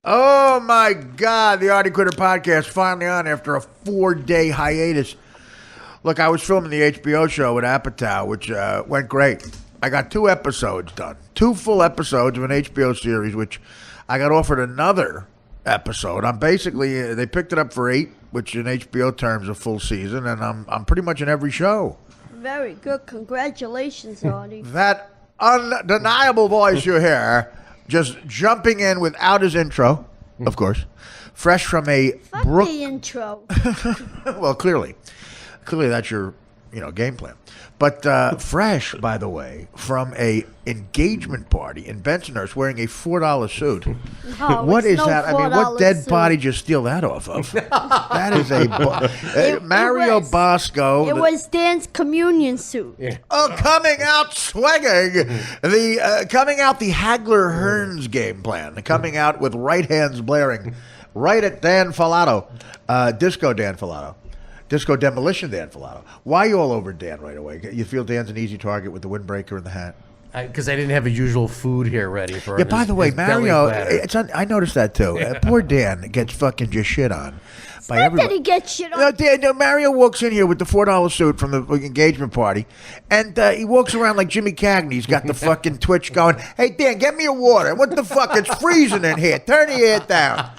Oh, my God. The Artie Quitter podcast finally on after a 4-day hiatus. Look, I was filming the HBO show with Apatow, which went great. I got 2 episodes done. 2 full episodes of an HBO series, which I got offered another episode. I'm basically, they picked it up for 8, which in HBO terms a full season, and I'm pretty much in every show. Very good. Congratulations, Artie. That undeniable voice you hear, just jumping in without his intro, of course, fresh from a Fuck the intro. Well, clearly that's your game plan. But fresh, by the way, from a engagement party in Bensonhurst, wearing a $4 suit. No, What is no that? I mean, what dead suit. body did you steal that off of? That is a Mario Bosco. It was Dan's communion suit. Yeah. Oh, coming out swinging, coming out the Hagler Hearns game plan, coming out with right hands blaring, right at Dan Falato, Disco Dan Falato. Disco Demolition Dan Falato. Why are you all over Dan right away? You feel Dan's an easy target with the windbreaker and the hat? Because I didn't have a usual food here ready for him. Yeah, by the way, his belly Mario, platter. I noticed that too. Poor Dan gets fucking just shit on. By Not everybody. that he gets shit on. No, Mario walks in here with the $4 suit from the engagement party, and he walks around like Jimmy Cagney. He's got the fucking twitch going, hey, Dan, get me a water. What the fuck? It's freezing in here. Turn the air down.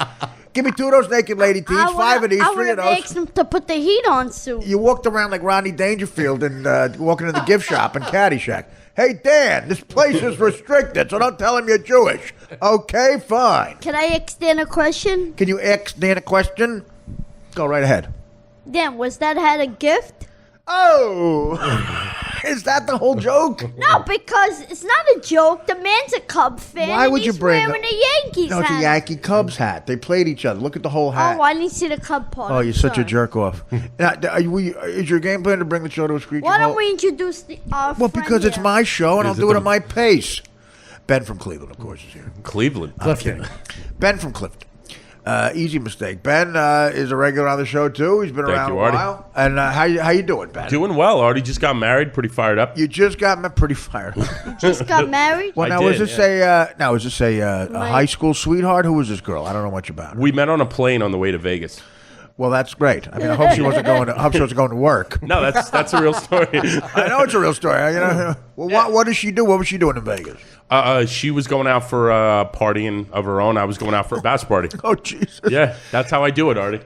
Give me 2 of those naked lady tees, 5 of these, 3 of I asked those. him to put the heat on suit. You walked around like Rodney Dangerfield and walking in the gift shop in Caddyshack. Hey, Dan, this place is restricted, so don't tell him you're Jewish. Okay, fine. Can I ask Dan a question? Can you ask Dan a question? Go right ahead. Dan, was that hat a gift? Oh, is that the whole joke? No, because it's not a joke. The man's a Cub fan. Why would and you he's bring wearing a Yankees No, it's hat? a Yankee Cubs hat. They played each other. Look at the whole hat. Oh, I didn't see the Cub part. Oh, I'm you're such a sorry. jerk off. Now, is your game plan to bring the show to a screeching Why halt? don't we introduce the Well, friend because it's here? my show, and I'll Is it do it the- at my pace. Ben from Cleveland, of course, is here. Cleveland. I'm kidding. Ben from Clifton. Easy mistake. Ben is a regular on the show, too. He's been around you, a Artie. while. And how you doing, Ben? Doing well. Artie just got married. Pretty fired up. You just got me pretty fired. Just got married. Well, I now, did, was this a high school sweetheart? Who was this girl? I don't know much about her. We met on a plane on the way to Vegas. Well, that's great. I mean, I hope she wasn't going to work. No, that's a real story. I know it's a real story. Well, what does she do? What was she doing in Vegas? She was going out for a partying of her own. I was going out for a bachelor party. Oh, Jesus. Yeah, that's how I do it, Artie.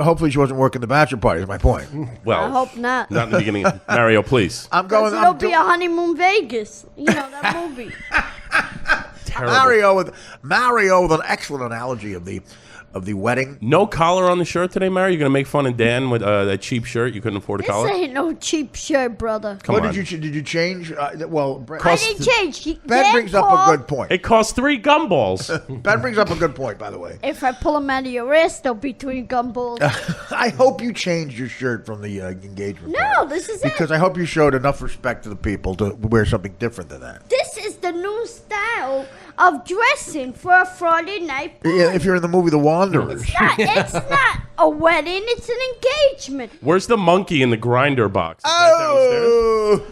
Hopefully she wasn't working the bachelor party, is my point. Well, I hope not. Not in the beginning. Mario, please. I'm going... Because it'll be a honeymoon Vegas. You know that movie. Terrible. Mario with an excellent analogy of the wedding. No collar on the shirt today, Mario? You're going to make fun of Dan with that cheap shirt? You couldn't afford a This collar? ain't no cheap shirt, brother. Come on. Did you change? I didn't change. Ben Dan brings up a called. good point. It costs 3 gumballs. Ben brings up a good point, by the way. If I pull them out of your ass, there'll be 3 gumballs. I hope you changed your shirt from the engagement No, party. this is Because it. I hope you showed enough respect to the people to wear something different than that. This is the new style of dressing for a Friday night party. Yeah, if you're in the movie The Wanderers. It's not a wedding, it's an engagement. Where's the monkey in the grinder box? Is that downstairs? Oh!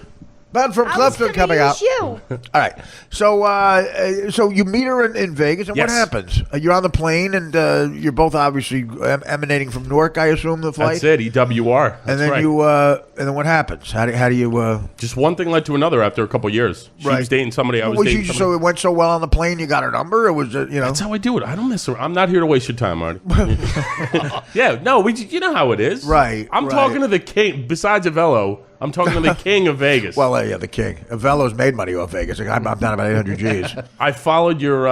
Ben from I was Clifton gonna coming use out. you. All right. So you meet her in Vegas, and what Yes. happens? You're on the plane, and you're both obviously emanating from Newark, I assume, the flight? That's it, EWR. That's And then right. and then what happens? How do you? Just one thing led to another after a couple years. She Right. was dating somebody. I was Was dating you just, somebody. so it went so well on the plane? You got her number, or was it? That's how I do it. I don't mess around. I'm not here to waste your time, Artie. Yeah, no, you know how it is. Right, I'm right. talking to the king. Besides Avello, I'm talking to the king of Vegas. Well, yeah, the king. Velo's made money off Vegas. I'm down about 800 G's. I followed your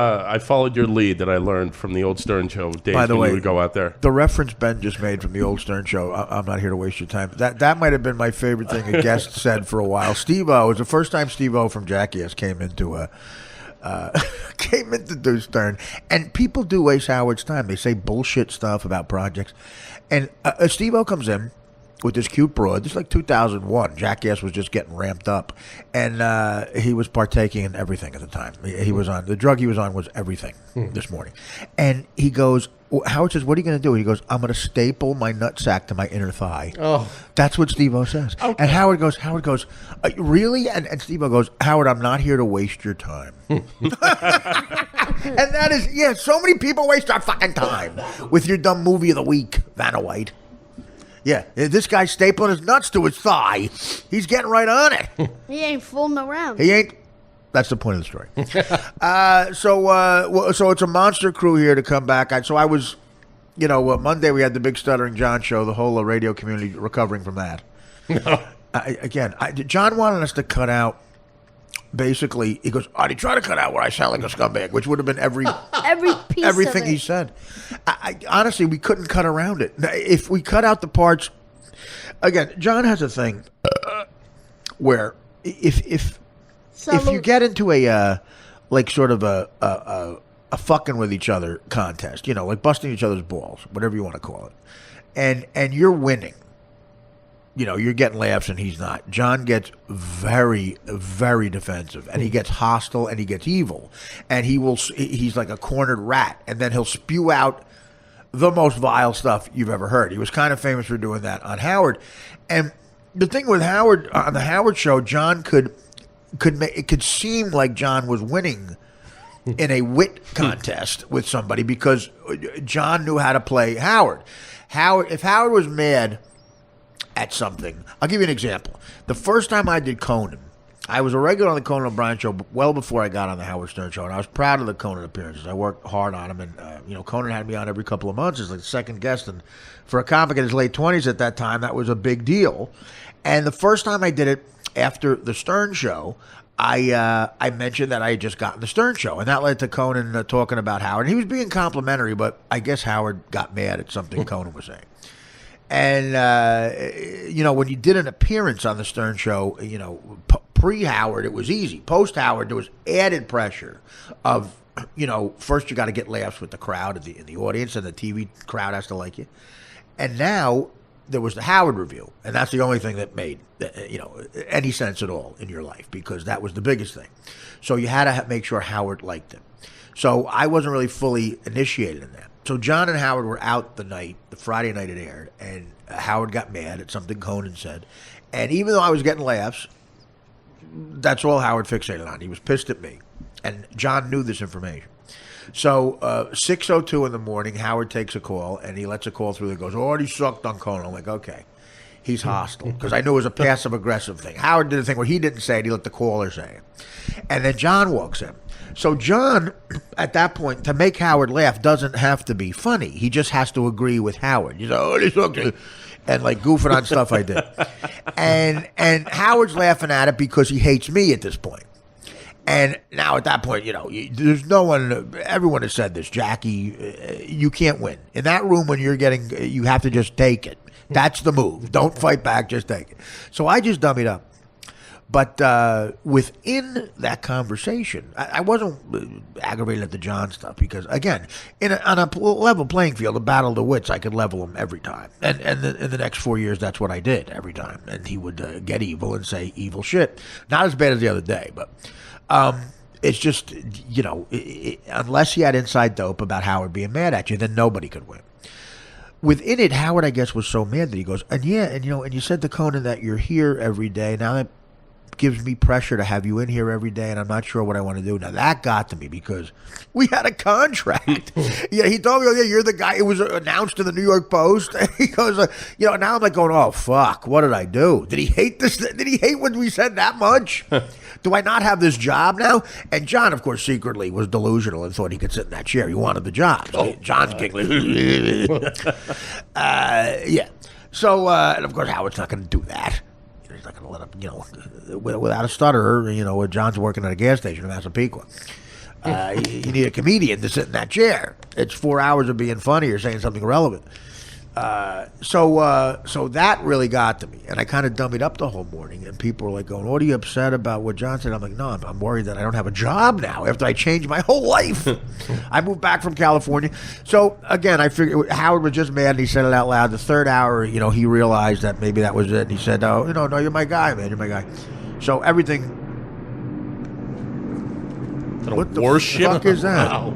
lead that I learned from the old Stern show days By the when way, you would go out there. The reference Ben just made from the old Stern show, I'm not here to waste your time. That might have been my favorite thing a guest said for a while. Steve-O, it was the first time Steve-O from Jackass came into do Stern. And people do waste Howard's time. They say bullshit stuff about projects. And Steve-O comes in, with this cute broad. This is like 2001. Jackass was just getting ramped up, and he was partaking in everything at the time. He was on the drug he was on was everything this morning, and he goes. Howard says, "What are you going to do?" He goes, "I'm going to staple my nutsack to my inner thigh." Oh, that's what Steve-O says. Okay. And Howard goes, "Really?" And Steve-O goes, "Howard, I'm not here to waste your time." And that is, so many people waste our fucking time with your dumb movie of the week, Vanna White. Yeah, this guy's stapling his nuts to his thigh. He's getting right on it. He ain't fooling around. He ain't. That's the point of the story. So it's a monster crew here to come back. So I was, Monday we had the big Stuttering John show, the whole radio community recovering from that. John wanted us to cut out, basically, he goes, Artie, try to cut out where I sound like a scumbag, which would have been every piece everything of it. he said. Honestly, we couldn't cut around it. If we cut out the parts, again, John has a thing where if you get into a fucking with each other contest, like busting each other's balls, whatever you want to call it, and you're winning, you're getting laughs and he's not. John gets very, very defensive, and he gets hostile and he gets evil, and he's like a cornered rat, and then he'll spew out the most vile stuff you've ever heard. He was kind of famous for doing that on Howard, and the thing with Howard on the Howard show, John it could seem like John was winning in a wit contest with somebody because John knew how to play Howard. If Howard was mad at something, I'll give you an example. The first time I did Conan, I was a regular on the Conan O'Brien show well before I got on the Howard Stern show, and I was proud of the Conan appearances. I worked hard on them, and Conan had me on every couple of months as like the second guest, and for a comic in his late 20s at that time, that was a big deal. And the first time I did it, after the Stern show, I mentioned that I had just gotten the Stern show, and that led to Conan talking about Howard. And he was being complimentary, but I guess Howard got mad at something Conan was saying. And, when you did an appearance on the Stern show, pre-Howard, it was easy. Post-Howard, there was added pressure of, first you got to get laughs with the crowd in the audience, and the TV crowd has to like you. And now there was the Howard review, and that's the only thing that made any sense at all in your life, because that was the biggest thing. So you had to make sure Howard liked it. So I wasn't really fully initiated in that. So John and Howard were out the Friday night it aired, and Howard got mad at something Conan said. And even though I was getting laughs, that's all Howard fixated on. He was pissed at me, and John knew this information. So 6:02 in the morning, Howard takes a call, and he lets a call through that goes, "Oh, he sucked on Conan." I'm like, okay, he's hostile, because I knew it was a passive-aggressive thing. Howard did a thing where he didn't say it, he let the caller say it. And then John walks in. So John, at that point, to make Howard laugh, doesn't have to be funny. He just has to agree with Howard. He's like, "Oh, he sucked," and like goofing on stuff I did. And Howard's laughing at it because he hates me at this point. And now at that point, there's no one, everyone has said this, Jackie, you can't win. In that room when you have to just take it. That's the move. Don't fight back, just take it. So I just dummied up. But within that conversation, I wasn't aggravated at the John stuff because, again, on a level playing field, a battle of the wits, I could level him every time. And in the next 4 years, that's what I did every time. And he would get evil and say evil shit. Not as bad as the other day, but it's just, unless he had inside dope about Howard being mad at you, then nobody could win. Within it, Howard, I guess, was so mad that he goes, and you said to Conan that you're here every day. Now that gives me pressure to have you in here every day, and I'm not sure what I want to do. Now, that got to me because we had a contract. He told me, you're the guy. It was announced in the New York Post. He goes, now I'm like going, oh, fuck, what did I do? Did he hate this? Did he hate when we said that much? Do I not have this job now? And John, of course, secretly was delusional and thought he could sit in that chair. He wanted the job. So John's giggling. So, and of course, Howard's not going to do that. He's not going to let him, without a stutterer, John's working at a gas station in Massapequa. You need a comedian to sit in that chair. It's 4 hours of being funny or saying something relevant. So that really got to me, and I kind of dummied up the whole morning. And people were like, "Going, what are you upset about what John said?" I'm like, "No, I'm worried that I don't have a job now after I changed my whole life. I moved back from California." So again, I figured Howard was just mad, and he said it out loud. The third hour, he realized that maybe that was it, and he said, "Oh, no, you're my guy, man. You're my guy." So everything. What the fuck is that? Wow.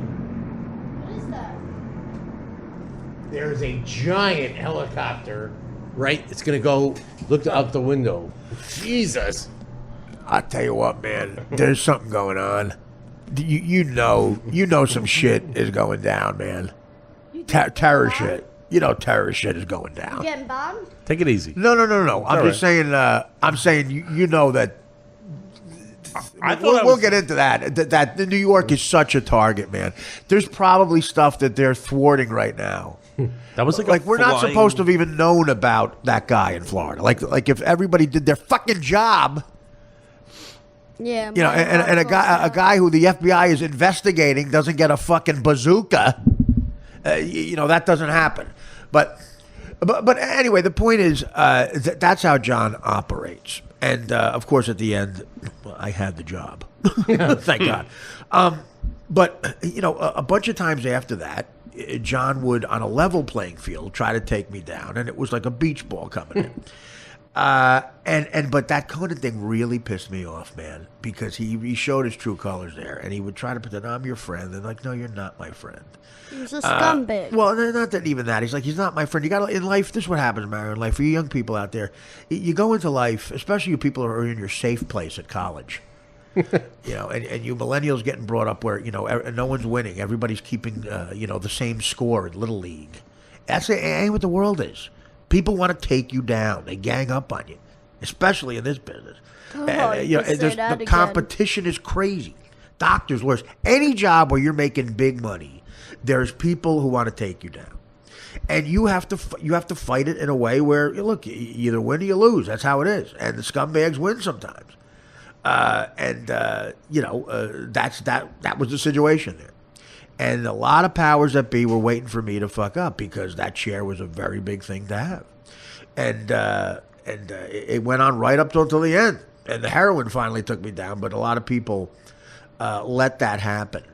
There's a giant helicopter, right? It's going to go look out the window. Jesus. I tell you what, man, there's something going on. You know some shit is going down, man. Terror shit. Terror shit is going down. Getting bombed? Take it easy. No. I'm just saying. I'm saying you know that. We'll get into that. That New York is such a target, man. There's probably stuff that they're thwarting right now. That was like we're not supposed to have even known about that guy in Florida. Like if everybody did their fucking job. Yeah. And a guy who the FBI is investigating doesn't get a fucking bazooka. That doesn't happen. But anyway, the point is that's how John operates. And of course, at the end, I had the job. Thank God. But a bunch of times after that, John would, on a level playing field, try to take me down, and it was like a beach ball coming in. But that kind of thing really pissed me off, man, because he showed his true colors there, and he would try to pretend, I'm your friend. And like, no, you're not my friend. He's a scumbag. Well, not that even that. He's like, he's not my friend. You got in life. This is what happens, Mario. In life, for you young people out there, you go into life, especially you people who are in your safe place at college. And you millennials getting brought up where no one's winning. Everybody's keeping the same score in Little League. Ain't what the world is. People want to take you down. They gang up on you, especially in this business. The competition is crazy. Doctors, lawyers, any job where you're making big money, there's people who want to take you down, and you have to fight it in a way where look, you either win or you lose. That's how it is, and the scumbags win sometimes. That was the situation there. And a lot of powers that be were waiting for me to fuck up because that chair was a very big thing to have. And it went on right up until the end. And the heroin finally took me down, but a lot of people let that happen.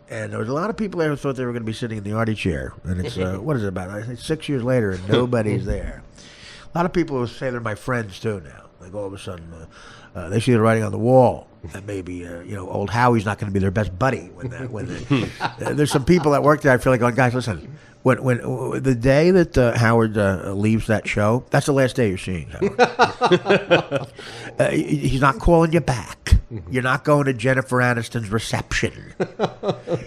And there was a lot of people there who thought they were going to be sitting in the Artie chair. And it's, what is it about? I think 6 years later and nobody's there. A lot of people who say they're my friends too now. Like all of a sudden, they see the writing on the wall. And maybe, old Howie's not going to be their best buddy there's some people that work there. I feel like, guys, listen, when the day that Howard leaves that show, that's the last day you're seeing Howard. He's not calling you back. You're not going to Jennifer Aniston's reception.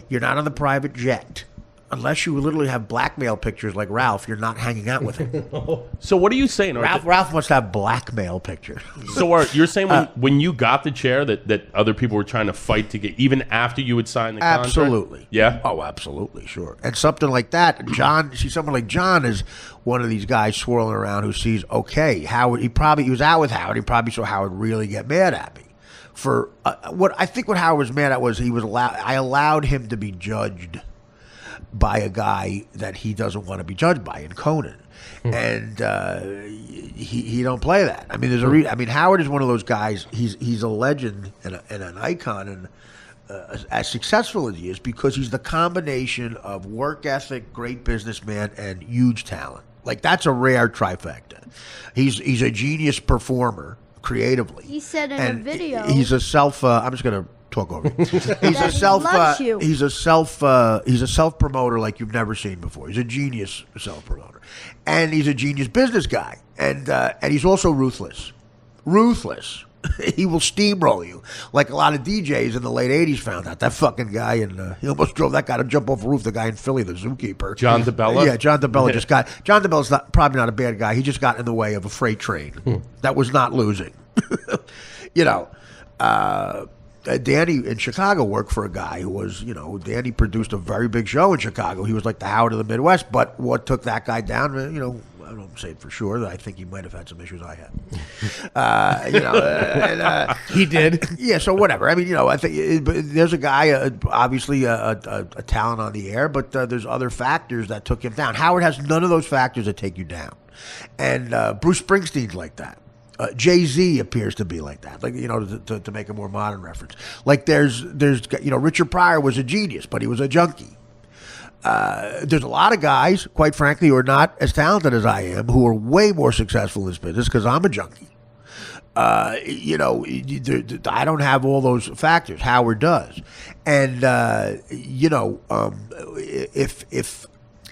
You're not on the private jet. Unless you literally have blackmail pictures like Ralph, you're not hanging out with him. So what are you saying? Ralph must have blackmail pictures. So you're saying when you got the chair that other people were trying to fight to get, even after you had signed the contract? Absolutely. Yeah? Oh, absolutely, sure. And something like that, someone like John is one of these guys swirling around who sees, okay, Howard, he was out with Howard, he probably saw Howard really get mad at me. For what Howard was mad at was I allowed him to be judged by a guy that he doesn't want to be judged by in Conan, and he don't play that. I mean, there's a reason. I mean, Howard is one of those guys. He's a legend and an icon, and as successful as he is because he's the combination of work ethic, great businessman, and huge talent. Like that's a rare trifecta. He's a genius performer creatively. He said in a video. He's a self. I'm just gonna talk over. He's a self promoter like you've never seen before. He's a genius self promoter, and he's a genius business guy, and he's also ruthless. He will steamroll you like a lot of DJs in the late '80s found out. That fucking guy, and he almost drove that guy to jump off a roof. The guy in Philly, the zookeeper, John DeBella. Yeah, John DeBella John DeBella's probably not a bad guy. He just got in the way of a freight train that was not losing. Danny in Chicago worked for a guy who was, Danny produced a very big show in Chicago. He was like the Howard of the Midwest. But what took that guy down, I don't say it for sure. I think he might have had some issues I had. He did. Yeah, so whatever. I mean, I think there's a guy, obviously a talent on the air, but there's other factors that took him down. Howard has none of those factors that take you down. And Bruce Springsteen's like that. Jay-Z appears to be like that, like, to make a more modern reference. Like there's Richard Pryor was a genius, but he was a junkie. There's a lot of guys, quite frankly, who are not as talented as I am, who are way more successful in this business because I'm a junkie. I don't have all those factors. Howard does. And,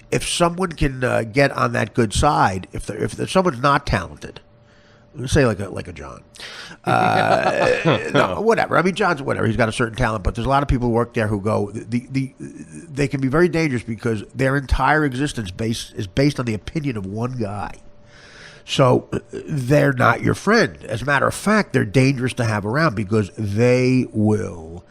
if someone can get on that good side, if someone's not talented, say like a John, no, whatever. I mean, John's whatever. He's got a certain talent, but there's a lot of people who work there who go. They can be very dangerous because their entire existence is based on the opinion of one guy. So they're not your friend. As a matter of fact, they're dangerous to have around because they will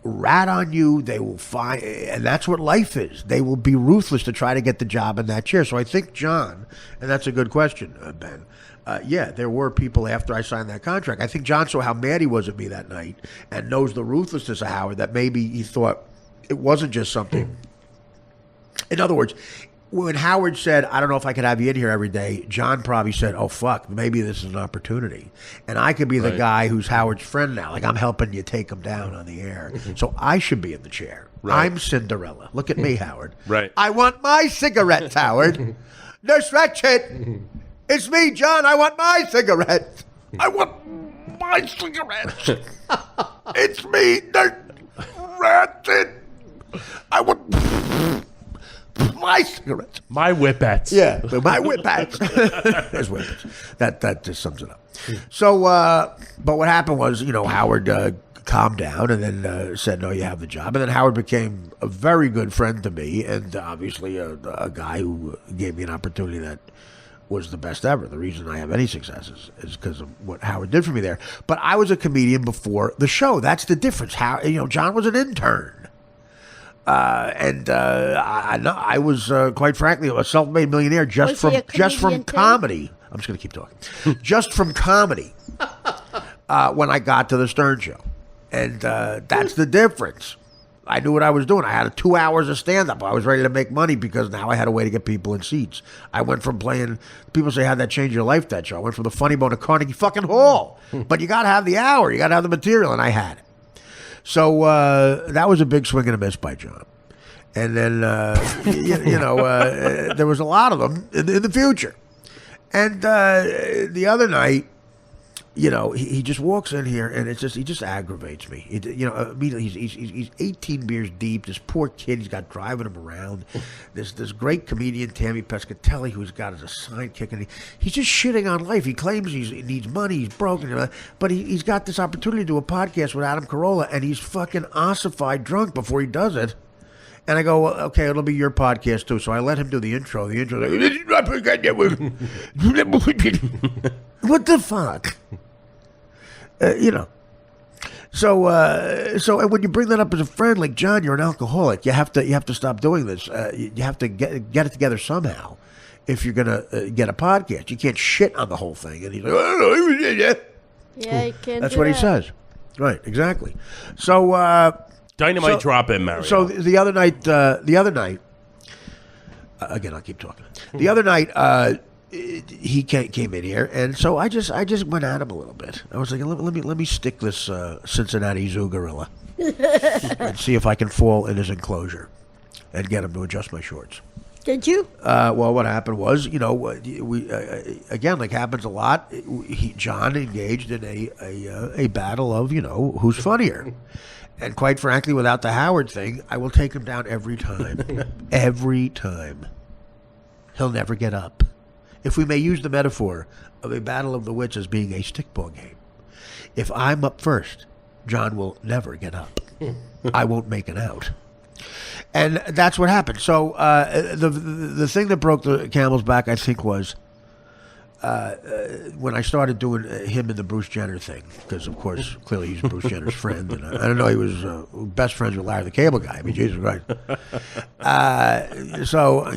rat on you. They will find, and that's what life is. They will be ruthless to try to get the job in that chair. So I think John, and that's a good question, Ben. Yeah, there were people after I signed that contract. I think John saw how mad he was at me that night and knows the ruthlessness of Howard, that maybe he thought it wasn't just something. In other words, when Howard said, I don't know if I could have you in here every day, John probably said, oh, fuck, maybe this is an opportunity. And I could be the guy who's Howard's friend now. Like, I'm helping you take him down on the air. So I should be in the chair. Right. I'm Cinderella. Look at me, Howard. Right. I want my cigarettes, Howard. Nurse Ratchet. It's me, John. I want my cigarettes. I want my cigarettes. It's me, Nurse Ratchet. I want my cigarettes. My whippets. Yeah, my whippets. There's whippets. That just sums it up. So, but what happened was, Howard calmed down and then said, no, you have the job. And then Howard became a very good friend to me and obviously a guy who gave me an opportunity that was the best ever. The reason I have any success is because of what Howard did for me there. But I was a comedian before the show. That's the difference. John was an intern. I was quite frankly a self-made millionaire just from comedy. I'm just going to keep talking. Just from comedy when I got to the Stern Show. And that's the difference. I knew what I was doing. I had 2 hours of stand-up. I was ready to make money because now I had a way to get people in seats. I went from playing, people say, how'd that change your life, that show? I went from the Funny Bone to Carnegie fucking Hall. But you got to have the hour. You got to have the material, and I had it. So that was a big swing and a miss by John. And then, there was a lot of them in the future. And the other night, he just walks in here and he just aggravates me. Immediately he's 18 beers deep. This poor kid, he's got driving him around. This great comedian, Tammy Pescatelli, who's got as a sidekick, and he's just shitting on life. He claims he needs money, he's broken, but he's got this opportunity to do a podcast with Adam Carolla, and he's fucking ossified drunk before he does it. And I go, well, okay, it'll be your podcast too. So I let him do the intro. The intro, what the fuck? So and when you bring that up as a friend, like, John, you're an alcoholic. You have to stop doing this. You have to get it together somehow if you're gonna get a podcast. You can't shit on the whole thing. And he's like, yeah, you can't. That's what he says. Right, exactly. So Dynamite drop in, Mario. So the other night, again, I'll keep talking. The other night, he came in here, and so I just went at him a little bit. I was like, let me stick this Cincinnati Zoo gorilla and see if I can fall in his enclosure and get him to adjust my shorts. Did you? Well, what happened was, we again, like happens a lot. John engaged in a battle of who's funnier. And quite frankly, without the Howard thing, I will take him down every time. Every time. He'll never get up. If we may use the metaphor of a battle of the wits as being a stickball game, if I'm up first, John will never get up. I won't make it out. And that's what happened. So the thing that broke the camel's back, I think, was when I started doing him and the Bruce Jenner thing, because of course, clearly he's Bruce Jenner's friend, and I don't know, he was best friends with Larry the Cable Guy. I mean, Jesus Christ. So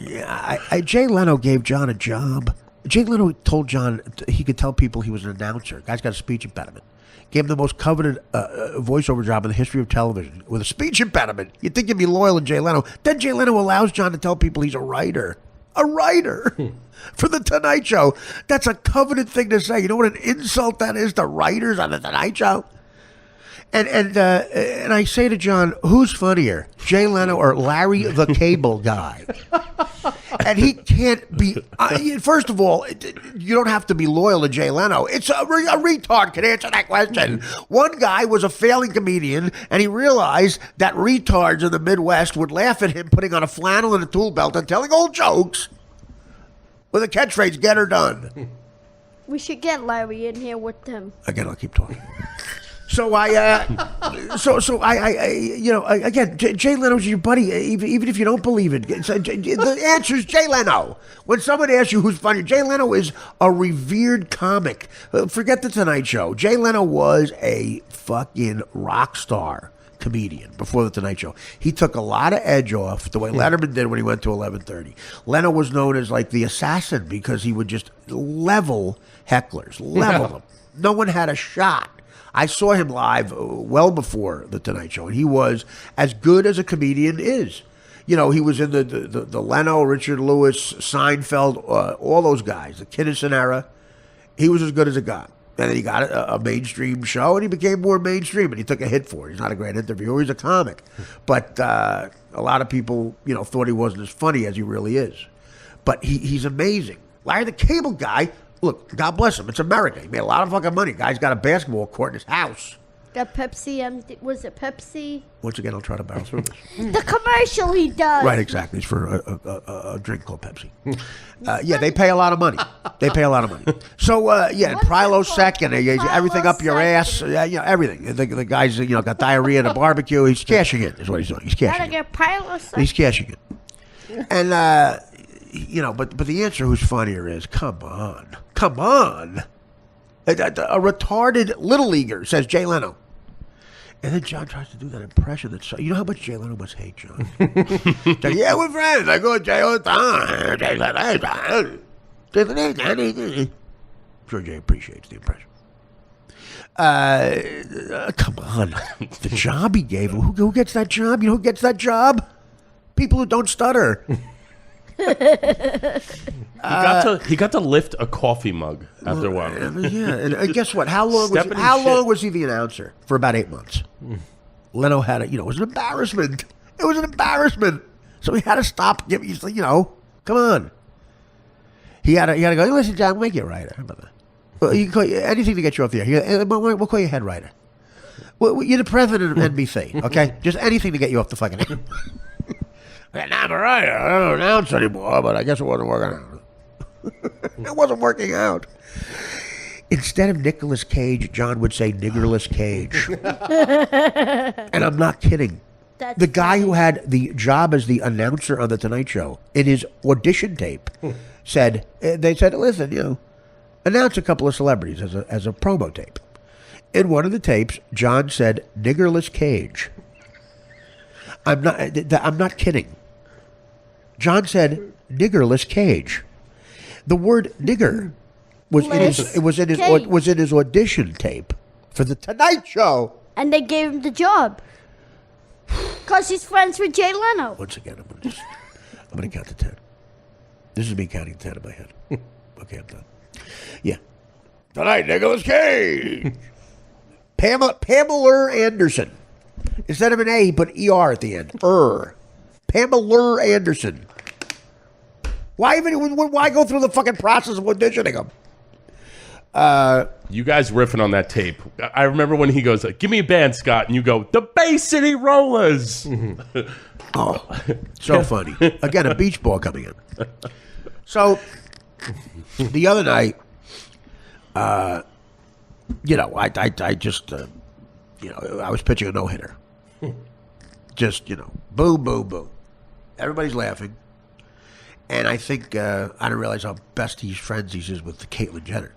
Jay Leno gave John a job Jay Leno told John he could tell people he was an announcer. Guy's got a speech impediment. Gave him the most coveted voiceover job in the history of television with a speech impediment. You'd think you'd be loyal to Jay Leno. Then Jay Leno allows John to tell people he's a writer. A writer for The Tonight Show. That's a coveted thing to say. You know what an insult that is to writers on The Tonight Show? And I say to John, who's funnier, Jay Leno or Larry the Cable Guy? And he can't be. First of all, you don't have to be loyal to Jay Leno. It's a retard can answer that question. One guy was a failing comedian, and he realized that retards in the Midwest would laugh at him putting on a flannel and a tool belt and telling old jokes with a catchphrase, "Get her done." We should get Larry in here with them. Again, I'll keep talking. So again, Jay Leno's your buddy, even if you don't believe it. The answer's Jay Leno. When someone asks you who's funny, Jay Leno is a revered comic. Forget The Tonight Show. Jay Leno was a fucking rock star comedian before The Tonight Show. He took a lot of edge off the way Letterman did when he went to 11:30. Leno was known as like the assassin because he would just level hecklers, level them. No one had a shot. I saw him live well before The Tonight Show, and he was as good as a comedian is. You know, he was in the Leno, Richard Lewis, Seinfeld, all those guys, the Kinnison era. He was as good as it got. And then he got a mainstream show, and he became more mainstream, and he took a hit for it. He's not a great interviewer. He's a comic. But a lot of people, thought he wasn't as funny as he really is. But he's amazing. Larry the Cable Guy, look, God bless him. It's America. He made a lot of fucking money. Guy's got a basketball court in his house. Got Pepsi, was it Pepsi? Once again, I'll try to barrel through this. The commercial he does. Right, exactly. It's for a drink called Pepsi. They pay a lot of money. So, and Prilosec and everything up your ass. Everything. The guy's, got diarrhea at a barbecue. He's cashing in, is what he's doing. He's cashing in. He's cashing in. And, but the answer who's funnier is, come on. A retarded little leaguer says Jay Leno. And then John tries to do that impression. You know how much Jay Leno must hate John? Yeah, we're friends. I go to Jay all the time. I'm sure Jay appreciates the impression. Come on. The job he gave him. Who gets that job? You know who gets that job? People who don't stutter. He got to lift a coffee mug after a while. And guess what? How long was he the announcer? For about 8 months. Leno had it was an embarrassment. It was an embarrassment. So he had to stop giving. He's like, come on. He had to go. Listen, John, we'll make you a writer. How about that? Well, you can call anything to get you off the air. We'll call you head writer. Well, you're the president of NBC, okay? Just anything to get you off the fucking air. Now I'm a writer. I don't announce anymore, but I guess it wasn't working out. It wasn't working out. Instead of Nicolas Cage, John would say niggerless Cage. And I'm not kidding. That's the guy who had the job as the announcer on The Tonight Show, in his audition tape, said, listen, announce a couple of celebrities as a promo tape. In one of the tapes, John said niggerless Cage. I'm not kidding. John said niggerless Cage. The word nigger was in his audition tape for The Tonight Show. And they gave him the job. Because he's friends with Jay Leno. Once again, I'm going to count to 10. This is me counting 10 in my head. Okay, I'm done. Yeah. Tonight, Nicolas Cage. Pamela Anderson. Instead of an A, he put ER at the end. Pamela Anderson. Why go through the fucking process of auditioning him? You guys riffing on that tape. I remember when he goes, give me a band, Scott, and you go, the Bay City Rollers. Oh, so funny. Again, a beach ball coming in. So, the other night, I just, I was pitching a no-hitter. Just, boom, boom, boom. Everybody's laughing. And I think, I didn't realize how best friends he is with Caitlyn Jenner.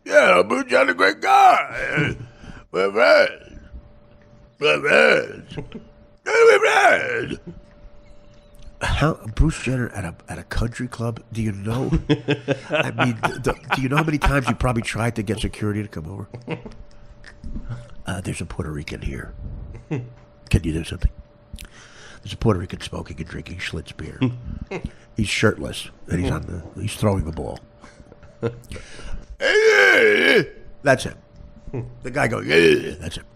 Yeah, but John's a great guy. We're friends. How Bruce Jenner at a country club? Do you know? I mean, do you know how many times he probably tried to get security to come over? There's a Puerto Rican here. Can you do something? There's a Puerto Rican smoking and drinking Schlitz beer. He's shirtless and he's throwing the ball. That's him. The guy goes, yeah, that's him.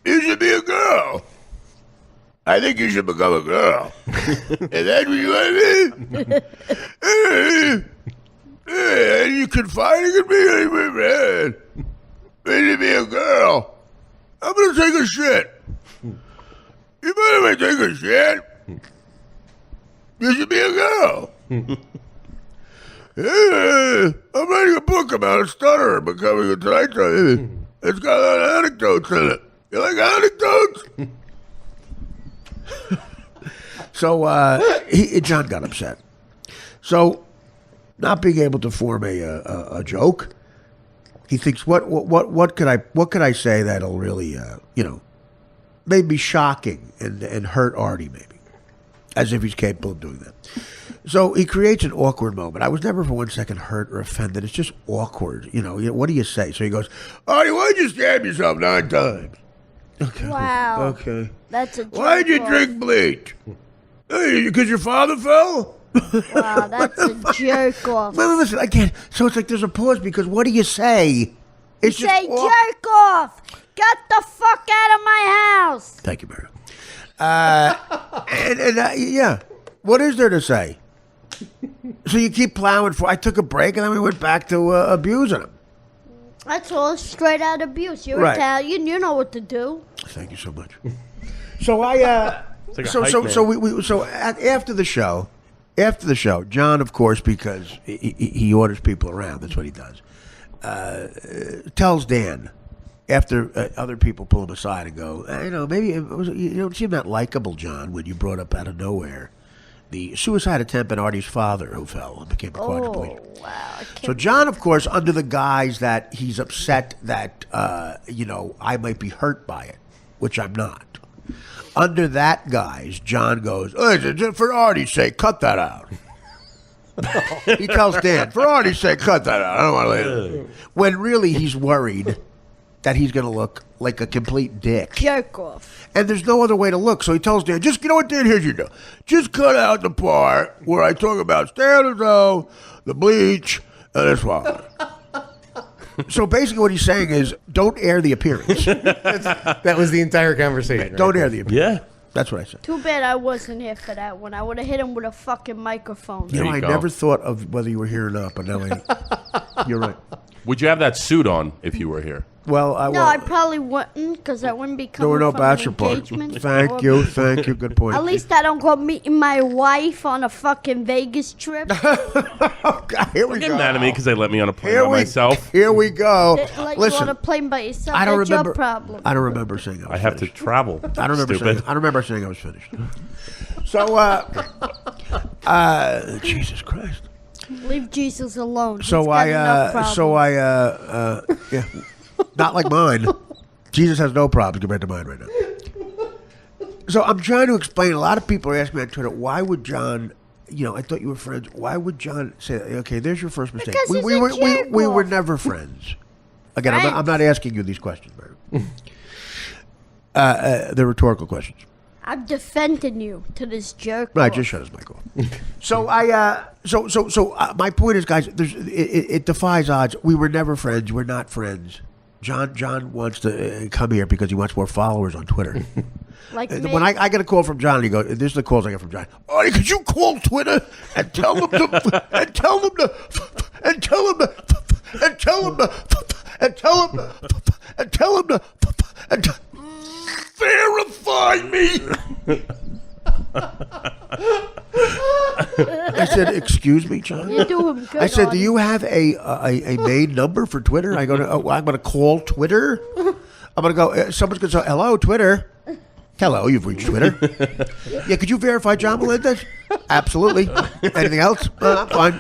You should be a girl. I think you should become a girl. Is that what you want to be? You confiding in me, man. Me to be a girl. I'm going to take a shit. You better take a shit. You should be a girl. Yeah, I'm writing a book about a stutterer becoming a tonight show. It's got a lot of anecdotes in it. You like anecdotes? So John got upset. So, not being able to form a joke, he thinks, what could I say that'll really maybe shocking and hurt Artie, maybe, as if he's capable of doing that. So he creates an awkward moment. I was never for 1 second hurt or offended. It's just awkward. What do you say? So he goes, Artie, why'd you stab yourself 9 times? Okay. Wow. Okay. That's a joke. Why'd you drink bleach? Because your father fell? Wow, that's a jerk off. Wait, listen, I can't. So it's like there's a pause because what do you say? It's You say jerk off. Get the fuck out of my house. Thank you, Mary. Yeah. What is there to say? So you keep plowing for. I took a break and then we went back to abusing him. That's all straight out abuse. You're Right. Italian. You know what to do. Thank you so much. So I It's like a hype man. after the show, John, of course, because he orders people around. That's what he does. Tells Dan after other people pull him aside and go, maybe you don't seem that likable, John, when you brought up out of nowhere the suicide attempt at Artie's father who fell and became a quadriplegic. Wow. So John, of course, under the guise that he's upset that I might be hurt by it, which I'm not. Under that guise, John goes, for Artie's sake, cut that out. He tells Dan, for Artie's sake, cut that out. I don't want to lay it. When really he's worried that he's going to look like a complete dick. Jerk off. And there's no other way to look. So he tells Dan, you know what, Dan, here's your deal. Just cut out the part where I talk about Stanley, the bleach, and the swallow. So basically what he's saying is, don't air the appearance. That was the entire conversation. Don't air the appearance. Yeah. That's what I said. Too bad I wasn't here for that one. I would have hit him with a fucking microphone. You know, you I go. never thought of whether you were here or not, but now you're right. Would you have that suit on if you were here? Well, I probably wouldn't, because I wouldn't be there coming were no from bachelor an parties. engagement. Thank you. Good point. At least I don't go meeting my wife on a fucking Vegas trip. Okay, here we Get go. mad at me because they let me on a plane by myself. Here we go. Let you on a Listen, plane by yourself. I don't That's remember. your problem. I don't remember saying I was I have to finished. travel. I don't remember Stupid. saying. I don't remember saying I was finished. So, Jesus Christ. Leave Jesus alone. So He's got enough problems. yeah, not like mine. Jesus has no problems compared to mine right now. So I'm trying to explain. A lot of people are asking me on Twitter, why would John? I thought you were friends. Why would John say, okay, there's your first mistake. Because We he's a were jerk-off. never friends. Again, Right. I'm not asking you these questions, man. They're rhetorical questions. I'm defending you to this jerk. Right, off. just shut his mic off. So my point is, guys, it defies odds. We were never friends. We're not friends. John wants to come here because he wants more followers on Twitter. Like me. When I get a call from John, and he goes, "This is the calls I get from John. Artie, could you call Twitter and tell them to verify me?" I said, "Excuse me, John." You're doing good. I said, "Do Artie. you have a main number for Twitter?" I go to, I'm going to call Twitter. I'm going to go. Someone's going to say, "Hello, Twitter." Hello, you've reached Twitter. Yeah, could you verify John Melendez? Absolutely. Anything else? I'm fine.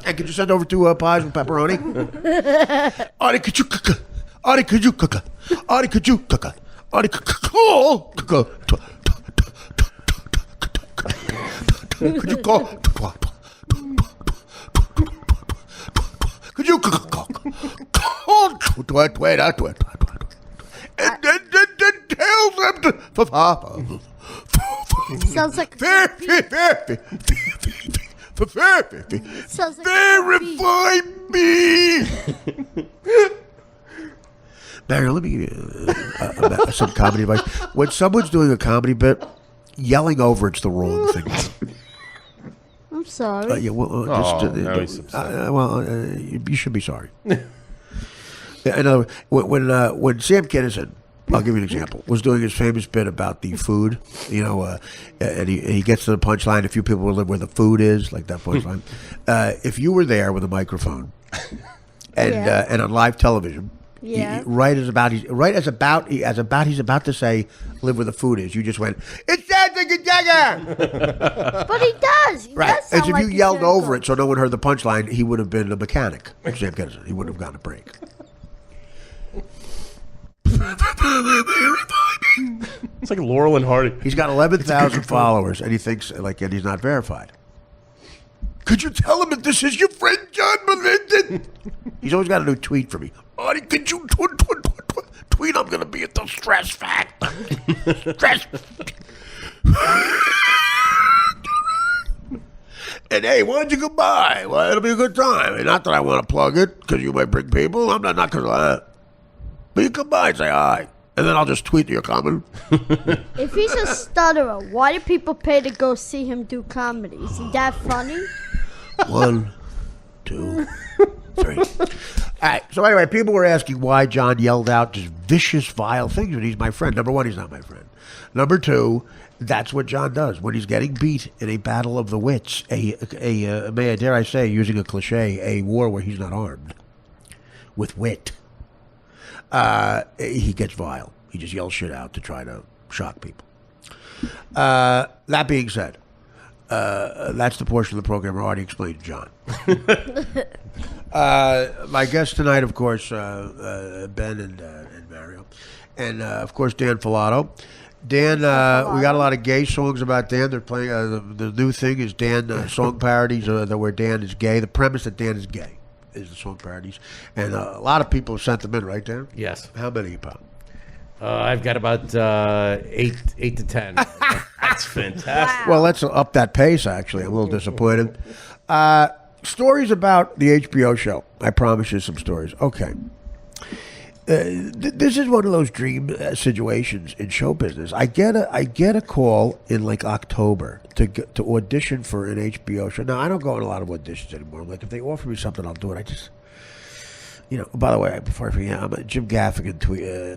And could you send over 2 pies with pepperoni? Artie, could you cook? Artie, could you cook? Artie, could you cook? Artie, call. Could you call? Could you call? Wait. And then tell them to. Sounds like Verify me. Mario, let me give you some comedy advice. When someone's doing a comedy bit, yelling over it's the wrong thing. I'm sorry. Yeah, well, now he's upset. you should be sorry. In other words, when Sam Kinison, I'll give you an example, was doing his famous bit about the food, and he gets to the punchline, a few people will live where the food is, like that punchline. If you were there with a microphone and on live television, Yeah. right as he's about to say, "Live where the food is," you just went, "It sounds like a dagger." But he does. He Right. does sound As if like you he yelled said over so. it so no one heard the punchline, he would have been a mechanic. Sam Kinison. He wouldn't have gotten a break. It's like Laurel and Hardy. He's got 11,000 followers, and he thinks and he's not verified. Could you tell him that this is your friend John Melinda? He's always got a new tweet for me. Artie, could you tweet? I'm going to be at the stress factor. Stress. And hey, why don't you go by? Well, it'll be a good time. And not that I want to plug it, because you might bring people. I'm not because of that. But you come by and say hi. And then I'll just tweet that you're coming. If he's a stutterer, why do people pay to go see him do comedy? Is he that funny? 1, 2, 3. All right. So anyway, people were asking why John yelled out just vicious, vile things when he's my friend. Number one, he's not my friend. Number two, that's what John does when he's getting beat in a battle of the wits. May I dare I say, using a cliche, a war where he's not armed with wit. He gets vile. He just yells shit out to try to shock people. That being said, that's the portion of the program where Artie explains John. My guests tonight, of course, Ben and Mario. And, of course, Dan Filato. Dan, we got a lot of gay songs about Dan. They're playing, the new thing is Dan song parodies where Dan is gay. The premise that Dan is gay is the song parodies. And a lot of people have sent them in, right, Dan? Yes. How many, Pop? I've got about 8 to 10. That's fantastic. Well, let's up that pace, actually. I'm a little disappointed. Stories about the HBO show. I promise you some stories. Okay. This is one of those dream situations in show business. I get a call in like October to audition for an HBO show. Now, I don't go on a lot of auditions anymore. Like, if they offer me something, I'll do it. I just... by the way, before I forget, Jim Gaffigan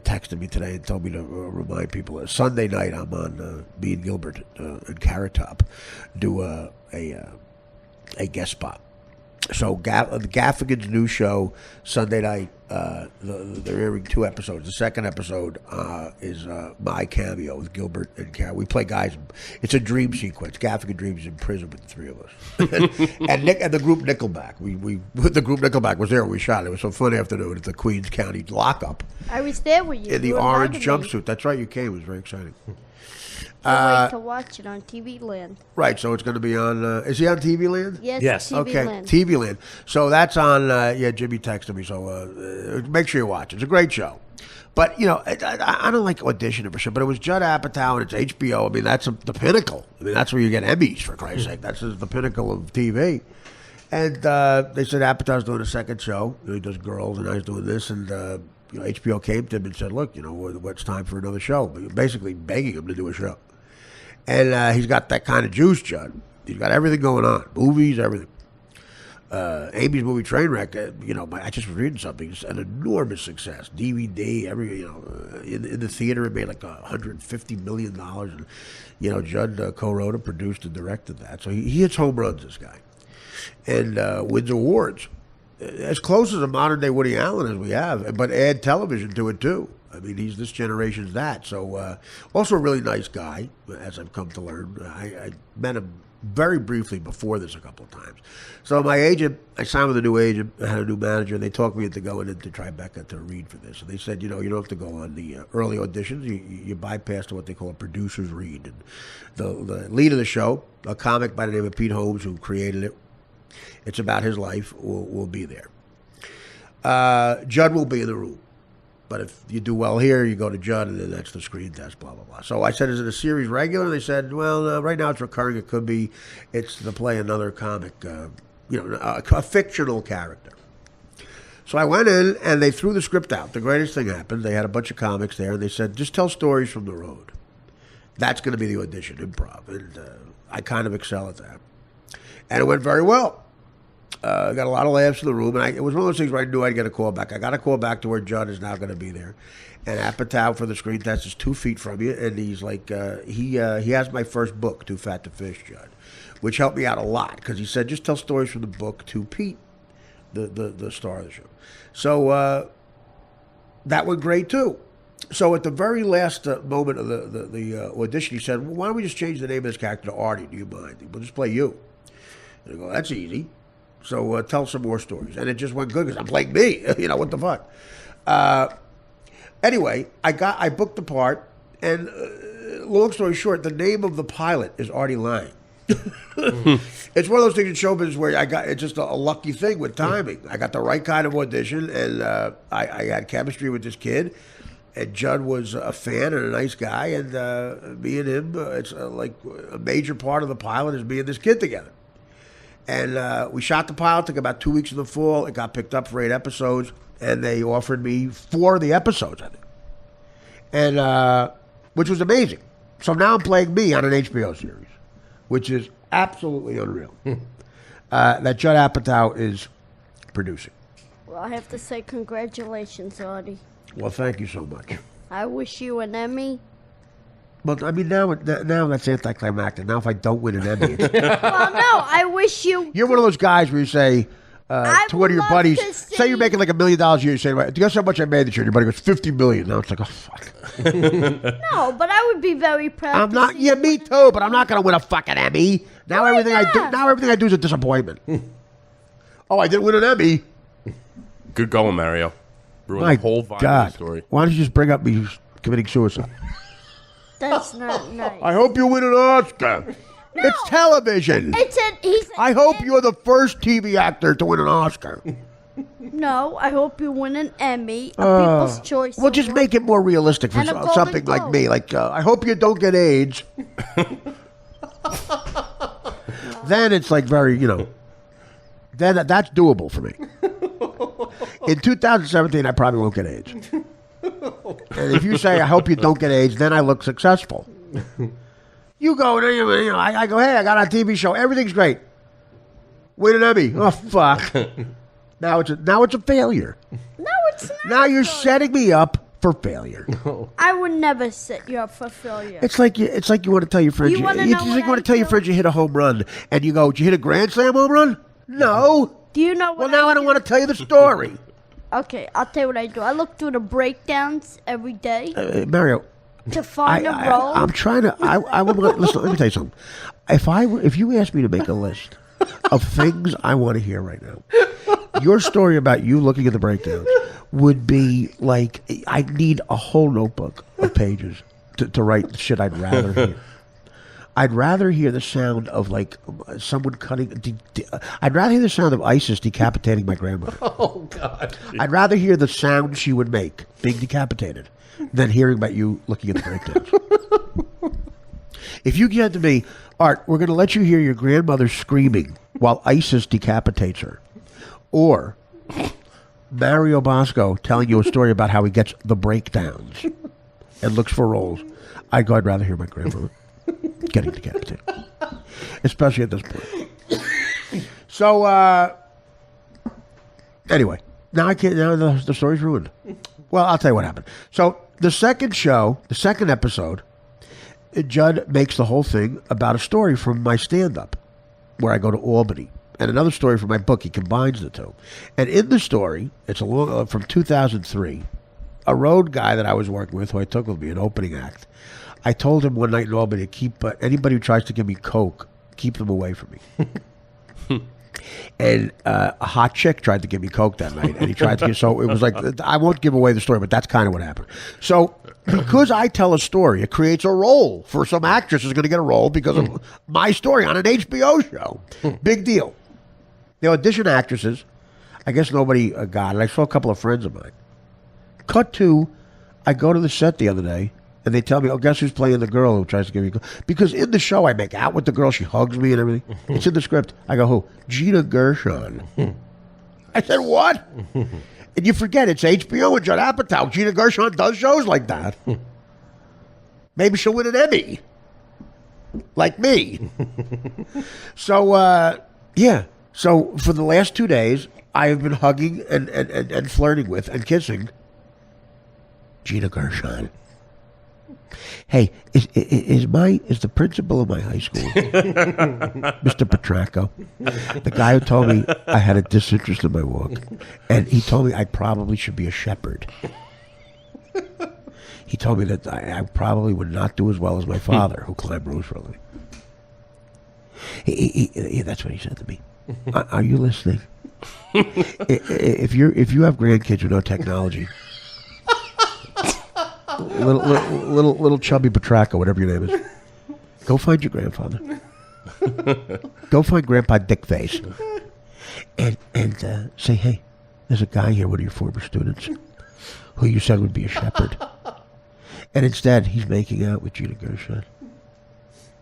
texted me today and told me to remind people. Sunday night, I'm on me and Gilbert and Carrot Top do a guest spot. So Gaffigan's new show Sunday night. They're airing 2 episodes. The second episode is my cameo with Gilbert and Carrot. We play guys. It's a dream sequence. Gaffigan dreams in prison with the 3 of us, and the group Nickelback. The group Nickelback was there when we shot it. It was a fun afternoon at the Queens County lockup I was there with you. in the You orange invited me. jumpsuit. That's right. You came. It was very exciting. Can't wait to watch it on TV Land. Right. So it's going to be on. Is he on TV Land? Yes, TV Okay, Land. TV Land. So that's on. Jimmy texted me. So make sure you watch it. It's a great show. But I don't like auditioning for shit. But it was Judd Apatow and it's HBO. I mean, that's the pinnacle. I mean, that's where you get Emmys, for Christ's sake. That's the pinnacle of TV. And they said Apatow's doing a second show. He does Girls, and I was doing this. And HBO came to him and said, "Look, what's time for another show?" Basically begging him to do a show. And he's got that kind of juice, Judd. He's got everything going on. Movies, everything. Amy's movie Trainwreck, I just was reading something. It's an enormous success. DVD, in the theater, it made like $150 million. And, Judd co-wrote and produced and directed that. So he hits home runs, this guy. And wins awards. As close as a modern-day Woody Allen as we have, but add television to it, too. I mean, he's this generation's that. So, also a really nice guy, as I've come to learn. I met him very briefly before this a couple of times. So my agent, I signed with a new agent, I had a new manager, and they talked me into going into Tribeca to read for this. And they said, you don't have to go on the early auditions. You bypass to what they call a producer's read. And the lead of the show, a comic by the name of Pete Holmes, who created it, it's about his life, will be there. Judd will be in the room. But if you do well here, you go to Judd, and then that's the screen test, blah, blah, blah. So I said, is it a series regular? They said, well, right now it's recurring. It could be, it's to play another comic, a fictional character. So I went in, and they threw the script out. The greatest thing happened. They had a bunch of comics there, and they said, just tell stories from the road. That's going to be the audition, improv. And I kind of excel at that. And it went very well. Got a lot of laughs in the room, and it was one of those things where I knew I'd get a call back. I got a call back to where Judd is now going to be there, and Apatow for the screen test is 2 feet from you, and he's like, he has my first book, Too Fat to Fish, Judd, which helped me out a lot because he said just tell stories from the book to Pete, the star of the show. So that went great too. So at the very last moment of the audition, he said, well, why don't we just change the name of this character to Artie? Do you mind? We'll just play you. And I go, that's easy. So tell some more stories. And it just went good because I'm playing me. What the fuck? Anyway, I booked the part. And long story short, the name of the pilot is Artie lying. It's one of those things in show business where it's just a lucky thing with timing. I got the right kind of audition, and I had chemistry with this kid. And Judd was a fan and a nice guy. And me and him, it's like a major part of the pilot is me and this kid together. And we shot the pilot, took about 2 weeks in the fall. It got picked up for 8 episodes, and they offered me 4 of the episodes, I think. And which was amazing. So now I'm playing me on an HBO series, which is absolutely unreal. That Judd Apatow is producing. Well, I have to say congratulations, Artie. Well, thank you so much. I wish you an Emmy. But I mean, now that's anticlimactic. Now if I don't win an Emmy, Well, no, I wish you. you're one of those guys where you say to one of your buddies, say you're making like $1 million a year, you say, guess how much I made this year? Your buddy goes, $50 million. Now it's like, oh fuck. No, but I would be very proud. I'm not. Yeah, me too. But I'm not going to win a fucking Emmy. Now everything I do is a disappointment. Oh, I didn't win an Emmy. Good going, Mario. Ruined My the whole vibe God. of the story. Why don't you just bring up me committing suicide? That's not nice. I hope you win an Oscar. No, it's television. I hope you're the first TV actor to win an Oscar. No, I hope you win an Emmy, a People's Choice. Well, just make it more realistic for And a Golden something like Globe. me. Like, I hope you don't get AIDS. Then it's like very, then that's doable for me. In 2017, I probably won't get AIDS. And if you say, I hope you don't get AIDS, then I look successful. You go, I go, hey, I got a TV show. Everything's great. Win an Emmy. Oh, fuck. Now it's a failure. No, it's not. Now you're setting me up for failure. I would never set you up for failure. It's like you want to tell your friends. You wanna know just what like you want to I tell your do? friends you hit a home run, and you go, "Did you hit a grand slam home run?" No. Do you know Well, what now I don't want to tell you the story. Okay, I'll tell you what I do. I look through the breakdowns every day Mario, to find a role. I'm trying to. I will listen. Let me tell you something. If you ask me to make a list of things I want to hear right now, your story about you looking at the breakdowns would be like I need a whole notebook of pages to write the shit I'd rather hear. I'd rather hear the sound of like someone cutting. I'd rather hear the sound of ISIS decapitating my grandmother. Oh God! I'd rather hear the sound she would make being decapitated than hearing about you looking at the breakdowns. If you get to me, Art, we're going to let you hear your grandmother screaming while ISIS decapitates her, or Mario Bosco telling you a story about how he gets the breakdowns and looks for roles, I'd rather hear my grandmother getting decapitated, especially at this point. So, anyway, now I can't. Now the story's ruined. Well, I'll tell you what happened. So the second episode, Judd makes the whole thing about a story from my stand-up, where I go to Albany, and another story from my book. He combines the two, and in the story, it's a long from 2003. A road guy that I was working with, who I took with me, an opening act. I told him one night in Albany to keep anybody who tries to give me coke Keep them away from me. And a hot chick tried to give me coke that night, and he tried to. So it was like, I won't give away the story, but that's kind of what happened. So because I tell a story, it creates a role for some actress is going to get a role because of my story on an HBO show. Big deal. They audition actresses. I guess nobody got it. I saw a couple of friends of mine. Cut to, I go to the set the other day, and they tell me, oh, guess who's playing the girl who tries to give me... Because in the show, I make out with the girl. She hugs me and everything. It's in the script. I go, who? Gina Gershon. I said, what? And you forget, it's HBO and Judd Apatow. Gina Gershon does shows like that. Maybe she'll win an Emmy. Like me. So, yeah. So, for the last 2 days, I have been hugging and flirting with and kissing Gina Gershon. Hey, is the principal of my high school, Mr. Petracco, the guy who told me I had a disinterest in my walk, and he told me I probably should be a shepherd. He told me that I probably would not do as well as my father, who climbed roofs for a living. That's what he said to me. Are you listening? If you have grandkids with no technology. Little chubby Petracco, whatever your name is. Go find your grandfather. Go find Grandpa Dickface. And say, hey, there's a guy here, one of your former students, who you said would be a shepherd. And instead, he's making out with Gina Gershon.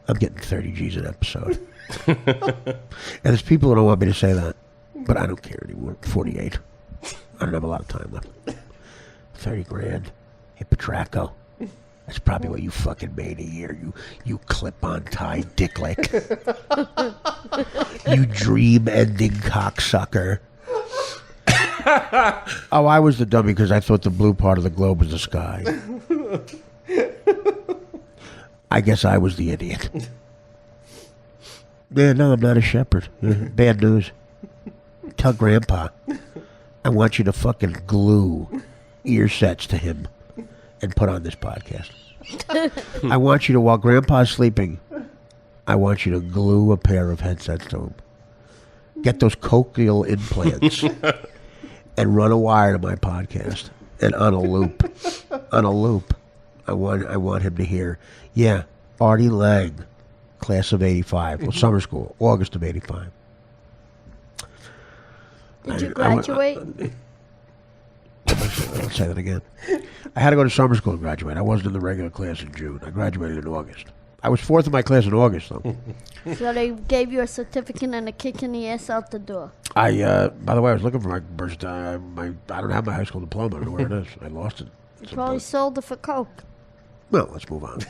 I'm getting 30 G's an episode. And there's people who don't want me to say that, but I don't care anymore. 48. I don't have a lot of time left. 30 grand. Hey, Petracco, that's probably what you fucking made a year, you clip-on tie dicklick. You dream-ending cocksucker. Oh, I was the dummy because I thought the blue part of the globe was the sky. I guess I was the idiot. Yeah, no, I'm not a shepherd. Bad news. Tell Grandpa, I want you to fucking glue ear sets to him and put on this podcast. I want you to, while Grandpa's sleeping, I want you to glue a pair of headsets to him. Get those cochlear implants and run a wire to my podcast. And on a loop, I want him to hear, yeah, Artie Lang, class of 85, well, summer school, August of 85. Did you graduate? I'll say that again. I had to go to summer school and graduate. I wasn't in the regular class in June. I graduated in August. I was fourth in my class in August, though. So they gave you a certificate and a kick in the ass out the door. By the way, I was looking for my birth. I don't have my high school diploma. I don't know where it is. I lost it. You probably sold it for coke. Well, let's move on.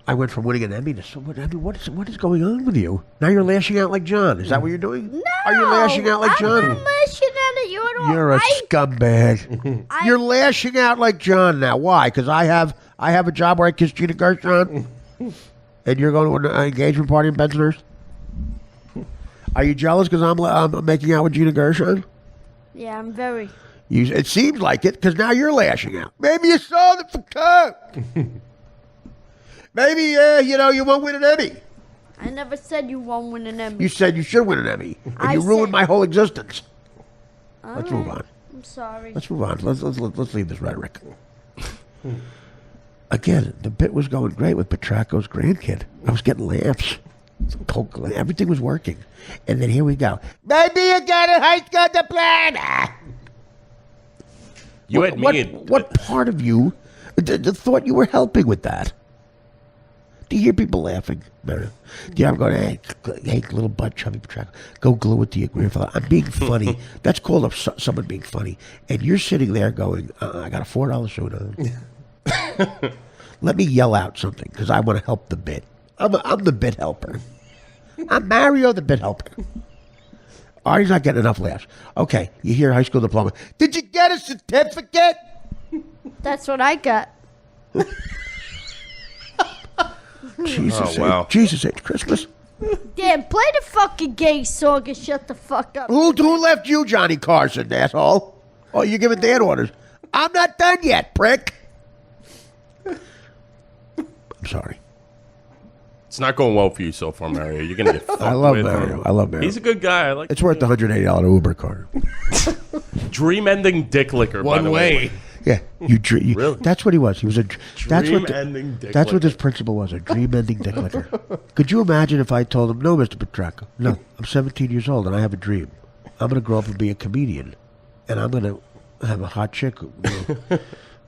I went from winning an Emmy to what is going on with you? Now you're lashing out like John. Is that what you're doing? No. Are you lashing out like John? I'm not lashing out at you at all. You're a scumbag. You're lashing out like John now. Why? Because I have a job where I kiss Gina Gershon, and you're going to an engagement party in Bensonhurst. Are you jealous because I'm making out with Gina Gershon? Yeah, I'm very. It seems like it because now you're lashing out. Maybe you sold it for coke. Maybe you won't win an Emmy. I never said you won't win an Emmy. You said you should win an Emmy, and you ruined my whole existence. Let's move on. I'm sorry. Let's move on. Let's leave this rhetoric. Again, the bit was going great with Petracco's grandkid. I was getting laughs. Coke, everything was working. And then here we go. Maybe you got a high school diploma. What part of you thought you were helping with that? Do you hear people laughing? Do you ever go, hey, little butt chubby Petracco, go glue it to your grandfather? I'm being funny. That's called someone being funny. And you're sitting there going, I got a $4 suit on. Let me yell out something because I want to help the bit. I'm the bit helper. I'm Mario, the bit helper. Artie's not getting enough laughs. Okay, you hear high school diploma. Did you get a certificate? That's what I got. Jesus, wow. Jesus H. Christmas. Damn, play the fucking gay song and shut the fuck up. Who left you, Johnny Carson, asshole? Oh, you're giving Dan orders. I'm not done yet, prick. I'm sorry. It's not going well for you so far, Mario. You're gonna get fucked I love with. Mario. I love Mario. He's a good guy. I like. It's worth the $180 Uber card. Dream-ending dick licker. by One the way. Yeah, Really? That's what he was. He was a. That's what. Dream-ending dick That's what licker. this principal was. A dream-ending dick licker. Could you imagine if I told him, "No, Mr. Petracca, no, I'm 17 years old and I have a dream. I'm going to grow up and be a comedian, and I'm going to have a hot chick." You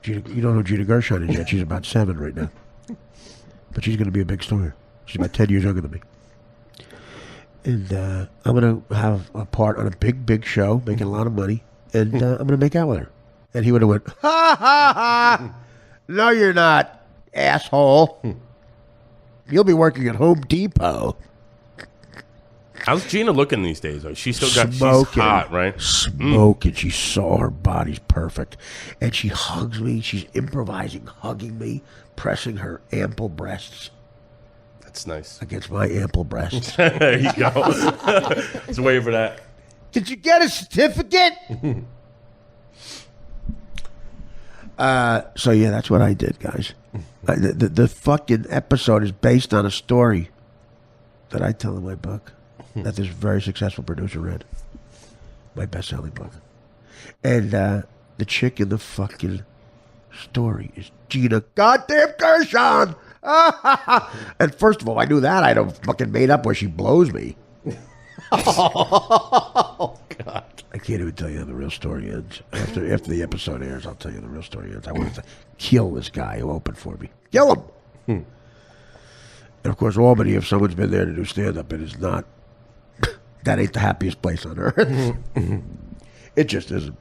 don't know who Gina Gershon is yet. She's about 7 right now, but she's going to be a big star. She's about 10 years younger than me. And I'm going to have a part on a big show, making a lot of money, and I'm going to make out with her. And he would have went, ha, ha, ha. No, you're not, asshole. You'll be working at Home Depot. How's Gina looking these days? Though she's still got. Smoking. She's hot, right? Smoking. She saw her body's perfect. And she hugs me. She's improvising, hugging me, pressing her ample breasts That's nice. against my ample breasts. There you go. Just waiting for that. Did you get a certificate? So yeah, that's what I did, guys. The fucking episode is based on a story that I tell in my book that this very successful producer read. My best-selling book. And the chick in the fucking story is Gina goddamn Gershon. And first of all, I knew that. I don't fucking made up where she blows me. Oh, God. I can't even tell you how the real story ends. After the episode airs, I'll tell you the real story ends. I wanted to kill this guy who opened for me. Kill him! And of course, Albany, if someone's been there to do stand-up, it is not... that ain't the happiest place on earth. It just isn't.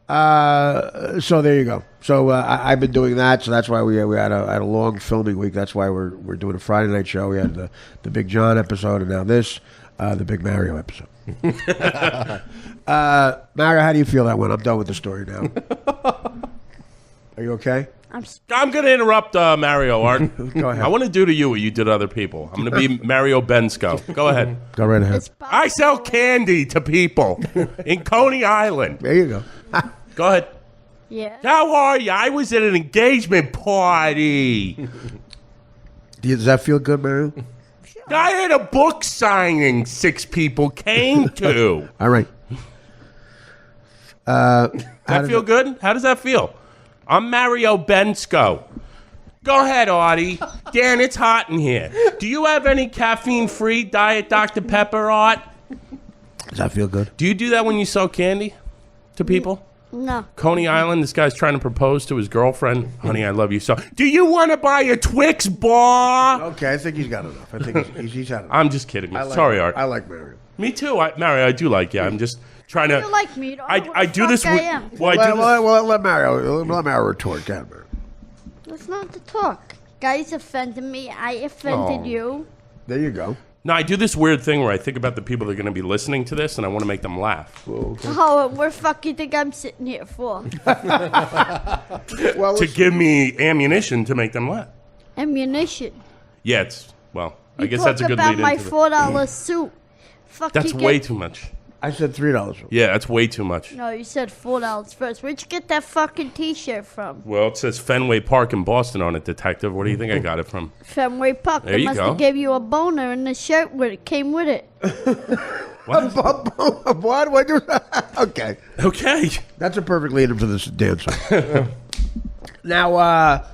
So there you go. So I've been doing that, so that's why we had a long filming week. That's why we're doing a Friday night show. We had the Big John episode, and now this, the Big Mario episode. Mario, how do you feel that went? I'm done with the story now. Are you okay? I'm going to interrupt Mario, Art. Go ahead. I want to do to you what you did to other people. I'm going to be Mario Bosco. Go ahead. Go right ahead. I sell candy to people in Coney Island. There you go. Go ahead. Yeah. How are you? I was at an engagement party. Does that feel good, Mario? I had a book signing 6 people came to. All right. That feel good? How does that feel? I'm Mario Bosco. Go ahead, Artie. Dan, it's hot in here. Do you have any caffeine-free Diet Dr. Pepper, Art? Does that feel good? Do you do that when you sell candy to people? No. Coney Island, this guy's trying to propose to his girlfriend. Honey, I love you so. Do you want to buy a Twix bar? Okay, I think he's got enough. I think he's had enough. I'm just kidding. Sorry, Art. I like Mario. Me too. Mario, I do like you. I'm just trying to. You like me? I do this. I am. Well, I do this. Well, let Mario retort. Go ahead, Mario. That's not the talk. Guys offended me. I offended you. There you go. No, I do this weird thing where I think about the people that are going to be listening to this, and I want to make them laugh. Oh, and what fuck you think I'm sitting here for? Well, To give me ammunition to make them laugh. Ammunition. Yeah, it's well. I You guess talk that's a good about lead my into it. $4 suit. Fuck That's you way get- too much. I said $3. Yeah, that's way too much. No, you said $4 first. Where'd you get that fucking T-shirt from? Well, it says Fenway Park in Boston on it, Detective. Where do you think I got it from? Fenway Park. There They you must go. have gave you a boner and the shirt with it came with it. What? Okay. Okay. That's a perfect lead-up to this dance song. Now,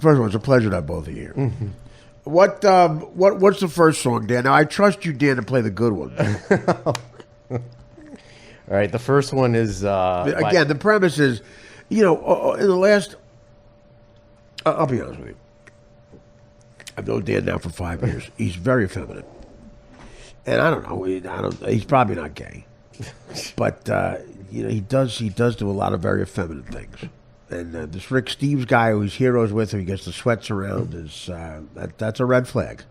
first of all, it's a pleasure to have both of you here. What's the first song, Dan? Now, I trust you, Dan, to play the good one. All right, the first one is... Again, the premise is, in the last... I'll be honest with you. I've known Dan now for 5 years. He's very feminine. And I don't know. He's probably not gay. But, he does do a lot of very feminine things. And this Rick Steves guy who he's heroes with, who he gets the sweats around, that's a red flag.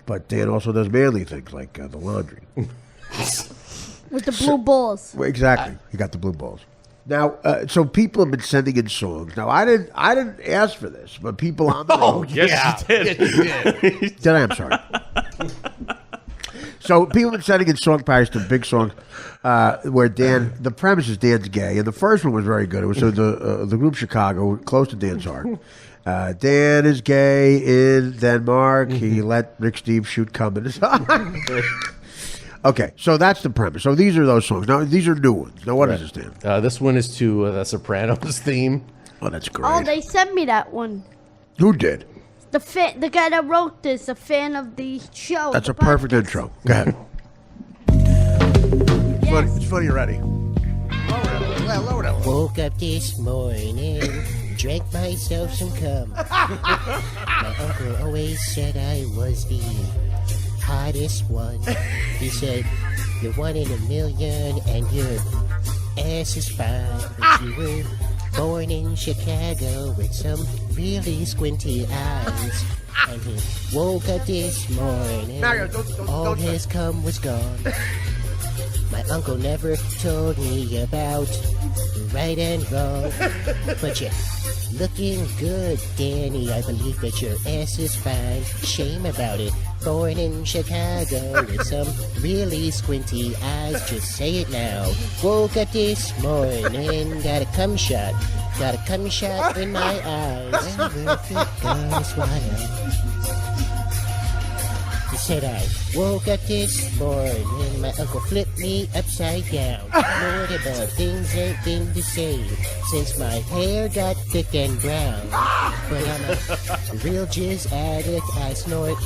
But Dan also does manly things like the laundry. With the blue balls. Well, exactly. He got the blue balls. Now, so people have been sending in songs. Now, I didn't ask for this, but people on the road. Yes, you did. Did I? I'm sorry. So people have been sending in song parodies to big songs where the premise is Dan's gay, and the first one was very good. It was the group Chicago, close to Dan's heart, Dan is gay in Denmark. He let Rick Steve shoot cum in his eye. Okay, so that's the premise. So these are those songs. Now, these are new ones. Now, what is this, Dan? This one is to the Sopranos theme. Oh, that's great. Oh, they sent me that one. Who did? The guy that wrote this, a fan of the show. That's the a perfect podcast. intro. Go ahead. Yes. It's funny you're ready. Lower that. Woke up this morning, drank myself some cum. My uncle always said I was the hottest one. He said, you're 1 in a million and your ass is fine. But you were born in Chicago with some really squinty eyes. And he woke up this morning, all his cum was gone. My uncle never told me about right and wrong. But you're looking good, Danny. I believe that your ass is fine. Shame about it. Born in Chicago with some really squinty eyes. Just say it now. Woke up this morning, got a cum shot. Got a cum shot in my eyes. Gonna swallow. He said I woke up this morning, my uncle flipped me upside down. Lord above, things ain't been the same since my hair got thick and brown. But I'm a real jizz addict, I snort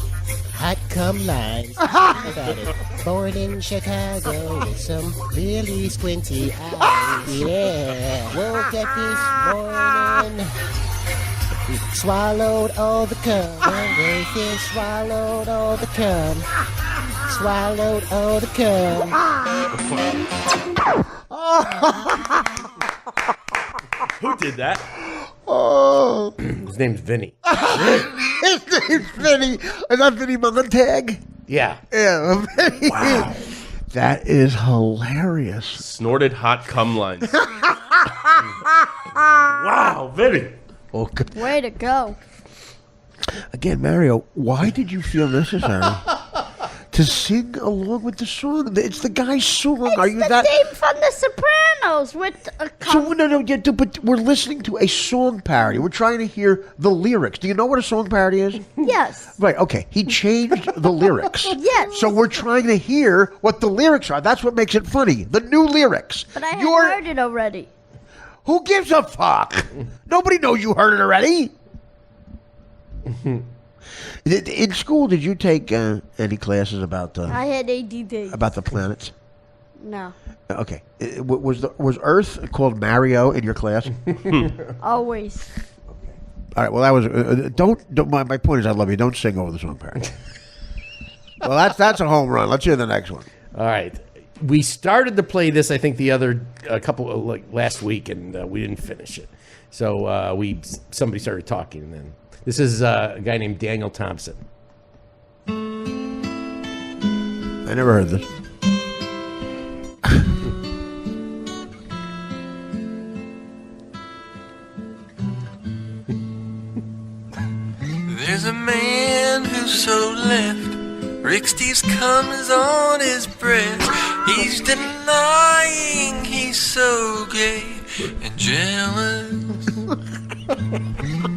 hot cum lines. About it. Born in Chicago with some really squinty eyes. Yeah, woke up this morning. Swallowed all the cum. Everything swallowed all the cum. Swallowed all the cum. Who did that? Oh. His name's Vinny. His name's Vinny. Is that Vinny Montag? Yeah. Yeah, Vinny. Wow. That is hilarious. Snorted hot cum lines. Wow, Vinny. Okay. Way to go. Again, Mario, why did you feel necessary to sing along with the song? It's the guy's song. Are you the that? theme from The Sopranos with a So no, but we're listening to a song parody. We're trying to hear the lyrics. Do you know what a song parody is? Yes. Right. Okay. He changed the lyrics. Yes. So we're trying to hear what the lyrics are. That's what makes it funny. The new lyrics. But I had You're- heard it already. Who gives a fuck? Nobody knows you heard it already. In school, did you take any classes about I had ADD. the planets? No. Okay. Was Earth called Mario in your class? Always. All right. Well, that was don't. My point is, I love you. Don't sing over the song parody. Well, that's a home run. Let's hear the next one. All right. We started to play this, I think, last week, and we didn't finish it. So somebody started talking, and then this is a guy named Daniel Thompson. I never heard this. There's a man who's so left. Rick Steve's cum is on his breast. He's denying he's so gay and jealous.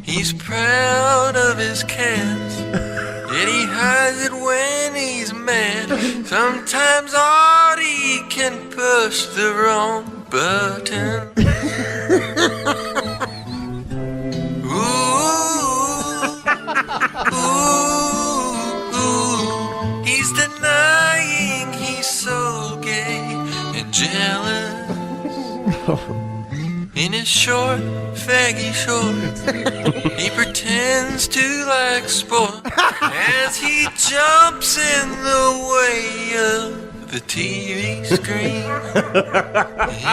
He's proud of his cats, yet he hides it when he's mad. Sometimes Artie can push the wrong button. He's denying he's so gay and jealous. In his short, faggy shorts, he pretends to like sport as he jumps in the way of the TV screen.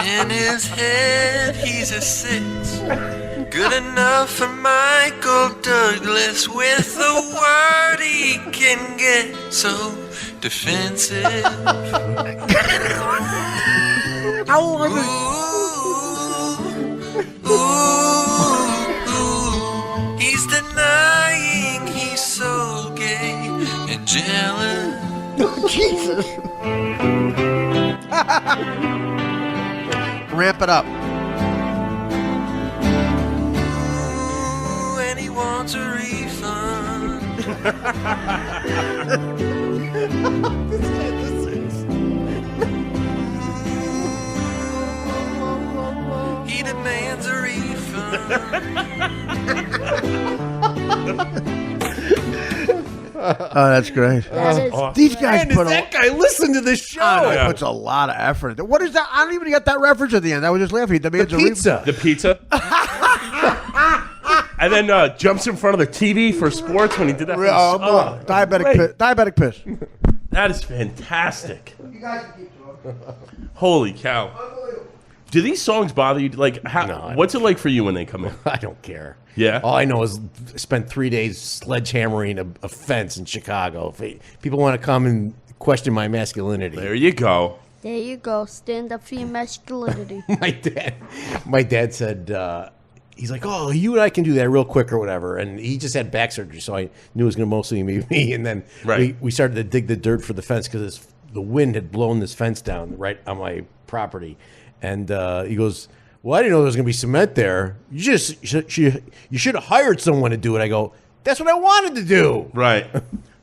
In his head, he's a 6. Good enough for Michael Douglas. With a word he can get so defensive. He's denying he's so gay and jealous. Jesus. Ramp it up. And he won't wants a refund. He demands a refund. Oh, that's great. That is These guys Man, put does that guy listen to this show? Oh, no, he puts a lot of effort into. What is that? I don't even get that reference at the end. I was just laughing. He demands a Pizza. The pizza. And then jumps in front of the TV for sports when he did that. Diabetic piss. That is fantastic. Holy cow. Do these songs bother you? Like, how? No, I don't what's it like for you when they come in? I don't care. Yeah? All I know is spent 3 days sledgehammering a fence in Chicago. If people want to come and question my masculinity. There you go. There you go. Stand up for your masculinity. My dad said, he's like, oh, you and I can do that real quick or whatever. And he just had back surgery, so I knew it was going to mostly be me. And then Right. we started to dig the dirt for the fence because the wind had blown this fence down right on my property. And he goes, well, I didn't know there was going to be cement there. You should have hired someone to do it. I go, that's what I wanted to do. Right.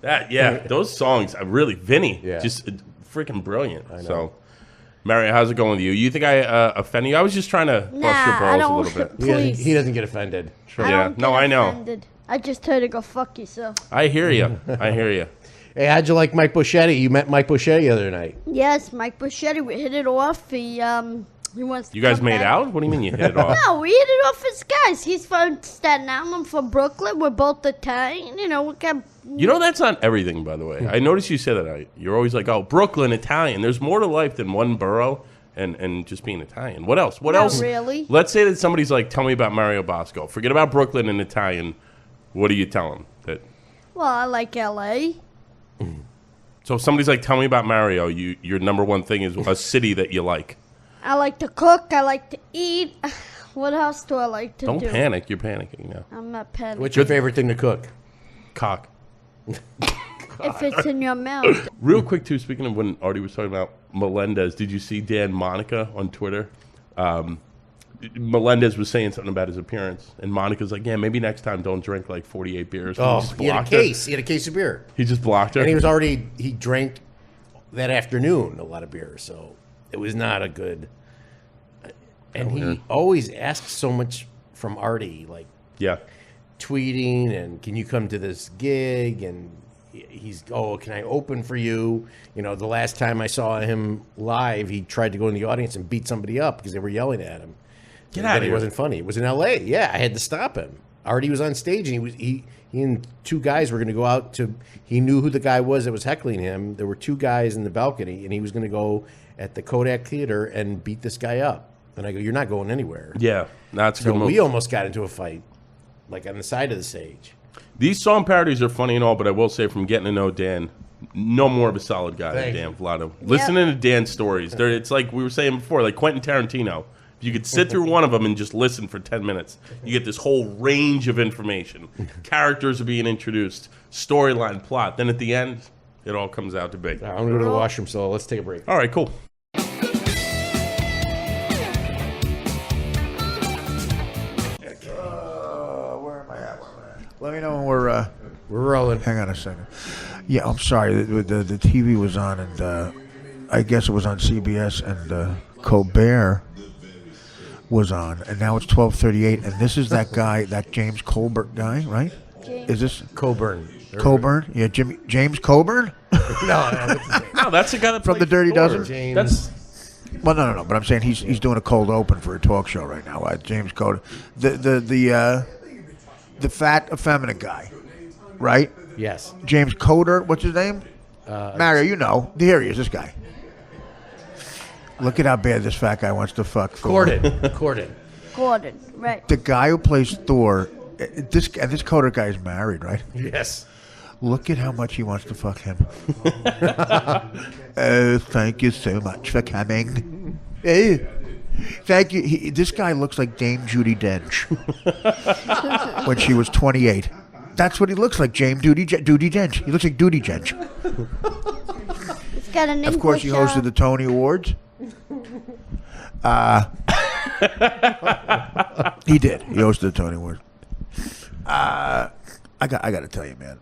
Those songs are really Vinny. Yeah. Just freaking brilliant. So, Mario, how's it going with you? You think I offended you? I was just trying to bust your I balls don't. a little bit. Please. He doesn't get offended. I Yeah. don't No, get I know. offended. I just told you to go fuck yourself. I hear you. I hear you. Hey, how'd you like Mike Buschetti? You met Mike Buschetti the other night. Yes, Mike Buschetti. We hit it off. He wants. You guys come made back. out? What do you mean you hit it off? No, we hit it off as guys. He's from Staten Island. I'm from Brooklyn. We're both Italian. You know, we got. You know, that's not everything, by the way. I noticed you say that. You're always like, oh, Brooklyn, Italian. There's more to life than one borough and just being Italian. What else? What Not else? really. Let's say that somebody's like, tell me about Mario Bosco. Forget about Brooklyn and Italian. What do you tell them? Well, I like L.A. So if somebody's like, tell me about Mario, your number one thing is a city that you like. I like to cook. I like to eat. What else do I like to Don't do? panic. You're panicking now. I'm not panicking. What's your favorite thing to cook? Cock. If it's in your mouth. Real quick, too, speaking of when Artie was talking about Melendez, did you see Dan Monica on Twitter? Melendez was saying something about his appearance, and Monica's like, yeah, maybe next time don't drink like 48 beers. And Oh, just he had a blocked her. case. He had a case of beer. He just blocked her. And he drank that afternoon a lot of beer, so it was not a good. And he always asks so much from Artie, like Yeah. tweeting and can you come to this gig? And he's, can I open for you? You know, the last time I saw him live, he tried to go in the audience and beat somebody up because they were yelling at him. Get But out of it here. wasn't funny. It was in L.A. Yeah, I had to stop him. Artie was on stage, and he and two guys were going to go out to. He knew who the guy was that was heckling him. There were two guys in the balcony, and he was going to go at the Kodak Theater and beat this guy up. And I go, "You're not going anywhere." Yeah, that's a So good move. we almost got into a fight, like on the side of the stage. These song parodies are funny and all, but I will say from getting to know Dan, no more of a solid guy than Thank Dan Vlatto. Listening to Dan's stories, it's like we were saying before, like Quentin Tarantino. If you could sit through one of them and just listen for 10 minutes, you get this whole range of information. Characters are being introduced, storyline, plot. Then at the end, it all comes out to big. I'm going to go to the washroom, so let's take a break. All right, cool. Where am I at? Let me know when we're rolling. Hang on a second. Yeah, I'm sorry. The TV was on, and I guess it was on CBS, and Colbert was on, and now it's 12:38, and this is that guy, that James Colbert guy, right? James. Is this Coburn. Coburn? Yeah, James Coburn No, that's the guy that from played the Dirty Thor. Dozen. James. That's Well, no. But I'm saying he's doing a cold open for a talk show right now. James Coburn, the fat, effeminate guy, right? Yes. James Coder, what's his name? Mario, you know. Here he is, this guy. Look at how bad this fat guy wants to fuck Thor. Corden. Gordon, right. The guy who plays Thor, this Coder guy is married, right? Yes. Look at how much he wants to fuck him. Oh, thank you so much for coming. Hey. Thank you. This guy looks like Dame Judi Dench when she was 28. That's what he looks like, Dame Judi Dench. He looks like Duty Dench. He's got an English. Of course, he hosted the Tony Awards. He did. He hosted the Tony Awards. I got to tell you, man.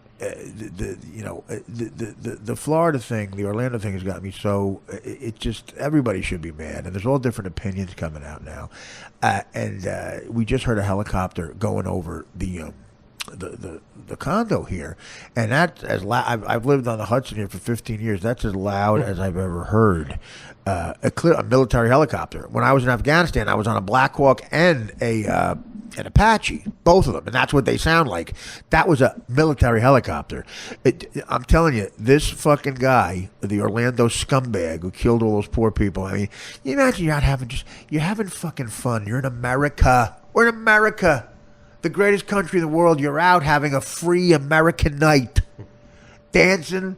The Florida thing, the Orlando thing has got me so. It just everybody should be mad, and there's all different opinions coming out now. And we just heard a helicopter going over the condo here, and that's as loud. I've lived on the Hudson here for 15 years. That's as loud as I've ever heard a military helicopter. When I was in Afghanistan, I was on a Black Hawk and an Apache, both of them, and that's what they sound like. That was a military helicopter. I'm telling you, this fucking guy, the Orlando scumbag who killed all those poor people. I mean, you imagine you're having fucking fun. You're in America. We're in America. The greatest country in the world. You're out having a free American night, dancing,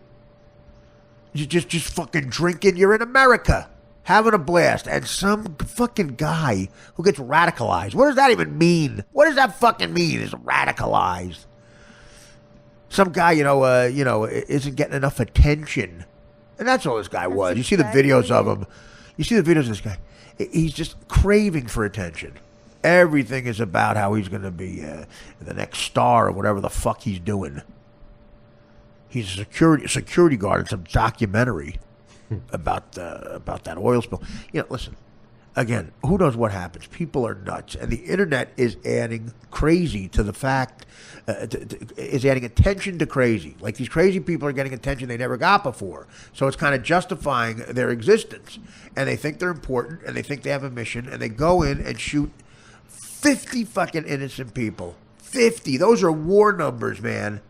you just fucking drinking. You're in America, having a blast, and some fucking guy who gets radicalized. What does that even mean? What does that fucking mean? Is radicalized? Some guy, isn't getting enough attention, and that's all this guy was. You see the videos of him. You see the videos of this guy. He's just craving for attention. Everything is about how he's going to be the next star or whatever the fuck he's doing. He's a security guard in some documentary about that oil spill. Listen, again, who knows what happens? People are nuts, and the internet is adding crazy to the fact, is adding attention to crazy. Like these crazy people are getting attention they never got before. So it's kind of justifying their existence, and they think they're important, and they think they have a mission, and they go in and shoot 50 fucking innocent people. 50. Those are war numbers, man.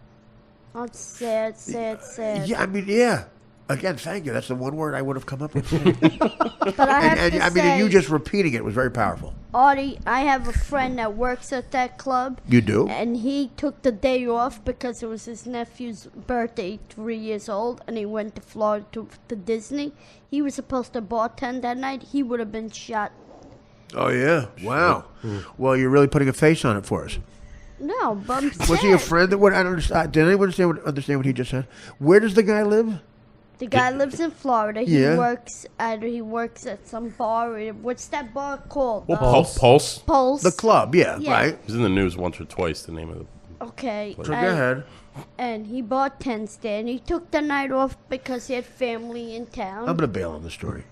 That's sad. Yeah, I mean, yeah. Again, thank you. That's the one word I would have come up with. But I have to say, and you just repeating it was very powerful. Artie, I have a friend that works at that club. You do? And he took the day off because it was his nephew's birthday, 3 years old, and he went to Florida to Disney. He was supposed to bartend that night. He would have been shot. Oh, yeah. Wow. Well, you're really putting a face on it for us. No, but I'm Was he a friend that would? I don't understand. Did anyone understand what he just said? Where does the guy live? The guy lives in Florida. He works at some bar. What's that bar called? Well, Pulse. Pulse. The club, yeah, Yeah. right. He's in the news once or twice. The name of the. Okay. So go ahead. And he bartends there, and he took the night off because he had family in town. I'm gonna bail on the story.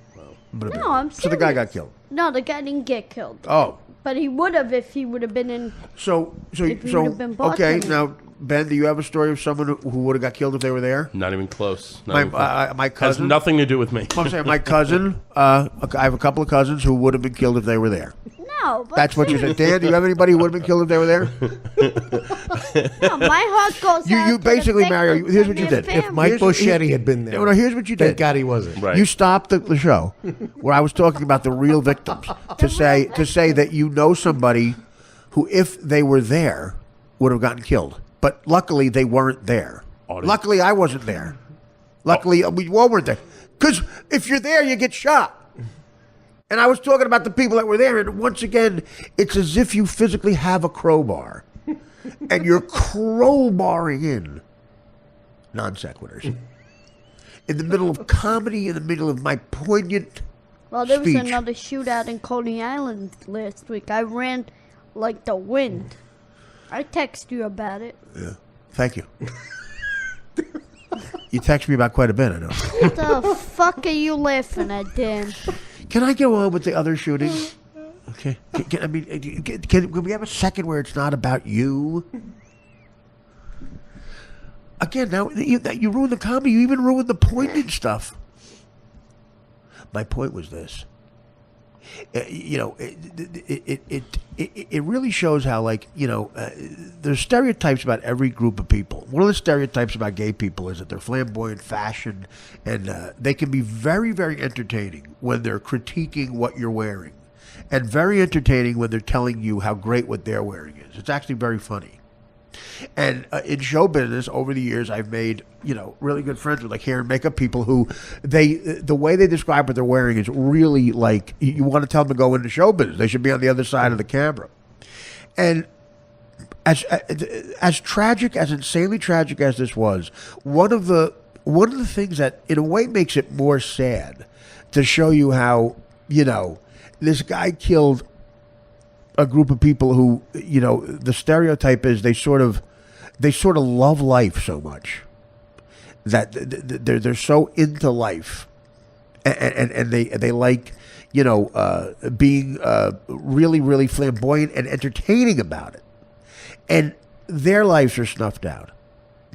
No, I'm serious. So the guy got killed. No, the guy didn't get killed. Oh. But he would have if he would have been in. So If he would've been okay. bartending. Now, Ben, do you have a story of someone who would have got killed if they were there? Not even close. Not even close. My Has cousin. nothing to do with me. I'm saying my cousin. I have a couple of cousins who would have been killed if they were there. No, but That's what you said. Dan, do you have anybody who would have been killed if they were there? no, my heart goes out You to basically, the Mario. victims Here's and what you their did. families. Mike Boschetti had been there. No, here's what you Thank did. God he wasn't. Right. You stopped the show where I was talking about the real victims to say that you know somebody who, if they were there, would have gotten killed. But luckily, they weren't there. Luckily, I wasn't there. Luckily, we all weren't there. Because if you're there, you get shot. And I was talking about the people that were there, and once again, it's as if you physically have a crowbar, and you're crowbarring in non sequiturs. In the middle of comedy, in the middle of my poignant Well, there was speech. another shootout in Coney Island last week. I ran like the wind. I text you about it. Yeah. Thank you. You text me about quite a bit, I know. What the fuck are you laughing at, Dan? Can I go on with the other shooting? Okay. Can we have a second where it's not about you? Again, now you ruined the comedy. You even ruined the poignant stuff. My point was this. It really shows how, there's stereotypes about every group of people. One of the stereotypes about gay people is that they're flamboyant, fashion, and they can be very, very entertaining when they're critiquing what you're wearing, and very entertaining when they're telling you how great what they're wearing is. It's actually very funny. And in show business, over the years, I've made, really good friends with hair and makeup people who the way they describe what they're wearing is really like, you want to tell them to go into show business. They should be on the other side of the camera. And as tragic, as insanely tragic as this was, one of the things that in a way makes it more sad to show you how, this guy killed a group of people who, the stereotype is they sort of, they sort of love life so much that they're so into life, and they like, you know, being really, really flamboyant and entertaining about it. And their lives are snuffed out.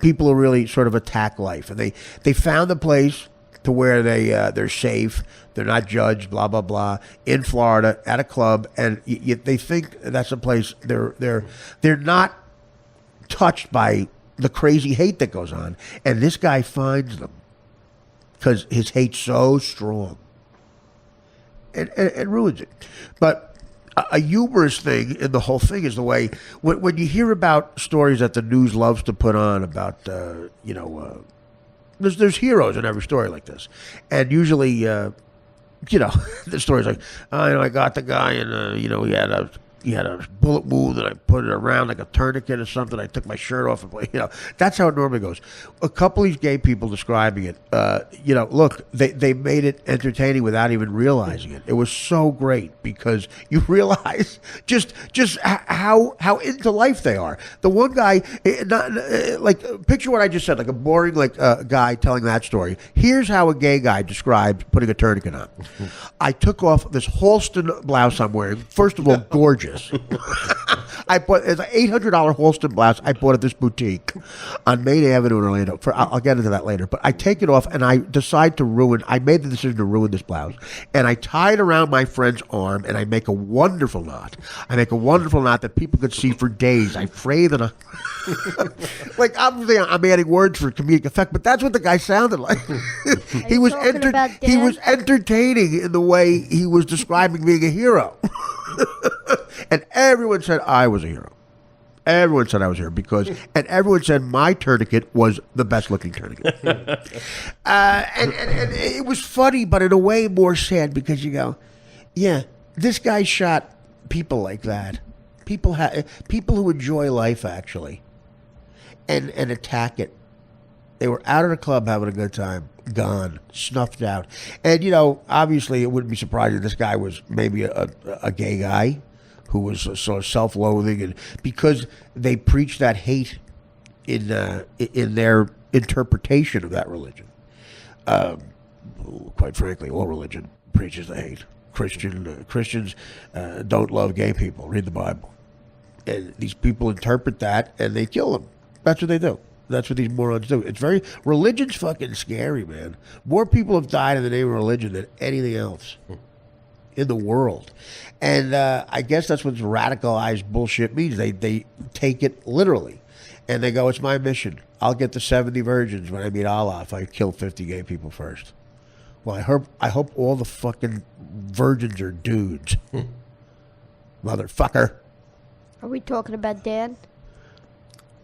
People who really sort of attack life, and they found a place to where they're safe, they're not judged, blah blah blah, in Florida at a club, and they think that's a place they're not touched by the crazy hate that goes on, and this guy finds them because his hate's so strong, and ruins it. But a humorous thing in the whole thing is the way when you hear about stories that the news loves to put on about there's heroes in every story like this, and usually the story's like, I got the guy and he had a bullet wound and I put it around like a tourniquet or something. I took my shirt off and that's how it normally goes. A couple of these gay people describing it, look, they made it entertaining without even realizing it. It was so great because you realize just how into life they are. The one guy, picture what I just said, like a boring guy telling that story. Here's how a gay guy described putting a tourniquet on. I took off this Halston blouse I'm wearing. First of all, gorgeous. I bought it's an $800 Halston blouse. I bought at this boutique on Main Avenue in Orlando. I'll get into that later. But I take it off and I decide to ruin. I made the decision to ruin this blouse, and I tie it around my friend's arm, and I make a wonderful knot. I make a wonderful knot that people could see for days. I fray the knot. Like obviously, I'm adding words for comedic effect, but that's what the guy sounded like. He was entertaining in the way he was describing being a hero. And everyone said I was a hero. Everyone said I was a hero and everyone said my tourniquet was the best looking tourniquet. And it was funny, but in a way more sad because you go, yeah, this guy shot people like that. People who enjoy life actually, and attack it. They were out at a club having a good time, gone, snuffed out. And, obviously it wouldn't be surprising this guy was maybe a gay guy who was sort of self-loathing. And because they preach that hate in their interpretation of that religion. Quite frankly, all religion preaches the hate. Christians don't love gay people. Read the Bible. And these people interpret that and they kill them. That's what they do. That's what these morons do. Religion's fucking scary, man. More people have died in the name of religion than anything else in the world. And I guess that's what radicalized bullshit means. They take it literally. And they go, it's my mission. I'll get to 70 virgins when I meet Allah if I kill 50 gay people first. Well, I hope all the fucking virgins are dudes. Motherfucker. Are we talking about Dan?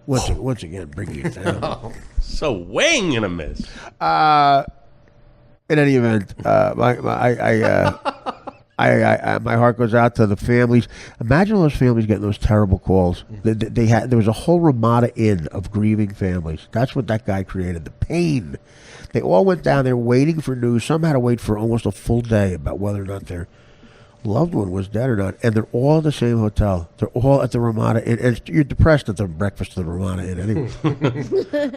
Once again, bringing it down. So weighing and a miss. In any event, my heart goes out to the families. Imagine those families getting those terrible calls. There was a whole Ramada Inn of grieving families. That's what that guy created. The pain. They all went down there waiting for news. Some had to wait for almost a full day about whether or not their loved one was dead or not, and they're all at the same hotel. They're all at the Ramada Inn, and you're depressed at the breakfast at the Ramada Inn anyway.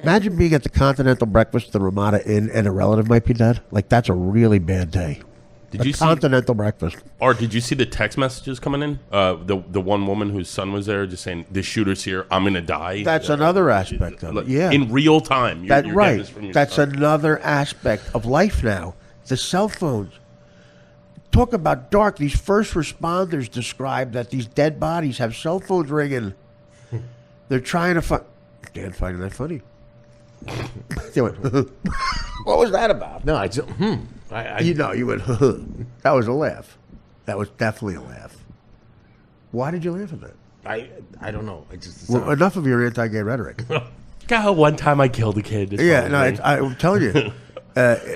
Imagine being at the continental breakfast at the Ramada Inn and a relative might be dead. Like, that's a really bad day. Did you continental breakfast? Or did you see the text messages coming in? The one woman whose son was there just saying, the shooter's here, I'm going to die. That's another aspect of it, yeah. In real time. You're right. This from your That's son. another aspect of life now. The cell phones. Talk about dark. These first responders describe that these dead bodies have cell phones ringing. They're trying to find... Dan finding that funny. They went, what was that about? No, you went, that was a laugh. That was definitely a laugh. Why did you laugh at that? I don't know. Well, enough of your anti-gay rhetoric. God, one time I killed a kid. Yeah, no, I'm telling you.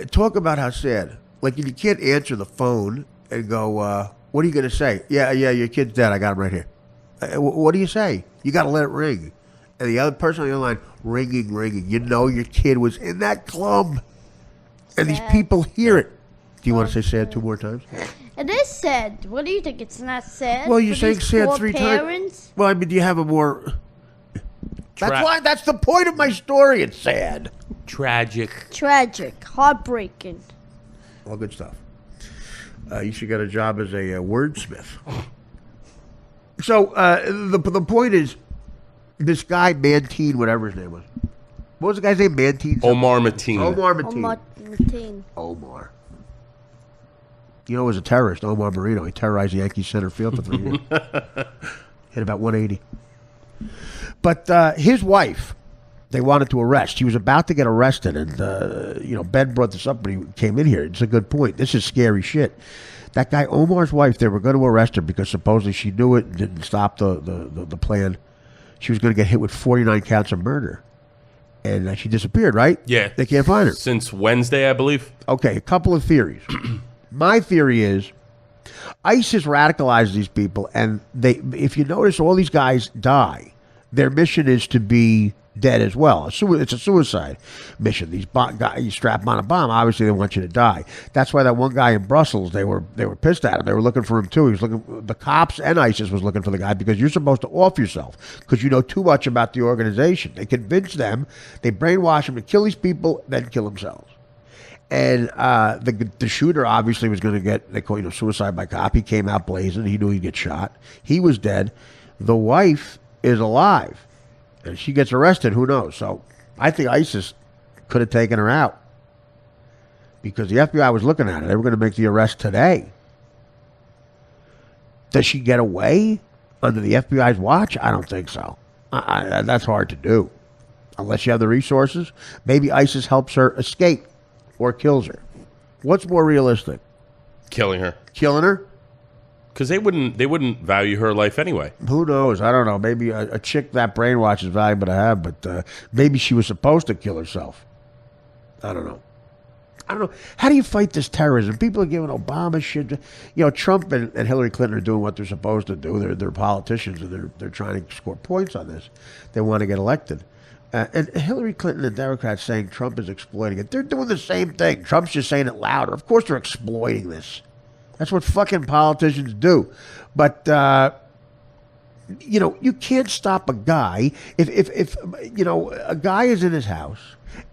Talk about how sad. Like, if you can't answer the phone and go, what are you going to say? Yeah, your kid's dead. I got him right here. What do you say? You got to let it ring. And the other person on the other line, ringing. You know your kid was in that club. And these people hear it. Do you want to say sad 2 more times? It is sad. What do you think? It's not sad? Well, you're for saying these sad poor 3 parents? times. Well, I mean, do you have a more... That's the point of my story. It's sad. Tragic. Tragic. Heartbreaking. All good stuff. You should get a job as a wordsmith. So the point is, this guy Mantine, whatever his name was. What was the guy's name? Mantine. Omar Mateen. Omar Mateen. Omar Mateen. Omar. You know, he was a terrorist. Omar Marino. He terrorized the Yankee center field for 3 years. Hit about 180. But his wife, they wanted to arrest. He was about to get arrested, and Ben brought this up when he came in here. It's a good point. This is scary shit. That guy Omar's wife, they were going to arrest her because supposedly she knew it and didn't stop the plan. She was going to get hit with 49 counts of murder, and she disappeared. Right? Yeah. They can't find her Since Wednesday, I believe. Okay, a couple of theories. My theory is ISIS radicalized these people, and if you notice, all these guys die. Their mission is to be dead as well. It's a suicide mission. These guys, you strap on a bomb, obviously they want you to die. That's why that one guy in Brussels, they were pissed at him. They were looking for him too. He was looking. The cops and ISIS was looking for the guy because you're supposed to off yourself because you know too much about the organization. They convince them, they brainwash them to kill these people, then kill themselves. And the shooter obviously was going to get, they call suicide by cop. He came out blazing. He knew he'd get shot. He was dead. The wife is alive, and she gets arrested. Who knows? So I think ISIS could have taken her out because the FBI was looking at it. They were going to make the arrest today. Does she get away under the FBI's watch? I don't think so. That's hard to do unless you have the resources. Maybe ISIS helps her escape or kills her. What's more realistic? Killing her. Killing her? Because they wouldn't value her life anyway. Who knows? I don't know. Maybe a chick that brainwash is valuable to have, but maybe she was supposed to kill herself. I don't know. How do you fight this terrorism? People are giving Obama shit. Trump and Hillary Clinton are doing what they're supposed to do. They're politicians, and they're trying to score points on this. They want to get elected. And Hillary Clinton and Democrats saying Trump is exploiting it. They're doing the same thing. Trump's just saying it louder. Of course they're exploiting this. That's what fucking politicians do. But, you can't stop a guy. If a guy is in his house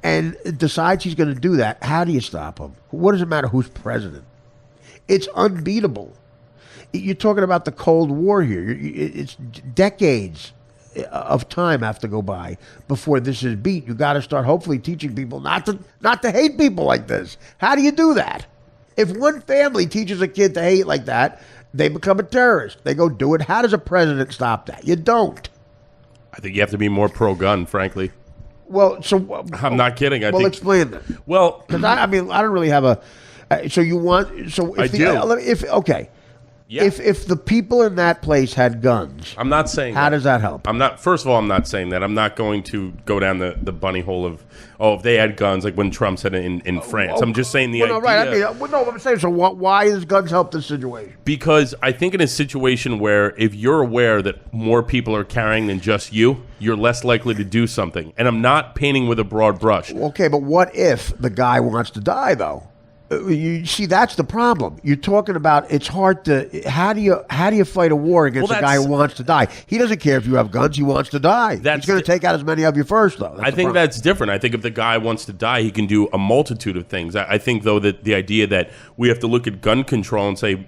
and decides he's going to do that, how do you stop him? What does it matter who's president? It's unbeatable. You're talking about the Cold War here. It's decades of time have to go by before this is beat. You got to start hopefully teaching people not to hate people like this. How do you do that? If one family teaches a kid to hate like that, they become a terrorist. They go do it. How does a president stop that? You don't. I think you have to be more pro-gun, frankly. Well, so I'm not kidding. I think, explain that. Well, because I don't really have a. So you want? So if okay. Yeah. If the people in that place had guns, I'm not saying how does that help? I'm not. First of all, I'm not saying that. I'm not going to go down the bunny hole of if they had guns like when Trump said it in France. I'm just saying the idea. Right. I'm saying so. Why does guns help this situation? Because I think in a situation where if you're aware that more people are carrying than just you, you're less likely to do something. And I'm not painting with a broad brush. Okay, but what if the guy wants to die though? You see, that's the problem. You're talking about it's hard to. How do you fight a war against a guy who wants to die? He doesn't care if you have guns. He wants to die. He's going to take out as many of you first, though. I think that's different. I think if the guy wants to die, he can do a multitude of things. I think, though, that the idea that we have to look at gun control and say,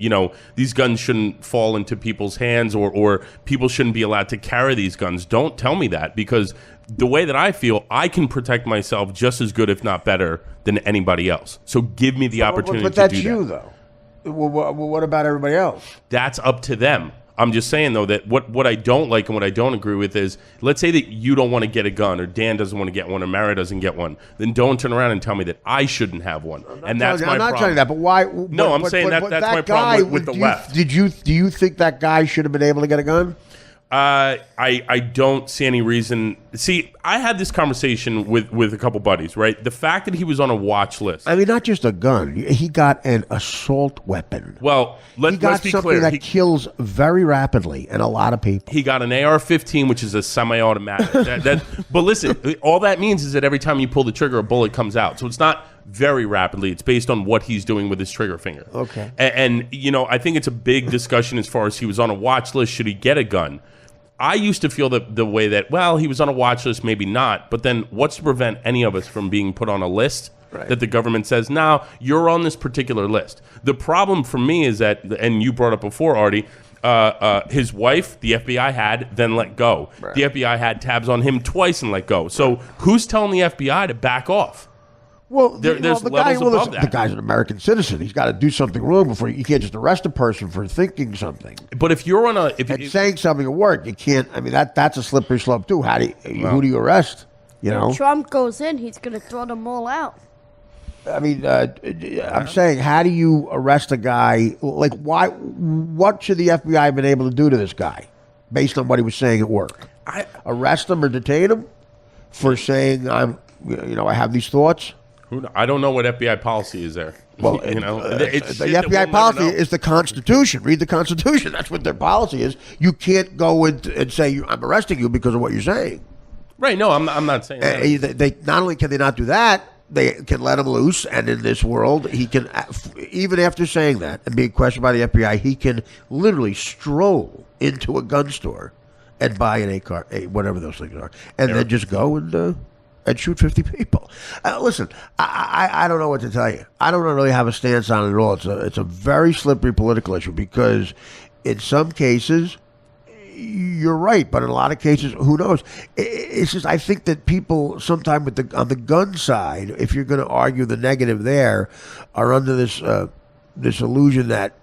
these guns shouldn't fall into people's hands or people shouldn't be allowed to carry these guns. Don't tell me that, because the way that I feel, I can protect myself just as good, if not better, than anybody else. So give me the opportunity to do that. But that's you, though. Well, what about everybody else? That's up to them. I'm just saying, though, that what I don't like and what I don't agree with is, let's say that you don't want to get a gun, or Dan doesn't want to get one, or Mara doesn't get one. Then don't turn around and tell me that I shouldn't have one. And that's my problem. I'm not telling you that, but why? No, I'm saying that's my problem with the left. Do you think that guy should have been able to get a gun? I don't see any reason. See, I had this conversation with a couple buddies, right? The fact that he was on a watch list. I mean, not just a gun. He got an assault weapon. Well, let's be clear. He got something that kills very rapidly and a lot of people. He got an AR-15, which is a semi-automatic. But listen, all that means is that every time you pull the trigger, a bullet comes out. So it's not very rapidly. It's based on what he's doing with his trigger finger. Okay. And I think it's a big discussion as far as he was on a watch list. Should he get a gun? I used to feel the way that, well, he was on a watch list, maybe not. But then what's to prevent any of us from being put on a list that the government says, now you're on this particular list? The problem for me is that, and you brought up before, Artie, his wife, the FBI had, then let go. Right. The FBI had tabs on him twice and let go. So who's telling the FBI to back off? Well, there's levels above that. The guy's an American citizen. He's got to do something wrong before you can't just arrest a person for thinking something. But if you're on saying something at work, you can't. I mean, that's a slippery slope too. Who do you arrest? You know, if Trump goes in, he's going to throw them all out. I mean, I'm saying, how do you arrest a guy? Like, why? What should the FBI have been able to do to this guy, based on what he was saying at work? Arrest him or detain him for saying I have these thoughts. I don't know what FBI policy is there. Well, the FBI policy is the Constitution. Read the Constitution. That's what their policy is. You can't go and say, I'm arresting you because of what you're saying. Right. No, I'm not saying that. They not only can they not do that, they can let him loose. And in this world, he can, even after saying that and being questioned by the FBI, he can literally stroll into a gun store and buy an A-car, whatever those things are, and then just go and shoot 50 people. Listen, I don't know what to tell you. I don't really have a stance on it at all. It's a very slippery political issue because in some cases, you're right, but in a lot of cases, who knows? It's just I think that people sometimes on the gun side, if you're going to argue the negative there, are under this illusion that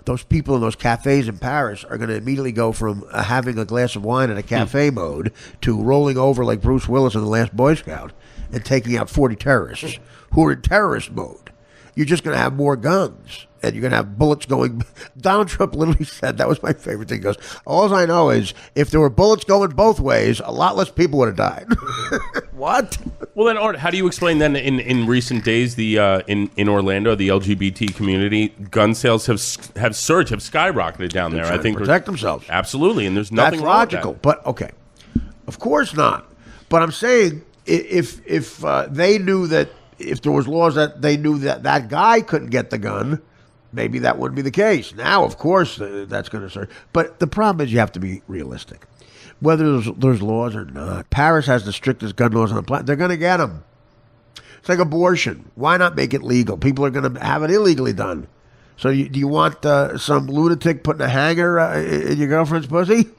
those people in those cafes in Paris are going to immediately go from having a glass of wine in a cafe mode to rolling over like Bruce Willis in The Last Boy Scout and taking out 40 terrorists who are in terrorist mode. You're just going to have more guns. And you're going to have bullets going. Donald Trump literally said, that was my favorite thing. He goes, all I know is if there were bullets going both ways, a lot less people would have died. What? Well, then, Art, how do you explain then in recent days in Orlando, the LGBT community, gun sales have surged, have skyrocketed down there? I think protect themselves. Absolutely, and there's nothing wrong logical, with that. But okay, of course not. But I'm saying if they knew that if there was laws that they knew that guy couldn't get the gun, maybe that wouldn't be the case. Now, of course, that's going to surge. But the problem is you have to be realistic. Whether there's laws or not, Paris has the strictest gun laws on the planet. They're going to get them. It's like abortion. Why not make it legal? People are going to have it illegally done. So do you want some lunatic putting a hanger in your girlfriend's pussy?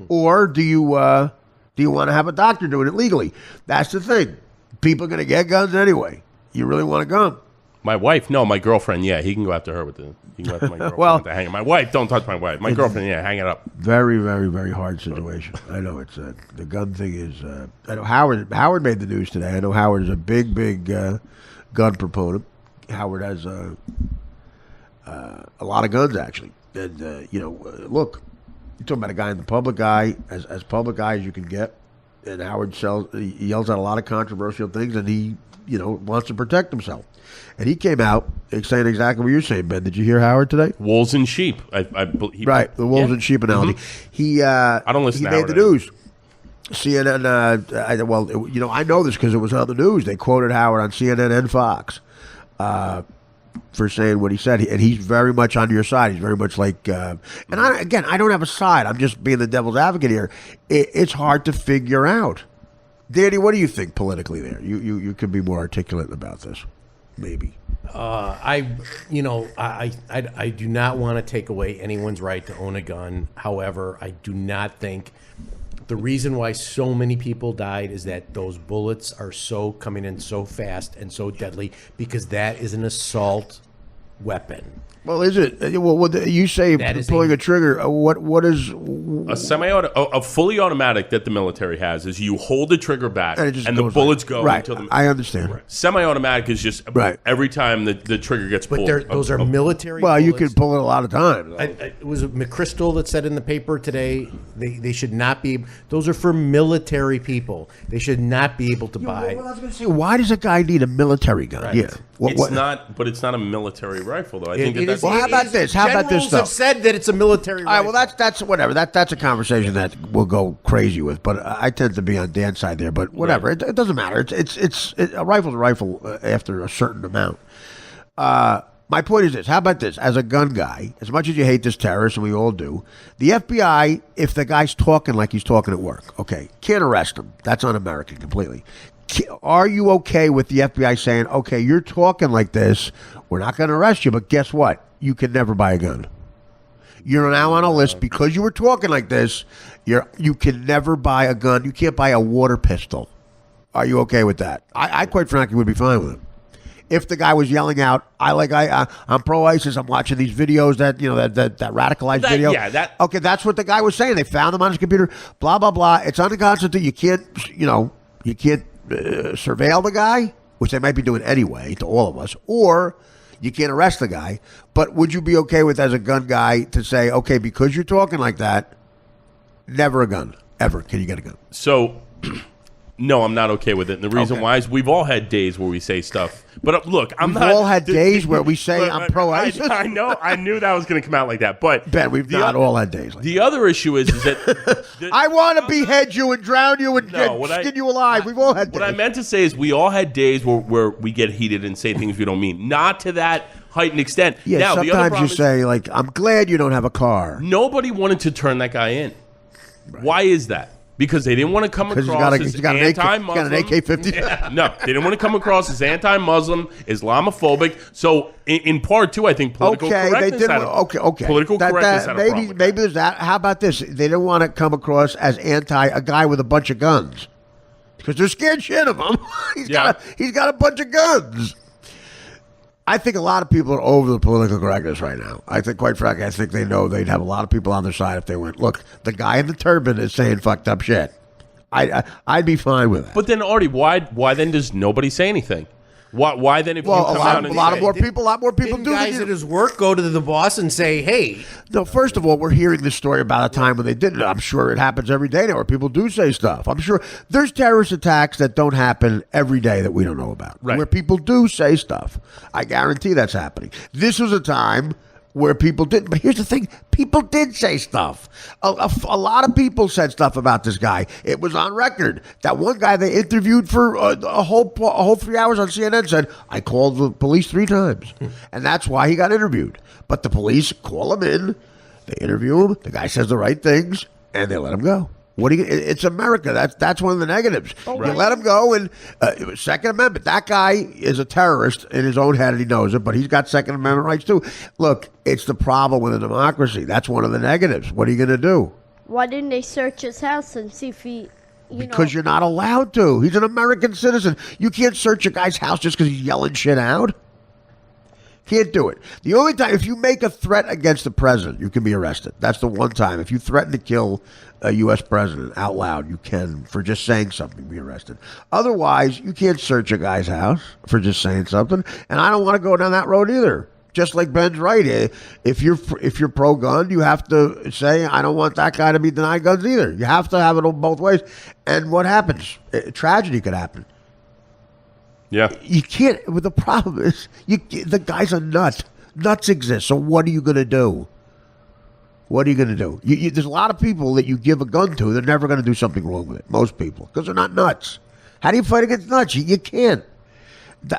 Or do you want to have a doctor doing it legally? That's the thing. People are going to get guns anyway. You really want a gun? My wife, no. My girlfriend, yeah. He can go after her with the. He can go after my girlfriend with the hanger. My wife, don't touch my wife. My girlfriend, yeah, hang it up. Very, very, very hard situation. I know it's the gun thing is. I know Howard made the news today. I know Howard is a big gun proponent. Howard has a lot of guns actually, and look, you're talking about a guy in the public eye, as public eye as you can get, and Howard yells out a lot of controversial things, and he wants to protect himself. And he came out saying exactly what you're saying, Ben. Did you hear Howard today? Wolves and sheep. Right, the wolves and sheep analogy. Mm-hmm. I don't listen to Howard. He made the news. CNN, I know this because it was on the news. They quoted Howard on CNN and Fox for saying what he said. And he's very much on your side. He's very much like, I don't have a side. I'm just being the devil's advocate here. It's hard to figure out. Danny, what do you think politically there? You could be more articulate about this. Maybe. I do not want to take away anyone's right to own a gun. However, I do not think the reason why so many people died is that those bullets are so coming in so fast and so deadly because that is an assault weapon. Well, is it? Well, you say pulling a trigger. What is a fully automatic that the military has is you hold the trigger back and the bullets go right. until the. I understand. Right. Semi-automatic is just every time the trigger gets pulled. But those are military. Well, bullets. You can pull it a lot of times. It was McChrystal that said in the paper today they should not be. Those are for military people. They should not be able to buy. Well, I was going to say, why does a guy need a military gun? Right. Yeah. It's not a military rifle though. I think that's. Well, how about this? How about this stuff? Have said that it's a military rifle. All right, well, that's whatever. That's a conversation that we'll go crazy with. But I tend to be on Dan's side there. But whatever, it doesn't matter. It's a rifle's a rifle after a certain amount. my point is this. How about this? As a gun guy, as much as you hate this terrorist, and we all do, the FBI, if the guy's talking like he's talking at work, okay, can't arrest him. That's un-American completely. Are you okay with the FBI saying, okay, you're talking like this, we're not going to arrest you, but guess what? You can never buy a gun. You're now on a list because you were talking like this. You can never buy a gun. You can't buy a water pistol. Are you okay with that? I quite frankly would be fine with it. If the guy was yelling out, I'm pro ISIS. I'm watching these videos that radicalized video. Yeah, okay. That's what the guy was saying. They found him on his computer. Blah blah blah. It's unconstitutional. You can't surveil the guy, which they might be doing anyway to all of us, or you can't arrest the guy. But would you be okay with, as a gun guy, to say, okay, because you're talking like that, never a gun ever? Can you get a gun? So. No, I'm not okay with it. And the reason why is we've all had days where we say stuff. But look, we've all had days where we say I'm pro ISIS. I know. I knew that was going to come out like that. But Ben, we've not all had days like that. The other issue is that I want to behead you and drown you and skin you alive. We've all had days. What I meant to say is we all had days where we get heated and say things we don't mean. Not to that heightened extent. Yeah, now, sometimes you say, like, I'm glad you don't have a car. Nobody wanted to turn that guy in. Right. Why is that? Because they didn't want to come across as anti-Muslim. He's got an AK-50. Yeah, no, they didn't want to come across as anti-Muslim, Islamophobic. So, in part two, I think political correctness had okay. Political correctness had a problem with maybe there's that. How about this? They didn't want to come across as a guy with a bunch of guns. Because they're scared shit of him. He's got a bunch of guns. I think a lot of people are over the political correctness right now. I think, quite frankly, they know they'd have a lot of people on their side if they went, look, the guy in the turban is saying fucked up shit. I'd be fine with that. But then, Artie, why then does nobody say anything? Why then if you come out and a lot more people do. Guys at his work go to the boss and say, hey. No, first of all, we're hearing this story about a time when they didn't. I'm sure it happens every day now where people do say stuff. I'm sure there's terrorist attacks that don't happen every day that we don't know about. Right. Where people do say stuff. I guarantee that's happening. This was a time where people didn't. But here's the thing. People did say stuff. A lot of people said stuff about this guy. It was on record. That one guy they interviewed for a whole 3 hours on CNN said, I called the police 3 times. And that's why he got interviewed. But the police call him in. They interview him. The guy says the right things. And they let him go. It's America. That's one of the negatives. You let him go, and Second Amendment. That guy is a terrorist in his own head, and he knows it. But he's got Second Amendment rights too. Look, it's the problem with a democracy. That's one of the negatives. What are you going to do? Why didn't they search his house and see if he? Because you're not allowed to. He's an American citizen. You can't search a guy's house just because he's yelling shit out. Can't do it. The only time, if you make a threat against the president, you can be arrested. That's the one time. If you threaten to kill a U.S. president out loud, you can, for just saying something, be arrested. Otherwise, you can't search a guy's house for just saying something. And I don't want to go down that road either. Just like Ben's right. If you're pro-gun, you have to say, I don't want that guy to be denied guns either. You have to have it both ways. And what happens? Tragedy could happen. Yeah. You can't. The problem is, the guy's a nut. Nuts exist. So what are you going to do? What are you going to do? There's a lot of people that you give a gun to, they're never going to do something wrong with it. Most people. Because they're not nuts. How do you fight against nuts? You can't.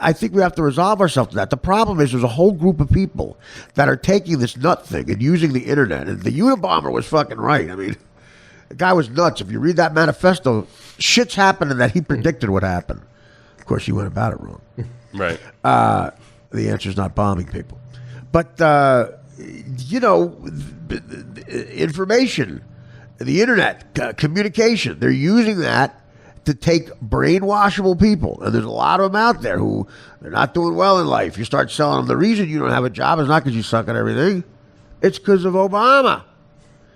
I think we have to resolve ourselves to that. The problem is there's a whole group of people that are taking this nut thing and using the internet. And the Unabomber was fucking right. I mean, the guy was nuts. If you read that manifesto, shit's happening that he predicted would happen. Of course, you went about it wrong. Right. The answer is not bombing people. But, information, the internet, communication, they're using that to take brainwashable people. And there's a lot of them out there who they're not doing well in life. You start selling them. The reason you don't have a job is not because you suck at everything. It's because of Obama.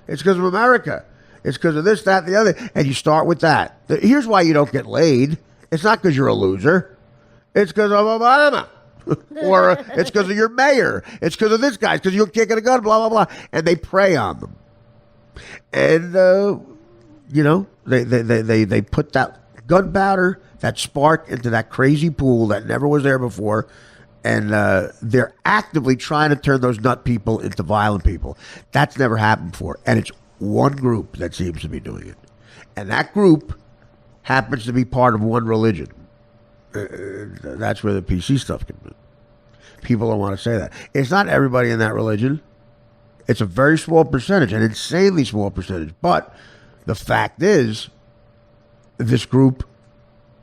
It's because of America. It's because of this, that, and the other. And you start with that. Here's why you don't get laid. It's not because you're a loser. It's because of Obama. Or it's because of your mayor. It's because of this guy. It's because you're kicking a gun, blah, blah, blah. And they prey on them. And, they put that gunpowder, that spark into that crazy pool that never was there before. And they're actively trying to turn those nut people into violent people. That's never happened before. And it's one group that seems to be doing it. And that group happens to be part of one religion. That's where the PC stuff can be. people don't want to say that. It's not everybody in that religion. It's a very small percentage, an insanely small percentage. But the fact is, this group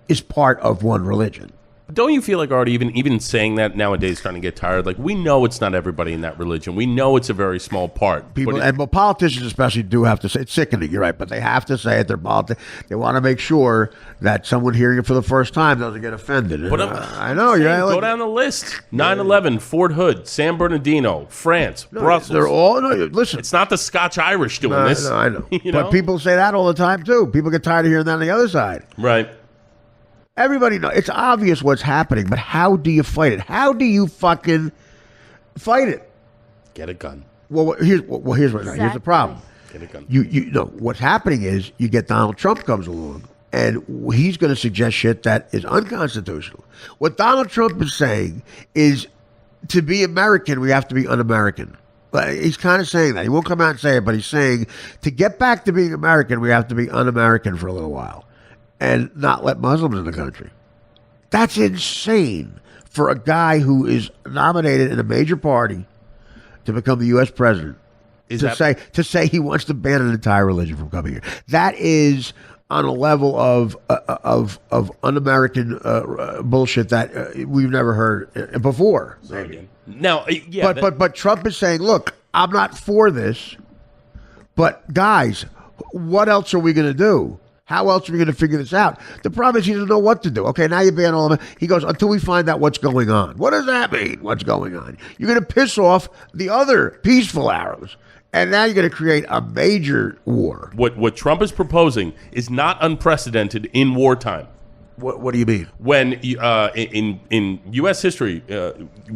is part of one religion. Don't you feel like, Artie, even saying that nowadays is starting to get tired? Like, we know it's not everybody in that religion. We know it's a very small part. People and politicians especially do have to say it's sickening. You're right, but they have to say it. They want to make sure that someone hearing it for the first time doesn't get offended. But I know. You're go down the list: 9/11, Fort Hood, San Bernardino, France, Brussels. They're all listen. It's not the Scotch Irish doing this. No, I know. You But know? people say that all the time too. People get tired of hearing that on the other side. Right. Everybody knows it's obvious what's happening, but how do you fight it? How do you fucking fight it? Get a gun. Here's the problem. Get a gun. You know what's happening is you get Donald Trump comes along and he's going to suggest shit that is unconstitutional. What Trump is saying is to be American, we have to be un-American. He's kind of saying that. He won't come out and say it, but he's saying to get back to being American, we have to be un-American for a little while and not let Muslims in the country. That's insane for a guy who is nominated in a major party to become the U.S. president to say he wants to ban an entire religion from coming here. That is on a level of un-American bullshit that we've never heard before. Maybe. Now, yeah, but Trump is saying, look, I'm not for this, but guys, what else are we going to do? How else are we going to figure this out? The problem is he doesn't know what to do. Okay, now you ban all of it. He goes, until we find out what's going on. What does that mean, what's going on? You're going to piss off the other peaceful Arabs. And now you're going to create a major war. What Trump is proposing is not unprecedented in wartime. What do you mean? When in U.S. history,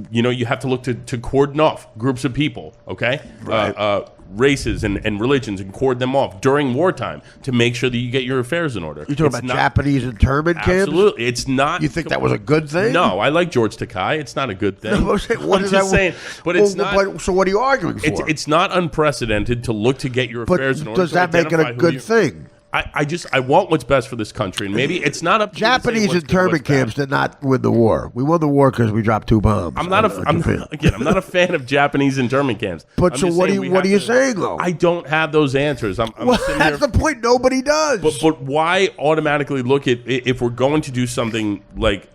you have to look to cordon off groups of people, okay? Right. Races and religions, and cordon them off during wartime to make sure that you get your affairs in order. You're talking about Japanese internment camps? Absolutely. It's not. You think that was a good thing? No, I like George Takei. It's not a good thing. No, I'm just saying, but it's not. So what are you arguing for? It's not unprecedented to look to get your affairs in order. Does that make it a good thing? I want what's best for this country, and maybe it's not up to Japanese internment camps did not win the war. We won the war because we dropped 2 bombs. I'm not a fan of Japanese internment camps. But so what are you saying though? I don't have those answers. That's the point. Nobody does. But why automatically look at if we're going to do something like,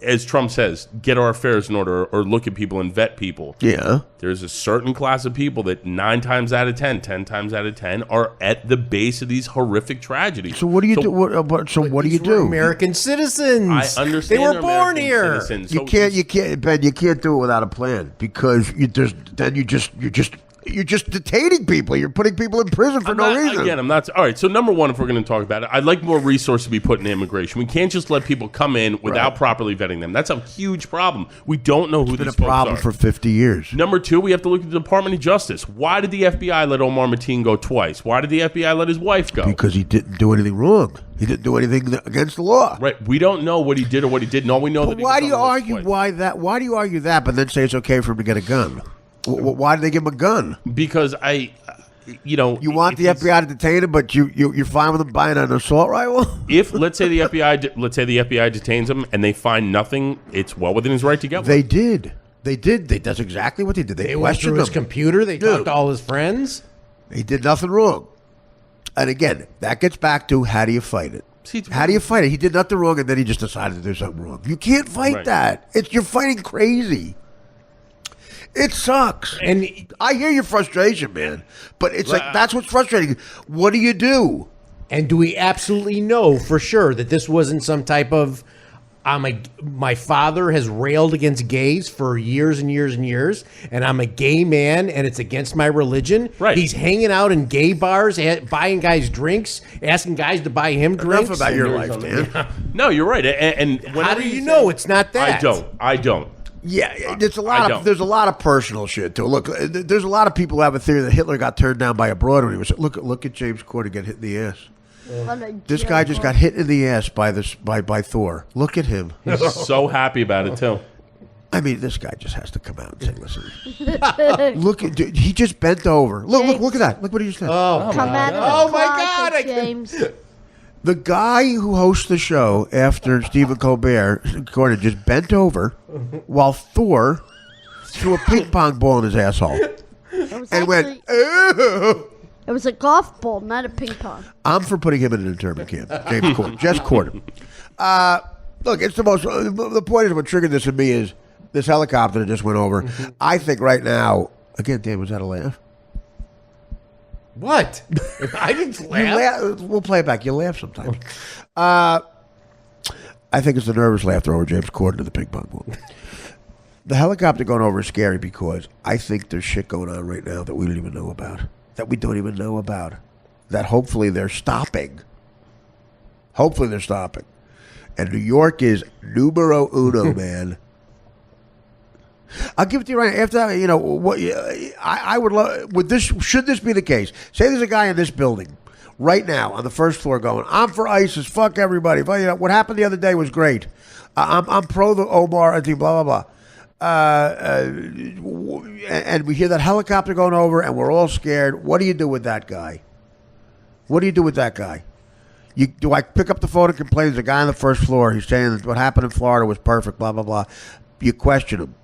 as Trump says, get our affairs in order, or look at people and vet people. Yeah. There's a certain class of people that 9 times out of 10, 10 times out of 10 are at the base of these horrific tragedies. So what do you do? What do you do? American citizens. I understand. They were they're born American here. citizens. You can't, Ben. You can't do it without a plan because you're just detaining people. You're putting people in prison for no reason. Again, I'm not. All right. So number one, if we're going to talk about it, I'd like more resources to be put in immigration. We can't just let people come in without properly vetting them. That's a huge problem. We don't know who these folks are. It's been a problem for 50 years. Number two, we have to look at the Department of Justice. Why did the FBI let Omar Mateen go twice? Why did the FBI let his wife go? Because he didn't do anything wrong. He didn't do anything against the law. Right. We don't know what he did or what he didn't. All we know. But why do you argue Why do you argue that, but then say it's okay for him to get a gun? Why did they give him a gun? Because you want the FBI to detain him, but you're fine with them buying an assault rifle. If let's say the FBI detains him and they find nothing, it's well within his right to get one. They did. That's exactly what they did. They went through his computer. They talked to all his friends. He did nothing wrong. And again, that gets back to how do you fight it? How do you fight it? He did nothing wrong, and then he just decided to do something wrong. You can't fight that. You're fighting crazy. It sucks. And I hear your frustration, man. But it's like, that's what's frustrating. What do you do? And do we absolutely know for sure that this wasn't some type of, my father has railed against gays for years and years and years, and I'm a gay man, and it's against my religion. Right. He's hanging out in gay bars, buying guys drinks, asking guys to buy him drinks. Enough about your life, man. Yeah. No, you're right. And how do you know it's not that? I don't. Yeah, there's a lot of personal shit too. Look, there's a lot of people who have a theory that Hitler got turned down by a broad when he was. Look at James Corden get hit in the ass. This guy just got hit in the ass by Thor. Look at him. He's so happy about it too. I mean, this guy just has to come out and say, "Listen, he just bent over. Look at that. Look what he just did. Oh my God, James." The guy who hosts the show after Stephen Colbert, Gordon, just bent over while Thor threw a ping pong ball in his asshole and went, "Ew." It was a golf ball, not a ping pong. I'm for putting him in an internment camp. James Corden. Just Corden. Look, it's the most. The point is, what triggered this in me is this helicopter that just went over. I think right now, again, Dan, was that a laugh? What? I didn't laugh. We'll play it back. You laugh sometimes. I think it's the nervous laughter over James Corden to the ping pong ball. The helicopter going over is scary because I think there's shit going on right now that we don't even know about. That we don't even know about. That hopefully they're stopping. Hopefully they're stopping. And New York is numero uno, man. I'll give it to you right now. After that, you know, what I would love. Should this be the case? Say there's a guy in this building right now on the first floor going, "I'm for ISIS. Fuck everybody." What happened the other day was great. I'm pro the Omar. I think blah blah blah. And we hear that helicopter going over, and we're all scared. What do you do with that guy? What do you do with that guy? Do I pick up the phone and complain? There's a guy on the first floor. He's saying that what happened in Florida was perfect. Blah blah blah. You question him.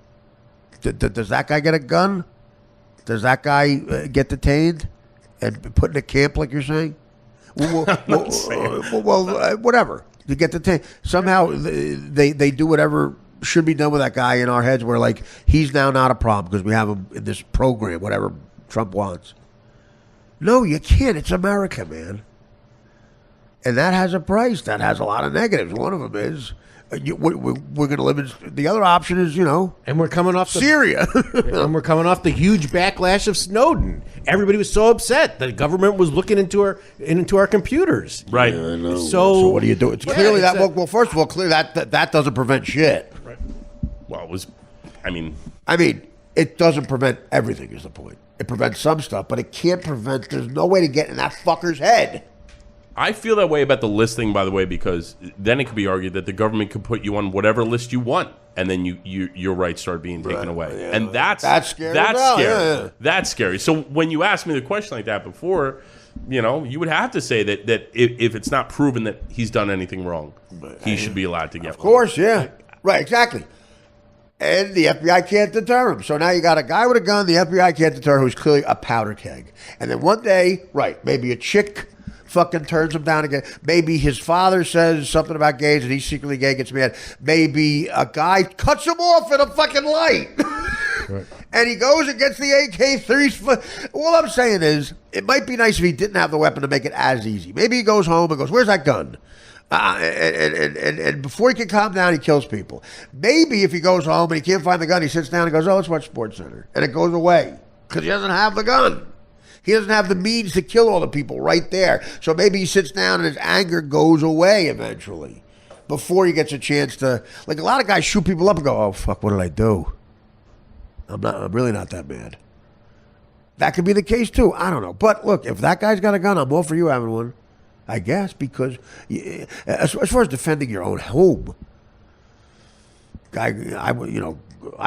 Does that guy get a gun? Does that guy get detained and put in a camp like you're saying? Well, whatever. You get detained. Somehow they do whatever should be done with that guy in our heads. We're like, he's now not a problem because we have him in this program, whatever Trump wants. No, you can't. It's America, man. And that has a price. That has a lot of negatives. One of them is we're going to live in. The other option is, and we're coming off Syria. And we're coming off the huge backlash of Snowden. Everybody was so upset that the government was looking into our computers. Right. Yeah, so what do you do? It's clearly that. Well, first of all, clearly that doesn't prevent shit. Right. Well, it was. I mean, it doesn't prevent everything. Is the point? It prevents some stuff, but it can't prevent. There's no way to get in that fucker's head. I feel that way about the list thing, by the way, because then it could be argued that the government could put you on whatever list you want, and then your rights start being taken away, yeah. and that's scary. That's Well, scary. yeah. That's scary. So when you asked me the question like that before, you would have to say that if it's not proven that he's done anything wrong, he should be allowed to get. Of course, yeah, right, exactly. And the FBI can't deter him. So now you got a guy with a gun. The FBI can't deter who's clearly a powder keg. And then one day, right, maybe a chick fucking turns him down again. Maybe his father says something about gays and he's secretly gay, gets mad. Maybe a guy cuts him off at a fucking light. Right. And he goes and gets the AK-3. All I'm saying is, it might be nice if he didn't have the weapon to make it as easy. Maybe he goes home and goes, "Where's that gun?" And before he can calm down, he kills people. Maybe if he goes home and he can't find the gun, he sits down and goes, "Oh, let's watch SportsCenter." And it goes away because he doesn't have the gun. He doesn't have the means to kill all the people right there. So maybe he sits down and his anger goes away eventually before he gets a chance to... Like, a lot of guys shoot people up and go, "Oh, fuck, what did I do? I'm really not that mad." That could be the case, too. I don't know. But, look, if that guy's got a gun, I'm all for you having one, I guess, because as far as defending your own home, I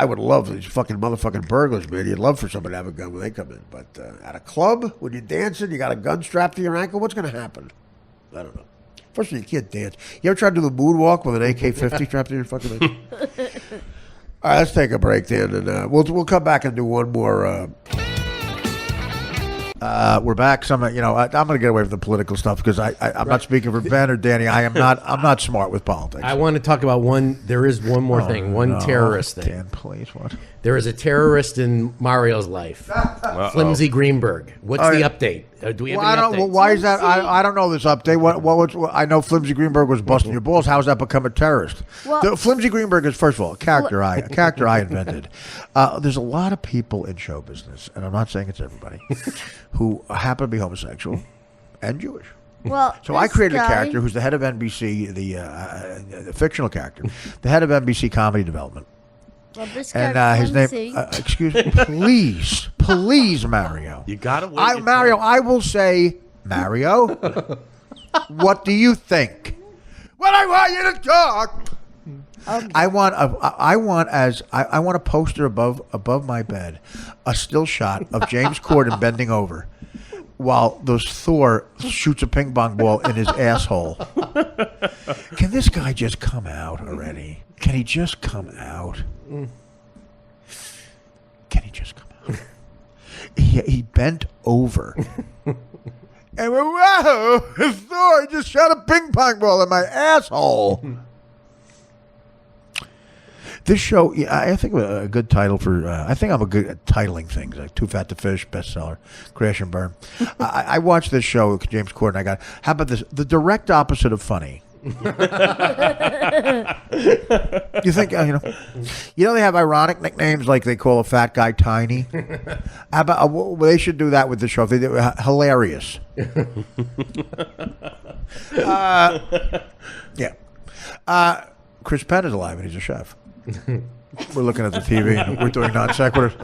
would love these fucking motherfucking burglars, man. You'd love for somebody to have a gun when they come in. But at a club, when you're dancing, you got a gun strapped to your ankle, what's going to happen? I don't know. First of all, you can't dance. You ever try to do the moonwalk with an AK-50 strapped to your fucking ankle? All right, let's take a break then, and we'll come back and do one more... we're back. I'm going to get away from the political stuff because I'm not speaking for Ben or Danny. I'm not smart with politics. I want to talk about one. There is one more thing. One terrorist thing. Dan, please, what? There is a terrorist in Mario's life. Flimsy Greenberg. What's the update? Do we have any updates? Why is that? I don't know this update. What I know Flimsy Greenberg was busting your balls. How has that become a terrorist? Well, Flimsy Greenberg is, first of all, a character I invented. There's a lot of people in show business, and I'm not saying it's everybody, who happen to be homosexual and Jewish. Well, So I created a character who's the head of NBC, the fictional character, the head of NBC Comedy Development. Well, this guy, And his Flimsy, name, excuse me, please, Mario. you got to Mario, I will say, Mario, what do you think? Well, I want you to talk. I want a poster above my bed, a still shot of James Corden bending over, while Thor shoots a ping pong ball in his asshole. Can this guy just come out already? Can he just come out? He bent over. And went, whoa, Thor just shot a ping pong ball in my asshole. This show, I think a good title for, I think I'm a good at titling things, like Too Fat to Fish, bestseller, Crash and Burn. I watched this show with James Corden. How about this? The direct opposite of funny. You think, they have ironic nicknames like they call a fat guy Tiny? How about, well, they should do that with the show. If they do, hilarious. Yeah. Chris Penn is alive and he's a chef. We're looking at the TV and we're doing non sequiturs.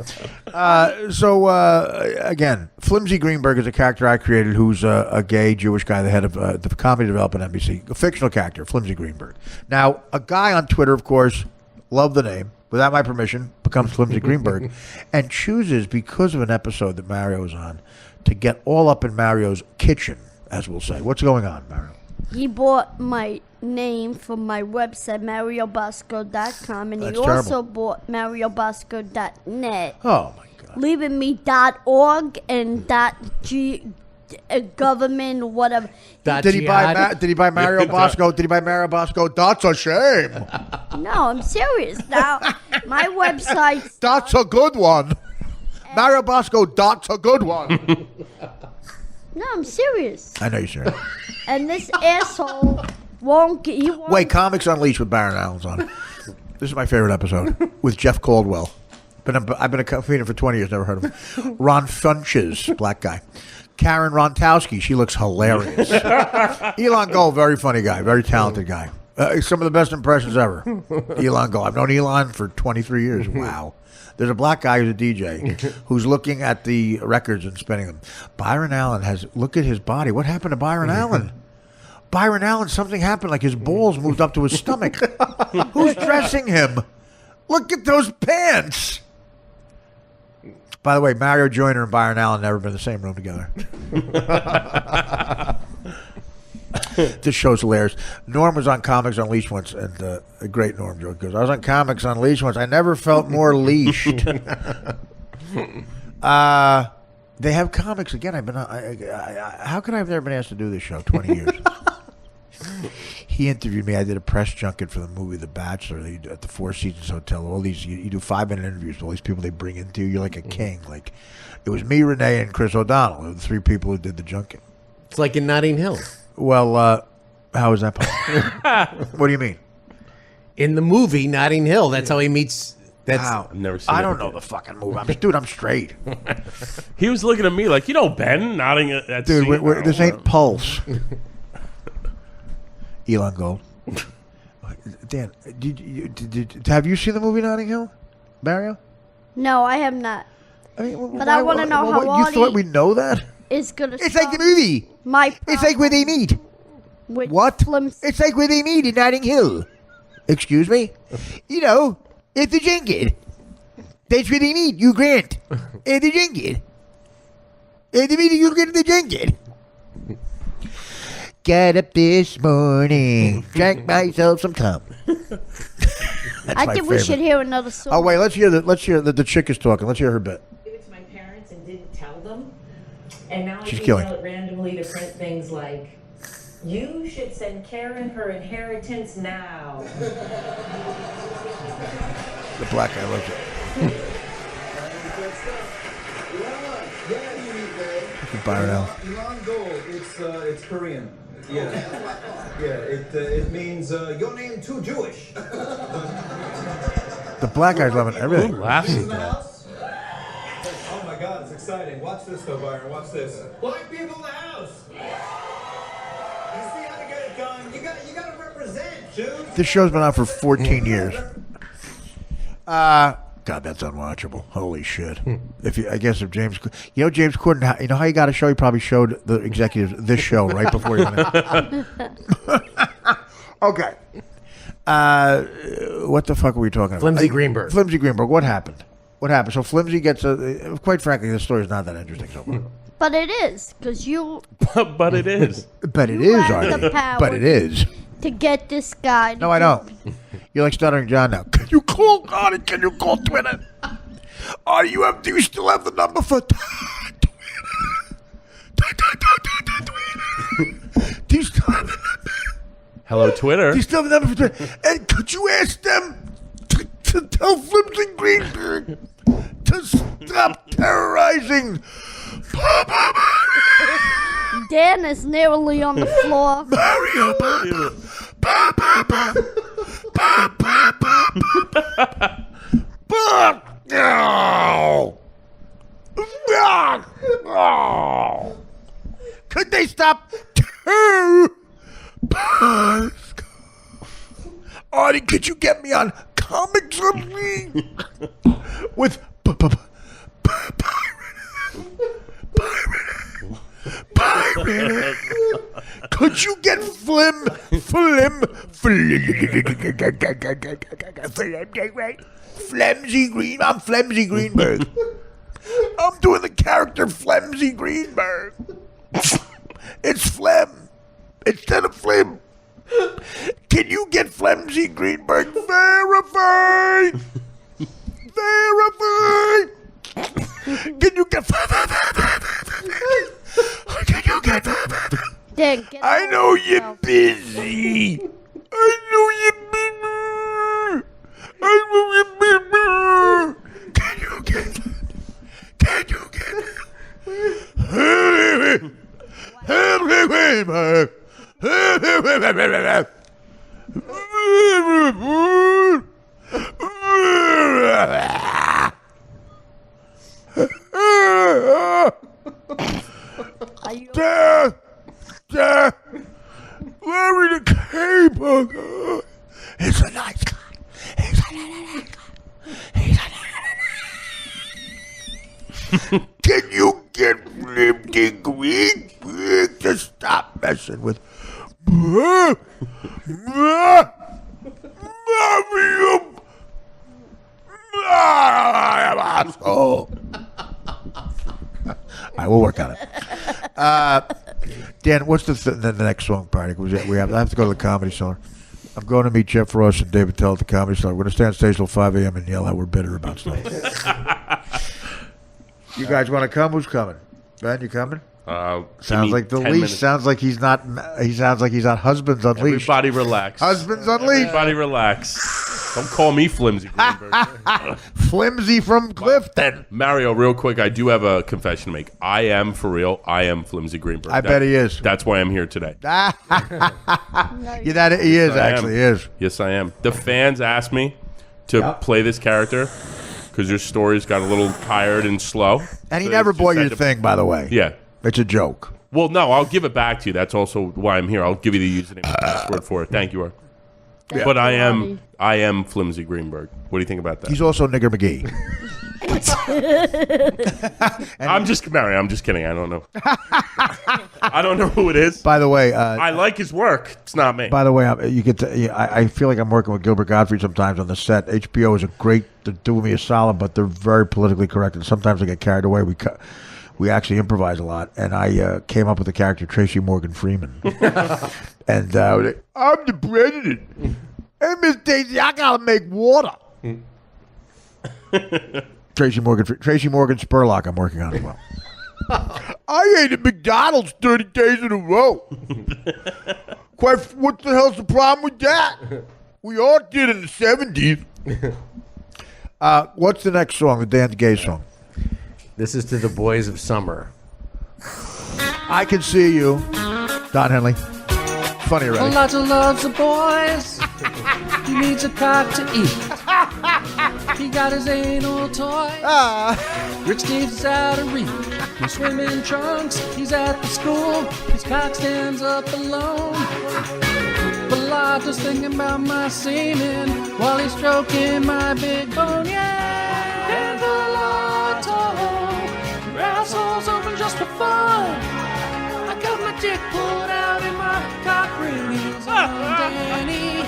Again, Flimsy Greenberg is a character I created who's a gay Jewish guy, the head of the comedy development at NBC. A fictional character, Flimsy Greenberg. Now, a guy on Twitter, of course, loved the name, without my permission, becomes Flimsy Greenberg, and chooses, because of an episode that Mario was on, to get all up in Mario's kitchen, as we'll say. What's going on, Mario? He bought my name from my website, mariobosco.com, and he That's also terrible. bought mariobosco.net, Oh, my God. leaving me .org and .government, whatever. Did he buy Mario Bosco? Did he buy Mario Bosco? That's a shame. No, I'm serious. Now, my website... That's a good one. Mario Bosco, that's a good one. No, I'm serious. I know you're serious. And this asshole won't get... He won't. Wait, Comics Unleashed with Baron Allen's on it. This is my favorite episode with Jeff Caldwell. I've been a comedian for 20 years, never heard of him. Ron Funches, black guy. Karen Rontowski, she looks hilarious. Elon Gold, very funny guy, very talented guy. Some of the best impressions ever. Elon Gold. I've known Elon for 23 years. Wow. There's a black guy who's a DJ who's looking at the records and spinning them. Byron Allen look at his body. What happened to Byron Allen? Byron Allen, something happened, like his balls moved up to his stomach. Who's dressing him? Look at those pants. By the way, Mario Joyner and Byron Allen never been in the same room together. This show's hilarious. Norm was on Comics Unleashed once, and a great Norm joke goes, I was on Comics Unleashed once. I never felt more leashed. They have comics again. How could I have never been asked to do this show? 20 years. He interviewed me. I did a press junket for the movie The Bachelor at the Four Seasons Hotel. All these you do 5-minute interviews with all these people they bring into you. You're like a king. Like it was me, Renee, and Chris O'Donnell. They were the three people who did the junket. It's like in Notting Hill. Well, how is that possible? What do you mean? In the movie Notting Hill, that's how he meets. How? I've never seen I it don't know again. the fucking movie. Dude, I'm straight. He was looking at me like, Ben, nodding at that Dude, scene. this ain't Pulse. Elon Gold. Dan, have you seen the movie Notting Hill, Mario? No, I have not. I mean, But I wanna know how you Artie- thought we know that? It's gonna. It's like the movie. My. It's like where they meet. With What? Flimsy. It's like where they meet in Notting Hill. Excuse me? It's the junket. That's where they meet, you Grant. At the junket. At the meeting, you get at the junket. Got up this morning, drank myself some cum. I think we should hear another song. Oh wait, let's hear the chick is talking. Let's hear her bit. Give it to my parents and didn't tell them, and now She's I killing. email it randomly to print things like, "You should send Karen her inheritance now." The black guy loves it. Look at Byron Allen. Elon Gold, it's Korean. Yeah, it means your name too Jewish. The black guy's loving everything. Who laughs at In the that? house? Oh my God, it's exciting. Watch this though, Byron. Watch this. Black people in the house. You see how to get it done. You got to represent, dude. This show's been on for 14 years. God, that's unwatchable. Holy shit! If James Corden, you know how he got a show? He probably showed the executives this show right before he went in. Okay. What the fuck were we talking about? Flimsy Greenberg. Flimsy Greenberg. What happened? What happened? So Flimsy gets quite frankly, this story is not that interesting so far. But it is, because you But it is. But it You is, have the Artie. power. But it is. to get this guy. No, I don't. You're like Stuttering John now. Can you call Twitter? Artie, do you still have the number for Do you still have the number? Hello, Twitter. Do you still have the number for Twitter? And could you ask them to tell Flims and Greenberg to stop terrorizing Dan is nearly on the floor. Mario? No. Could they stop Bosco? Artie, could you get me on Comics with Pirate? Could you get Flimsy Green? I'm Flimsy Greenberg. I'm doing the character Flimsy Greenberg. It's Flem instead of Flim. Can you get Flimsy Greenberg verified? Verified. Can you get? Can you get? Dan, get I over know yourself. you're busy. I know you're busy. I know you're busy. Can you get? Can you get? Are you Larry the Cable Guy. He's a nice guy. He's a nice guy. He's a nice guy. Can you get Flimsy Green to stop messing with Mario? Bosco. All right, we'll work on it. Dan, what's the next song party? I have to go to the Comedy Cellar. I'm going to meet Jeff Ross and David Tell at the Comedy Cellar. We're going to stay on stage till 5 a.m. and yell how we're bitter about stuff. You guys want to come? Who's coming? Ben, you coming? Sounds like the leash. Sounds like he's not. He sounds like he's on Husbands Unleashed. Everybody relax. Husbands Unleashed. Everybody relax. Don't call me Flimsy Greenberg. Flimsy from Clifton. Mario, real quick, I do have a confession to make. I am, for real, I am Flimsy Greenberg. I bet he is. That's why I'm here today. Yeah, that he is I actually. am. He is. Yes, I am. The fans asked me to play this character because your stories got a little tired and slow. And he So never they bought just your had to- thing, by the way. Yeah. It's a joke. Well, no, I'll give it back to you. That's also why I'm here. I'll give you the username and password for it. Thank you, Art. Thank But you, I Artie. am Flimsy Greenberg. What do you think about that? He's also Nigger McGee. I'm just kidding. I don't know. I don't know who it is. By the way, I like his work. It's not me. By the way, I feel like I'm working with Gilbert Gottfried sometimes on the set. HBO is they're doing me a solid, but they're very politically correct, and sometimes I get carried away. We actually improvise a lot, and I came up with the character Tracy Morgan Freeman. And I'm the president. Hey, Miss Daisy, I gotta make water. Tracy Morgan Spurlock I'm working on as well. I ate at McDonald's 30 days in a row. What the hell's the problem with that? We all did in the 70s. What's the next song, the Dan Gay song? This is to the boys of summer. I Can See You. Don Henley. Funny already. Elijah loves the boys. He needs a cock to eat. He got his anal toy. Rick Steves is out of reach. In swimming trunks, he's at the school. His cock stands up alone. But Elijah's thinking about my semen while he's stroking my big bone. Yeah, and the lotto. Your asshole's open just for fun. I got my dick pulled out and my cock ring is on Danny.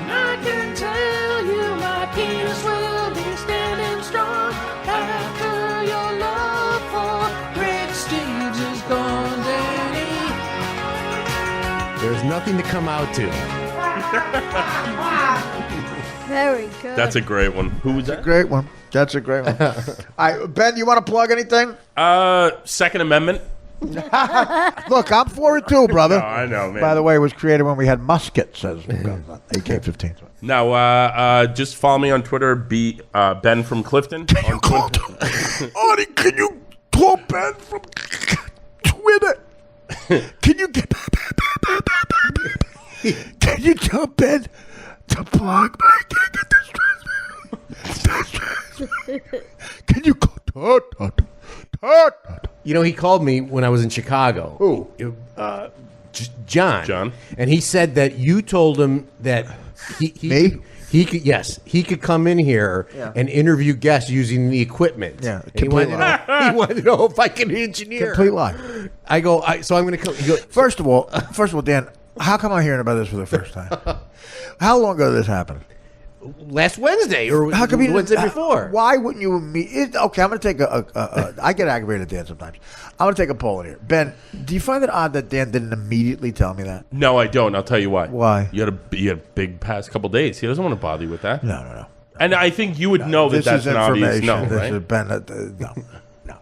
And I can tell you my penis will be standing strong after your love for Rick Steves is gone, Danny. There's nothing to come out to. Very good. That's a great one. Who was that? Great one. That's a great one. All right, Ben, you want to plug anything? Second Amendment. Look, I'm for it too, brother. No, I know, man. By the way, it was created when we had muskets as AK-15s. No, just follow me on Twitter. Ben from Clifton. On Twitter. Artie, can you call Ben from Twitter? Can you get? Can you tell Ben to plug my gig at the Can you call? You know, he called me when I was in Chicago. Who? John. John. And he said that you told him that Me? He could come in here and interview guests using the equipment. Yeah, And he wanted to know if I can engineer. Complete lie. So I'm going to come. First of all, Dan, how come I'm hearing about this for the first time? How long ago did this happen? Last Wednesday or How come you didn't- Wednesday before? Why wouldn't you okay, I'm going to take I get aggravated at Dan sometimes. I'm going to take a poll in here. Ben, do you find it odd that Dan didn't immediately tell me that? No, I don't. I'll tell you why. Why? You had a big past couple days. He doesn't want to bother you with that. No. And I think you would know that This that's is an obvious information. no, This right? is Ben. No.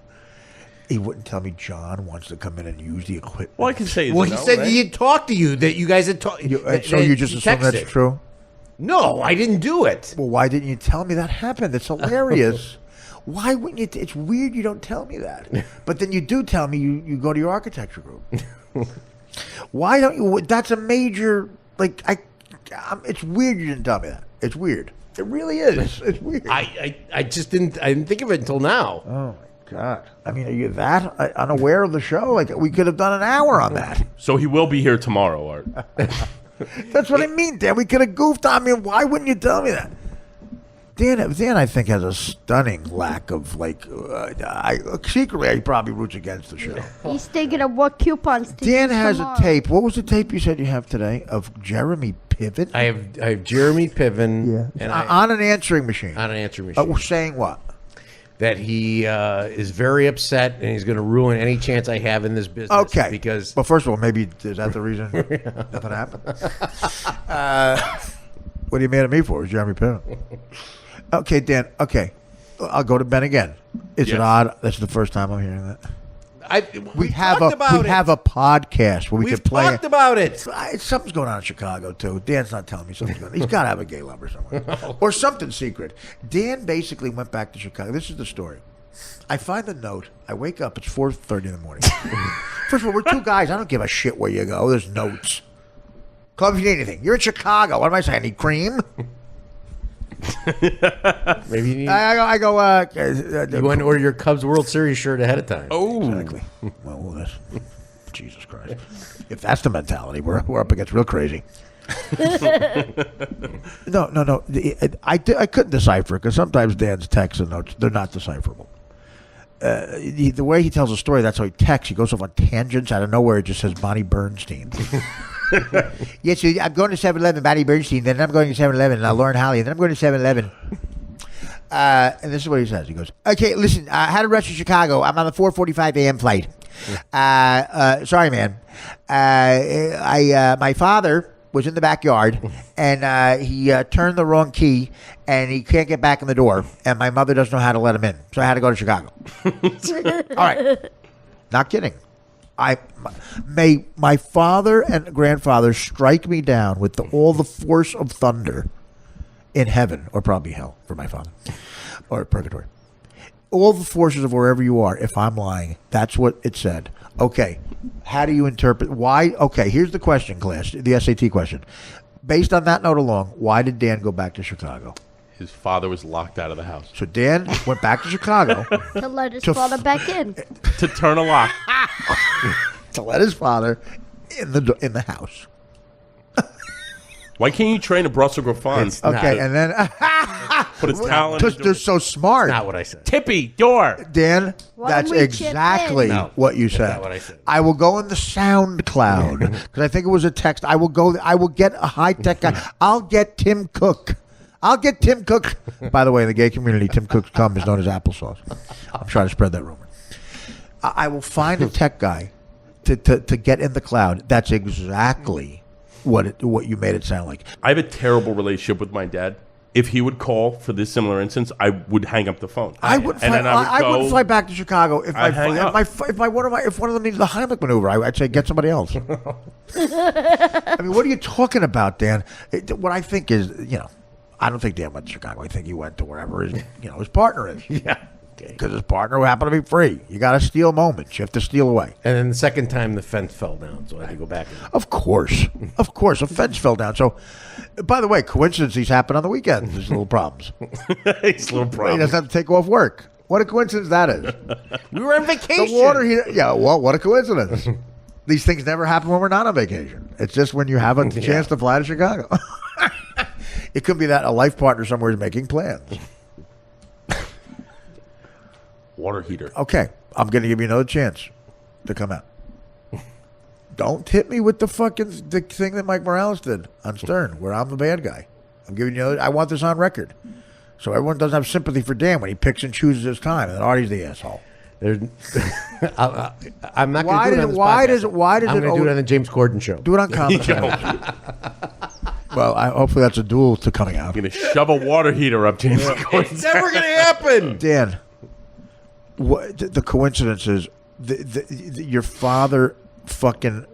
He wouldn't tell me John wants to come in and use the equipment. Well, I can say it's Well, a he no, said right? he had talked to you, that you guys had talked. So you just assume that's true? No, I didn't do it. Well, why didn't you tell me that happened? It's hilarious. Why wouldn't you? It's weird you don't tell me that. But then you do tell me you go to your architecture group. Why don't you? That's a major, it's weird you didn't tell me that. It's weird. It really is. It's weird. I just didn't. I didn't think of it until now. Oh, my God. I mean, are you that unaware of the show? Like, we could have done an hour on that. So he will be here tomorrow, Art. That's what I mean, Dan. We could have goofed on me. Why wouldn't you tell me that? Dan, I think, has a stunning lack of, secretly, he probably roots against the show. He's thinking of what coupons to Dan use has tomorrow. a tape. What was the tape you said you have today of Jeremy Piven? I have Jeremy Piven and on an answering machine. on an answering machine. Saying what? That he is very upset and he's going to ruin any chance I have in this business. Okay. Because Well, first of all, maybe is that the reason nothing happened? What are you mad at me for? Is Jeremy Piven? Okay, Dan. Okay. I'll go to Ben again. Is it Yes. odd? That's the first time I'm hearing that. we have talked a about have a podcast where we We've could play. talked about it. Something's going on in Chicago too. Dan's not telling me something's going on. He's got to have a gay lover somewhere or something secret. Dan basically went back to Chicago. This is the story. I find the note. I wake up. It's 4:30 in the morning. First of all, we're two guys. I don't give a shit where you go. There's notes. Club if you need anything. You're in Chicago. What am I saying? I need cream. Maybe you need. I go. You want to order your Cubs World Series shirt ahead of time. Oh, Exactly. Well, that's, Jesus Christ. If that's the mentality, we're up against real crazy. No. I couldn't decipher it because sometimes Dan's texts and notes, they're not decipherable. The way he tells a story, that's how he texts. He goes off on tangents out of nowhere. It just says Bonnie Bernstein. Yes, so I'm going to 7-Eleven, Bonnie Bernstein. Then I'm going to 7-Eleven, Lauren Holly. And then I'm going to 7-Eleven. And this is what he says. He goes, okay, listen, I had a rush to Chicago. I'm on the 4:45 a.m. flight. Sorry, man. My father was in the backyard, and he turned the wrong key, and he can't get back in the door, and my mother doesn't know how to let him in, so I had to go to Chicago. All right. Not kidding. May my father and grandfather strike me down with all the force of thunder in heaven, or probably hell for my father, or purgatory. All the forces of wherever you are, if I'm lying, that's what it said. Okay, how do you interpret, why? Okay, here's the question, class, the SAT question. Based on that note alone, why did Dan go back to Chicago? his father was locked out of the house. So Dan went back to Chicago To let his father back in. To turn a lock. to let his father in the house. Why can't you train a Brussels Griffon? Okay, and then Put his talent because into they're it. so smart. Not what I said. Tippy, door. Dan, Why that's don't we chip exactly in? No, what you that's said. not what I said. I will go in the SoundCloud because I think it was a text. I will go. I will get a high tech guy. I'll get Tim Cook. I'll get Tim Cook. By the way, in the gay community, Tim Cook's cum is known as applesauce. I'm trying to spread that rumor. I will find a tech guy to get in the cloud. That's exactly what you made it sound like. I have a terrible relationship with my dad. if he would call for this similar instance, I would hang up the phone. I would fly back to Chicago if I'd hang up. if one of them needed the Heimlich maneuver. I'd say get somebody else. I mean, what are you talking about, Dan? What I think is, I don't think Dan went to Chicago. I think he went to wherever his partner is. Yeah. Because his partner who happened to be free. You got to steal moments. You have to steal away. And then the second time, the fence fell down, so I had to go back. Of course. A fence fell down. So, by the way, coincidences happen on the weekends. There's little problems. These little He problems. doesn't have to take off work. What a coincidence that is. We were on vacation. The water heater. Yeah, well, what a coincidence. These things never happen when we're not on vacation. It's just when you have a chance to fly to Chicago. It could be that a life partner somewhere is making plans. Water heater. Okay, I'm going to give you another chance to come out. Don't hit me with the thing that Mike Morales did on Stern, where I'm the bad guy. I'm giving you. I want this on record, so everyone doesn't have sympathy for Dan when he picks and chooses his time, and then Artie's the asshole. I'm not going to do it on this podcast. Why does I'm it? going to do it on the James Corden show. Do it on comedy. Well, hopefully that's a duel to coming out. I'm going to shove a water heater up James Corden's It's never going to happen. Dan, the coincidence is your father fucking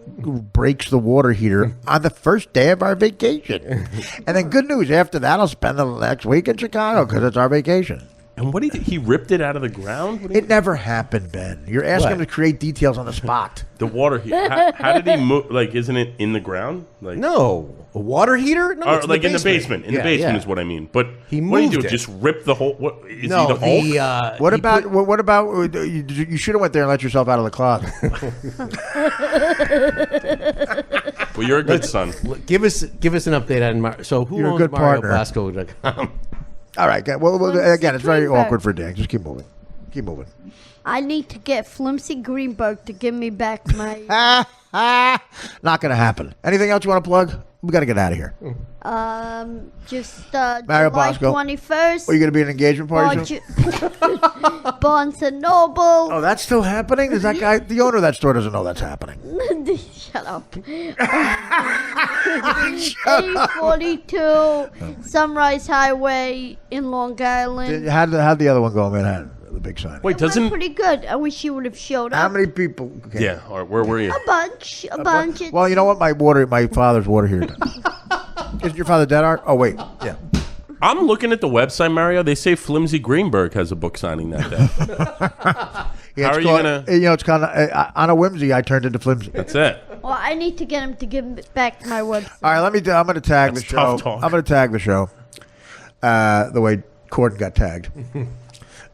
breaks the water heater on the first day of our vacation. And then good news, after that, I'll spend the next week in Chicago because it's our vacation. And what he ripped it out of the ground? It never happened, Ben. You're asking him to create details on the spot. The water heater. How did he move? Like, isn't it in the ground? Like, No. A water heater? No, or it's like in the basement. In the basement is what I mean. But He what do you moved do? it. Just rip the whole? What is No, he the Hulk? What about you should have went there and let yourself out of the closet. Well, you're a good son. Give us an update on so who You're a owns good partner. MarioBosco.com? All right. Well, again, it's very Greenberg. awkward for Dan. Just keep moving. Keep moving. I need to get Flimsy Greenberg to give me back my. Not going to happen. Anything else you want to plug? We got to get out of here. Just Mario July Bosco. 21st. Are you going to be at an engagement party soon? Barnes and Noble. Oh, that's still happening? Is that guy, the owner of that store doesn't know that's happening. Shut up. 842 Sunrise Highway in Long Island. How'd the other one go in Manhattan? The big sign. Wait, It went doesn't? pretty good. I wish you would have showed up. How many people? Okay. Yeah. Or where were you? A bunch. Well, you know what? My father's water heater. Isn't your father dead, Art? Oh, wait. Yeah. I'm looking at the website, Mario. They say Flimsy Greenberg has a book signing that day. Yeah, How are you called- gonna- it's kind of on a whimsy. I turned into flimsy. That's it. Well, I need to get him to give back my website. All right, I'm going to tag That's the show. tough talk. I'm going to tag the show. The way Corden got tagged.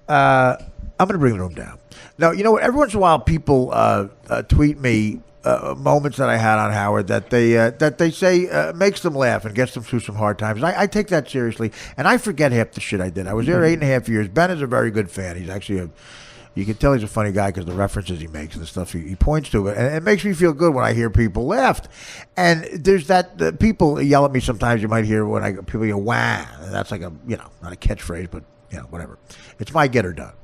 I'm going to bring the room down. Now, you know what? Every once in a while, people tweet me moments that I had on Howard that they say makes them laugh and gets them through some hard times. I take that seriously, and I forget half the shit I did. I was there 8.5 years. Ben is a very good fan. He's actually you can tell he's a funny guy because the references he makes and the stuff he points to. And it makes me feel good when I hear people laugh. And there's that people yell at me sometimes. You might hear when people go, "Wow." And that's like not a catchphrase, but whatever. It's my get her done.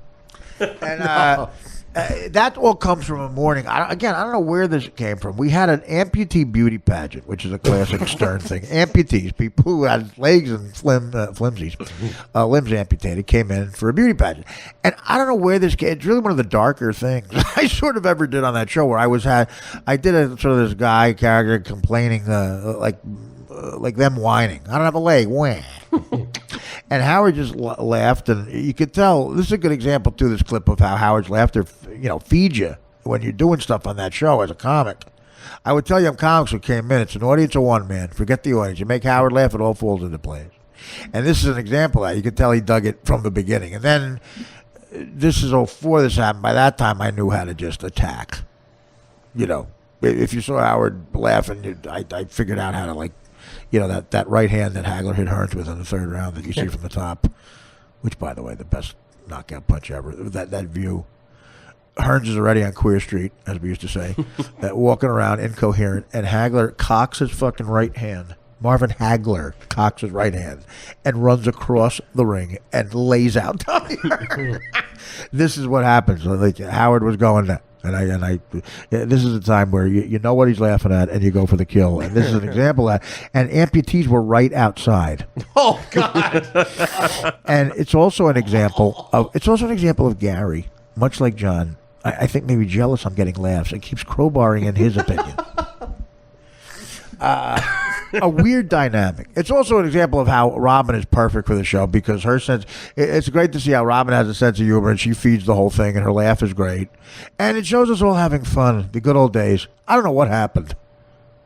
And that all comes from a morning. I don't know where this came from. We had an amputee beauty pageant, which is a classic Stern thing. Amputees, people who had legs and limbs amputated, came in for a beauty pageant. And I don't know where this came. It's really one of the darker things I sort of ever did on that show, where I did a sort of this guy character complaining, like them whining. I don't have a leg. Wah. And Howard just laughed, and you could tell. This is a good example too. This clip of how Howard's laughter, feeds you when you're doing stuff on that show as a comic. I would tell you, comics who came in. It's an audience of one, man. Forget the audience. You make Howard laugh, it all falls into place. And this is an example of that. You could tell he dug it from the beginning. And then this is 04. This happened. By that time, I knew how to just attack. If you saw Howard laughing, I figured out how to that right hand that Hagler hit Hearns with in the third round that you see from the top, which, by the way, the best knockout punch ever. That view. Hearns is already on Queer Street, as we used to say, walking around incoherent, and Hagler cocks his fucking right hand. Marvin Hagler cocks his right hand and runs across the ring and lays out Tommy Hearns. This is what happens. Howard was going This is a time where you know what he's laughing at, and you go for the kill. And this is an example of that. And amputees were right outside. Oh God! And it's also an example of Gary, much like John. I think maybe jealous I'm getting laughs and keeps crowbarring in his opinion. A weird dynamic. It's also an example of how Robin is perfect for the show because her sense. It's great to see how Robin has a sense of humor and she feeds the whole thing and her laugh is great. And it shows us all having fun, the good old days. I don't know what happened.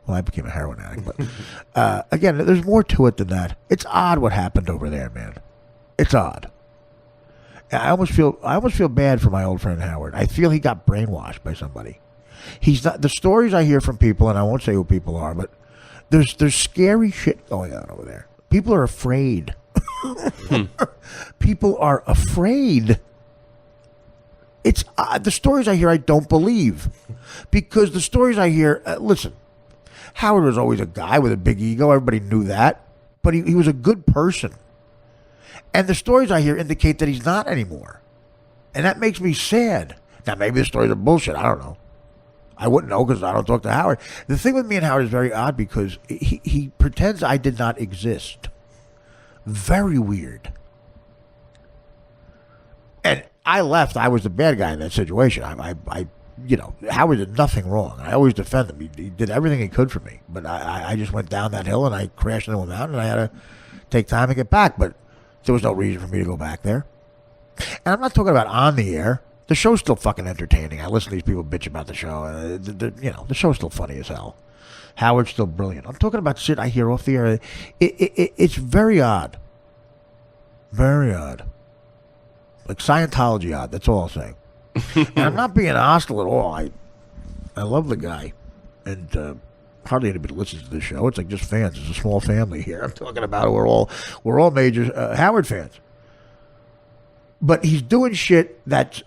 Well, I became a heroin addict, but again, there's more to it than that. It's odd what happened over there, man. It's odd. I almost feel bad for my old friend Howard. I feel he got brainwashed by somebody. He's not. The stories I hear from people, and I won't say who people are, but there's scary shit going on over there. People are afraid. People are afraid. It's the stories I hear I don't believe because the stories I hear. Listen, Howard was always a guy with a big ego. Everybody knew that, but he was a good person. And the stories I hear indicate that he's not anymore. And that makes me sad. Now, maybe the stories are bullshit. I don't know. I wouldn't know because I don't talk to Howard. The thing with me and Howard is very odd because he pretends I did not exist. Very weird. And I left. I was the bad guy in that situation. I Howard did nothing wrong. I always defend him. He did everything he could for me. But I just went down that hill and I crashed into a mountain and I had to take time to get back. But there was no reason for me to go back there. And I'm not talking about on the air. The show's still fucking entertaining. I listen to these people bitch about the show. The show's still funny as hell. Howard's still brilliant. I'm talking about shit I hear off the air. It's very odd. Very odd. Like Scientology odd. That's all I'm saying. And I'm not being hostile at all. I love the guy. And hardly anybody listens to this show. It's like just fans. It's a small family here. I'm talking about we're all major Howard fans. But he's doing shit that's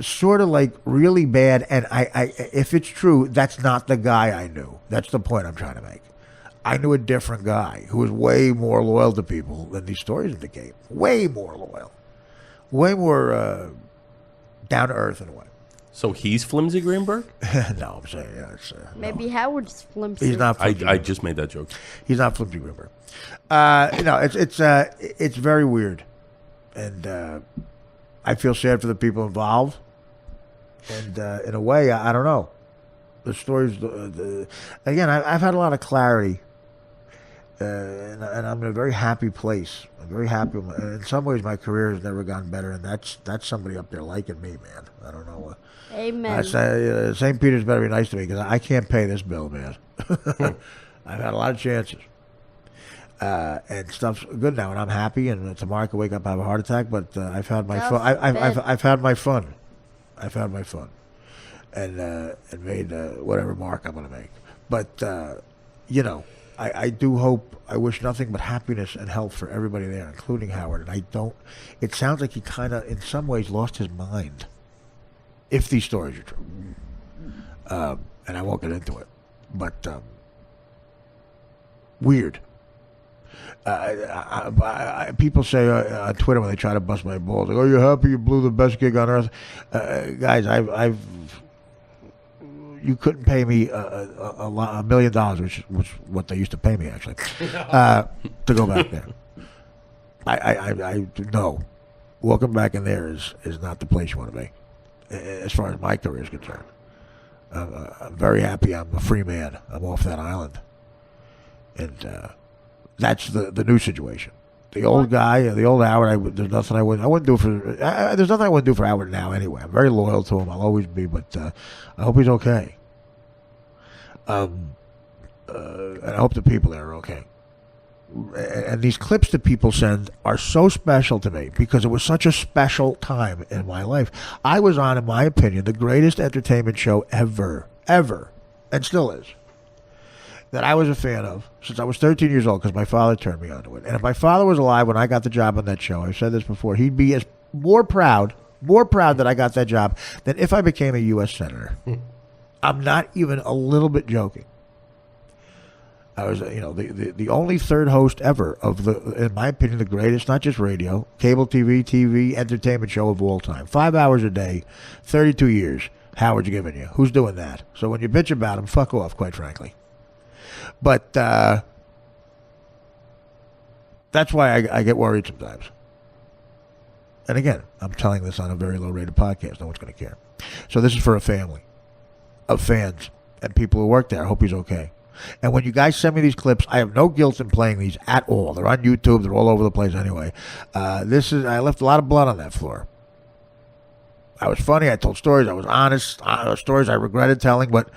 sort of like really bad, and I if it's true, that's not the guy I knew. That's the point I'm trying to make. I knew a different guy who was way more loyal to people than these stories indicate. Way more loyal. Way more down to earth in a way. So he's Flimsy Greenberg? No, I'm saying it's Maybe Howard's flimsy. he's not. Flimsy I just made that joke. He's not Flimsy Greenberg. It's very weird, and I feel sad for the people involved. And in a way, I don't know. The stories. Again, I've had a lot of clarity, and I'm in a very happy place. I'm very happy. In some ways, my career has never gotten better, and that's somebody up there liking me, man. I don't know. Amen. St. Peter's better be nice to me because I can't pay this bill, man. I've had a lot of chances. And stuff's good now, and I'm happy. And tomorrow I could wake up and have a heart attack. But I've had my fun. I've had my fun. I've had my fun, and made whatever mark I'm going to make. But I do hope. I wish nothing but happiness and health for everybody there, including Howard. And I don't. It sounds like he kind of, in some ways, lost his mind. If these stories are true, and I won't get into it, but weird. People say on Twitter when they try to bust my balls, like, "Oh, you're happy you blew the best gig on earth." Guys, you couldn't pay me $1 million, which was what they used to pay me actually, to go back there. I no, welcome back in there is not the place you want to be, as far as my career is concerned. I'm very happy. I'm a free man. I'm off that island, and that's the new situation. The old guy, the old Howard. There's nothing I wouldn't do for. There's nothing I wouldn't do for Howard now. Anyway, I'm very loyal to him. I'll always be. But I hope he's okay. And I hope the people there are okay. And these clips that people send are so special to me because it was such a special time in my life. I was on, in my opinion, the greatest entertainment show ever, and still is, that I was a fan of since I was 13 years old because my father turned me onto it. And if my father was alive when I got the job on that show, I've said this before, he'd be more proud that I got that job than if I became a U.S. Senator. I'm not even a little bit joking. I was, the only third host ever of in my opinion, the greatest, not just radio, cable TV, entertainment show of all time. 5 hours a day, 32 years. Howard's giving you. Who's doing that? So when you bitch about him, fuck off, quite frankly. But that's why I get worried sometimes. And again, I'm telling this on a very low-rated podcast. No one's going to care. So this is for a family of fans and people who work there. I hope he's okay. And when you guys send me these clips, I have no guilt in playing these at all. They're on YouTube. They're all over the place anyway. I left a lot of blood on that floor. I was funny. I told stories. I was honest. Stories I regretted telling, but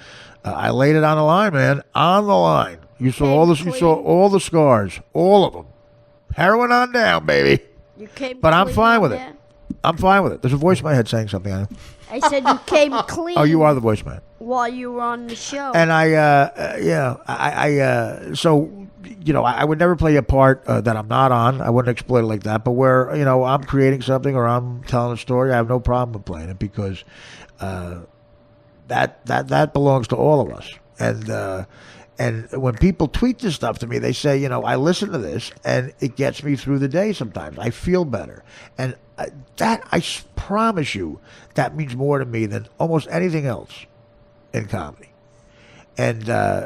I laid it on the line, man. On the line. You saw all this. You saw all the scars, all of them. Heroin on down, baby. But I'm fine with it. I'm fine with it. There's a voice in my head saying something. I said you came clean. Oh, you are the voice man. While you were on the show. And so, you know, I would never play a part that I'm not on. I wouldn't exploit it like that. But where, you know, I'm creating something or I'm telling a story, I have no problem with playing it because that belongs to all of us. And when people tweet this stuff to me, they say, you know, I listen to this and it gets me through the day sometimes. I feel better. And that, I promise you, that means more to me than almost anything else in comedy. And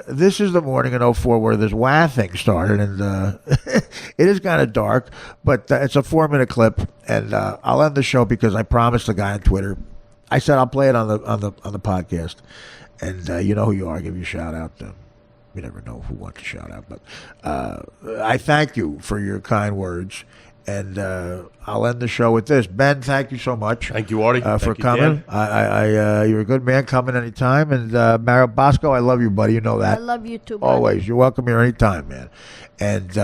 this is the morning in 04 where this WAH thing started. And it is kind of dark, but it's a 4-minute clip. And I'll end the show because I promised the guy on Twitter. I said I'll play it on the podcast. And you know who you are. I'll give you a shout out. You never know who wants a shout out, but I thank you for your kind words, and I'll end the show with this. Ben, thank you so much. Thank you, Artie, for coming. You're a good man. Coming anytime, and Mario Bosco, I love you, buddy. You know that. I love you too, buddy. Always. You're welcome here anytime, man. And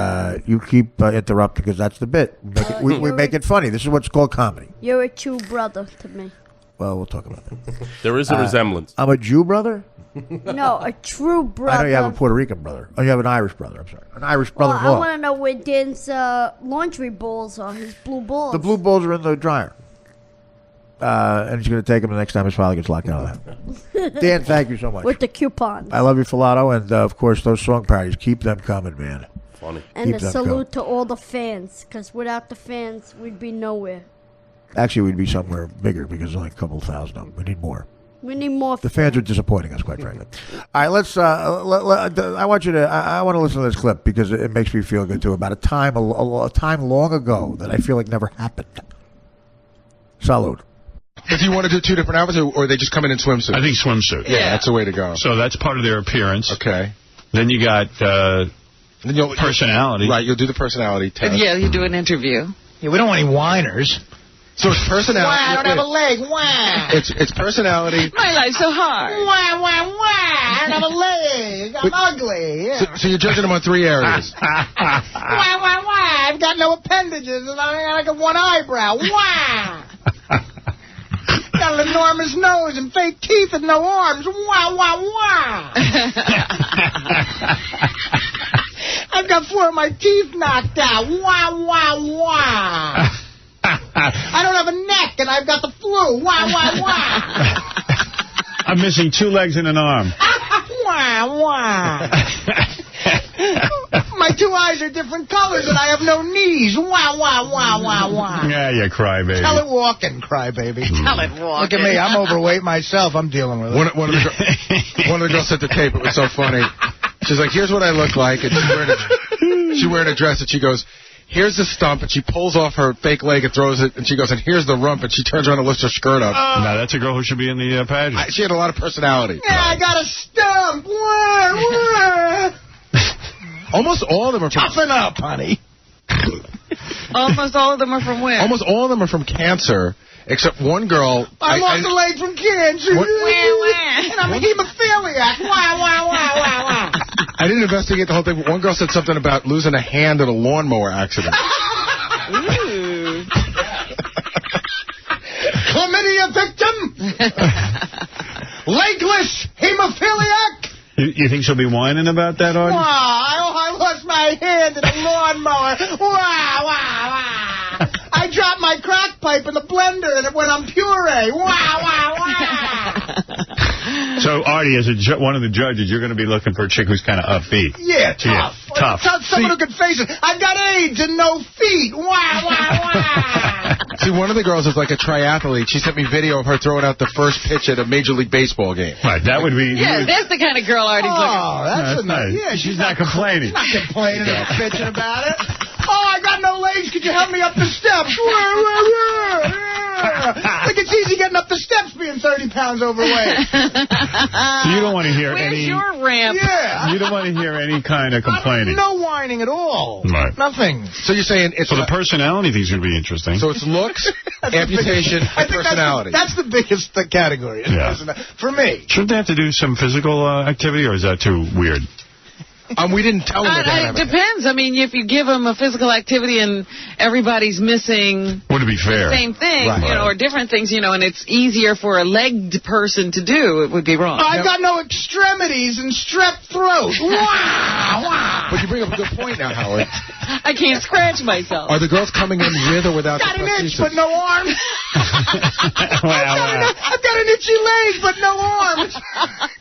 you keep interrupting because that's the bit. We make it funny. This is what's called comedy. You're a true brother to me. Well, we'll talk about that. There is a resemblance. I'm a Jew brother? No, a true brother. I know you have a Puerto Rican brother. Oh, you have an Irish brother. I'm sorry. An Irish brother-in-law. I want to know where Dan's laundry balls are, his blue balls. The blue balls are in the dryer. And he's going to take them the next time his father gets locked out of that. Dan, thank you so much. With the coupons. I love you, Filato. And, of course, those song parodies. Keep them coming, man. Funny. And a salute to all the fans, because without the fans, we'd be nowhere. Actually, we'd be somewhere bigger because there's only a couple thousand of them. We need more. We need more. The fans are disappointing us, quite frankly. All right, let's. I want you to. I want to listen to this clip because it makes me feel good too. About a time long ago that I feel like never happened. Salud. If you want to do two different outfits, or they just come in swimsuits? I think swimsuit. Yeah, that's the way to go. So that's part of their appearance. Okay. Then you got personality. Right, you'll do the personality test. Yeah, you do an interview. Yeah, we don't want any whiners. So it's personality. Why, I don't have a leg. Why? It's personality. My life's so hard. Why? I don't have a leg. I'm ugly. Yeah. So you're judging them on 3 areas. Why? I've got no appendages and I got one eyebrow. Why? Got an enormous nose and fake teeth and no arms. Why? I've got 4 of my teeth knocked out. Why? I don't have a neck, and I've got the flu. Why? I'm missing 2 legs and an arm. Why? My 2 eyes are different colors, and I have no knees. Why? Yeah, you crybaby. Tell it walking, crybaby. Tell it walking. Look at me. I'm overweight myself. I'm dealing with it. One of the girls sent the tape. It was so funny. She's like, here's what I look like. And she's wearing a dress, and she goes, here's the stump, and she pulls off her fake leg and throws it, and she goes, and here's the rump, and she turns around and lifts her skirt up. Now, that's a girl who should be in the pageant. She had a lot of personality. Yeah, I got a stump. Why? Almost all of them are from... Toughen up, honey. Almost all of them are from where? Almost all of them are from cancer, except one girl... I lost a leg from cancer. And I'm a hemophiliac. Why? I didn't investigate the whole thing, but one girl said something about losing a hand in a lawnmower accident. Ooh. Chlamydia victim. Legless hemophiliac. You think she'll be whining about that, Artie? I lost my hand in a lawnmower. I dropped my crack pipe in the blender and it went on puree. So, Artie, as one of the judges, you're going to be looking for a chick who's kind of upbeat. Yeah, tough. Tough. Someone who can face it. I've got AIDS and no feet. See, See, one of the girls is like a triathlete. She sent me video of her throwing out the first pitch at a Major League Baseball game. Right, that would be... Yeah, that's the kind of girl Artie's looking for. That's nice. Yeah, she's not complaining. She's not complaining or bitching about it. Oh, I got no legs. Could you help me up the steps? Like it's easy getting up the steps being 30 pounds overweight. So you don't want to hear Where's any... your ramp? Yeah. You don't want to hear any kind of complaining. No whining at all. Right. Nothing. So you're saying it's... So the personality thing's going to be interesting. So it's looks, amputation, and personality. That's the biggest category. Yeah. For me. Shouldn't they have to do some physical activity, or is that too weird? We didn't tell them that. It depends. I mean, if you give them a physical activity and everybody's missing Would it be fair? the same thing, Right. or different things, and it's easier for a legged person to do, it would be wrong. I've got no extremities and strep throat. Wow. But you bring up a good point now, Howard. I can't scratch myself. Are the girls coming in with or without Got the an itch, prosthesis? but no arms. I've got an itchy leg, but no arms.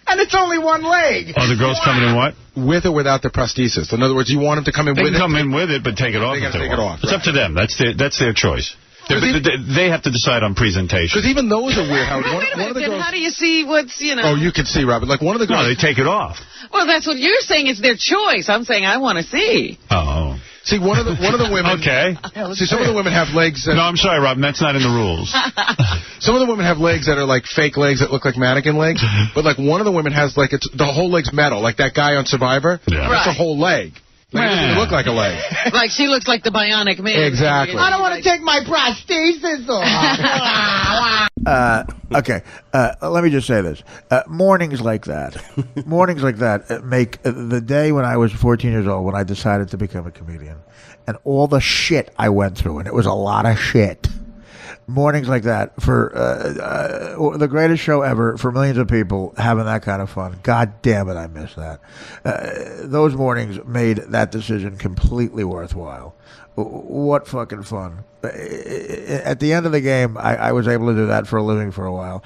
And it's only one leg. Are the girls coming in what? With or without the prosthesis? In other words, you want them to come in They with can it? come in with it, but take it off. They gotta take it off, It's up to them. That's their choice. They have to decide on presentation. Because even those are weird. Howard. One of the Then girls... how do you see what's, Oh, you can see, Robert. Like one of the girls... No, they take it off. Well, that's what you're saying. It's their choice. I'm saying I want to see. Oh. See, one of the women... Okay. See, some of the women have legs... No, I'm sorry, Robin. That's not in the rules. Some of the women have legs that are like fake legs that look like mannequin legs. But like one of the women has like the whole leg's metal. Like that guy on Survivor. Yeah. That's a Right. whole leg. Like, it doesn't look like a leg. Like she looks like the Bionic Man. Exactly. I don't want to take my prosthesis off. Okay, let me just say this. Mornings like that make the day when I was 14 years old when I decided to become a comedian and all the shit I went through, and it was a lot of shit. Mornings like that for the greatest show ever for millions of people having that kind of fun. God damn it, I miss that. Those mornings made that decision completely worthwhile. What fucking fun. At the end of the game, I was able to do that for a living for a while.